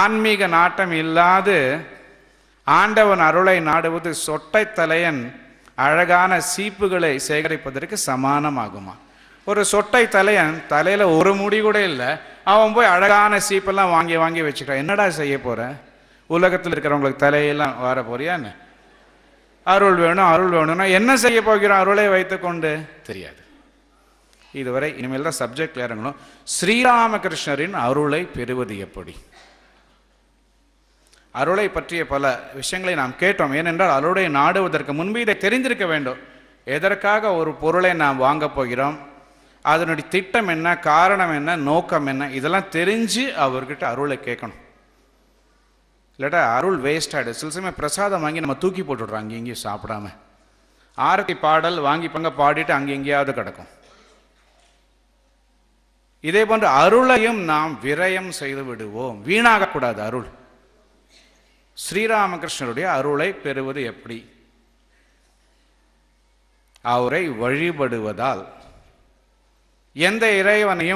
A: ஆன்மீக நாட்டம் இல்லாது ஆண்டவன் அருளை நாடுவது சொட்டை தலையன் அழகான சீப்புகளை சேகரிப்பதற்கு சமானமாகுமா? ஒரு சொட்டை தலையன் தலையில ஒரு முடி கூட இல்லை, அவன் போய் அழகான சீப்பெல்லாம் வாங்கி வாங்கி வச்சுக்கிறான். என்னடா செய்ய போற? உலகத்தில் இருக்கிறவங்களுக்கு தலையெல்லாம் வர போறியா என்ன? அருள் வேணும் அருள் வேணும்னா என்ன செய்ய போகிறான்? அருளை வைத்துக்கொண்டு தெரியாது. இதுவரை இனிமேல் தான் சப்ஜெக்ட் இறங்கணும். ஸ்ரீராமகிருஷ்ணரின் அருளை பெறுவது எப்படி? அருளை பற்றிய பல விஷயங்களை நாம் கேட்டோம். ஏனென்றால் அருளை நாடுவதற்கு முன்பு இதை தெரிந்திருக்க வேண்டும். எதற்காக ஒரு பொருளை நாம் வாங்க போகிறோம், அதனுடைய திட்டம் என்ன, காரணம் என்ன, நோக்கம் என்ன, இதெல்லாம் தெரிஞ்சு அவர்கிட்ட அருளை கேட்கணும். இல்லாட்டா அருள் வேஸ்ட் ஆகிடும். சில சமயம் பிரசாதம் வாங்கி நம்ம தூக்கி போட்டுடுறோம், அங்கே இங்கேயும் சாப்பிடாம. ஆரத்தி பாடல் வாங்கி பங்க பாடிட்டு அங்கே எங்கேயாவது கிடக்கும். இதே போன்று அருளையும் நாம் விரயம் செய்து விடுவோம். வீணாகக்கூடாது அருள். ஸ்ரீராமகிருஷ்ணருடைய அருளை பெறுவது எப்படி? அவரை வழிபடுவதால். எந்த இறைவனையும்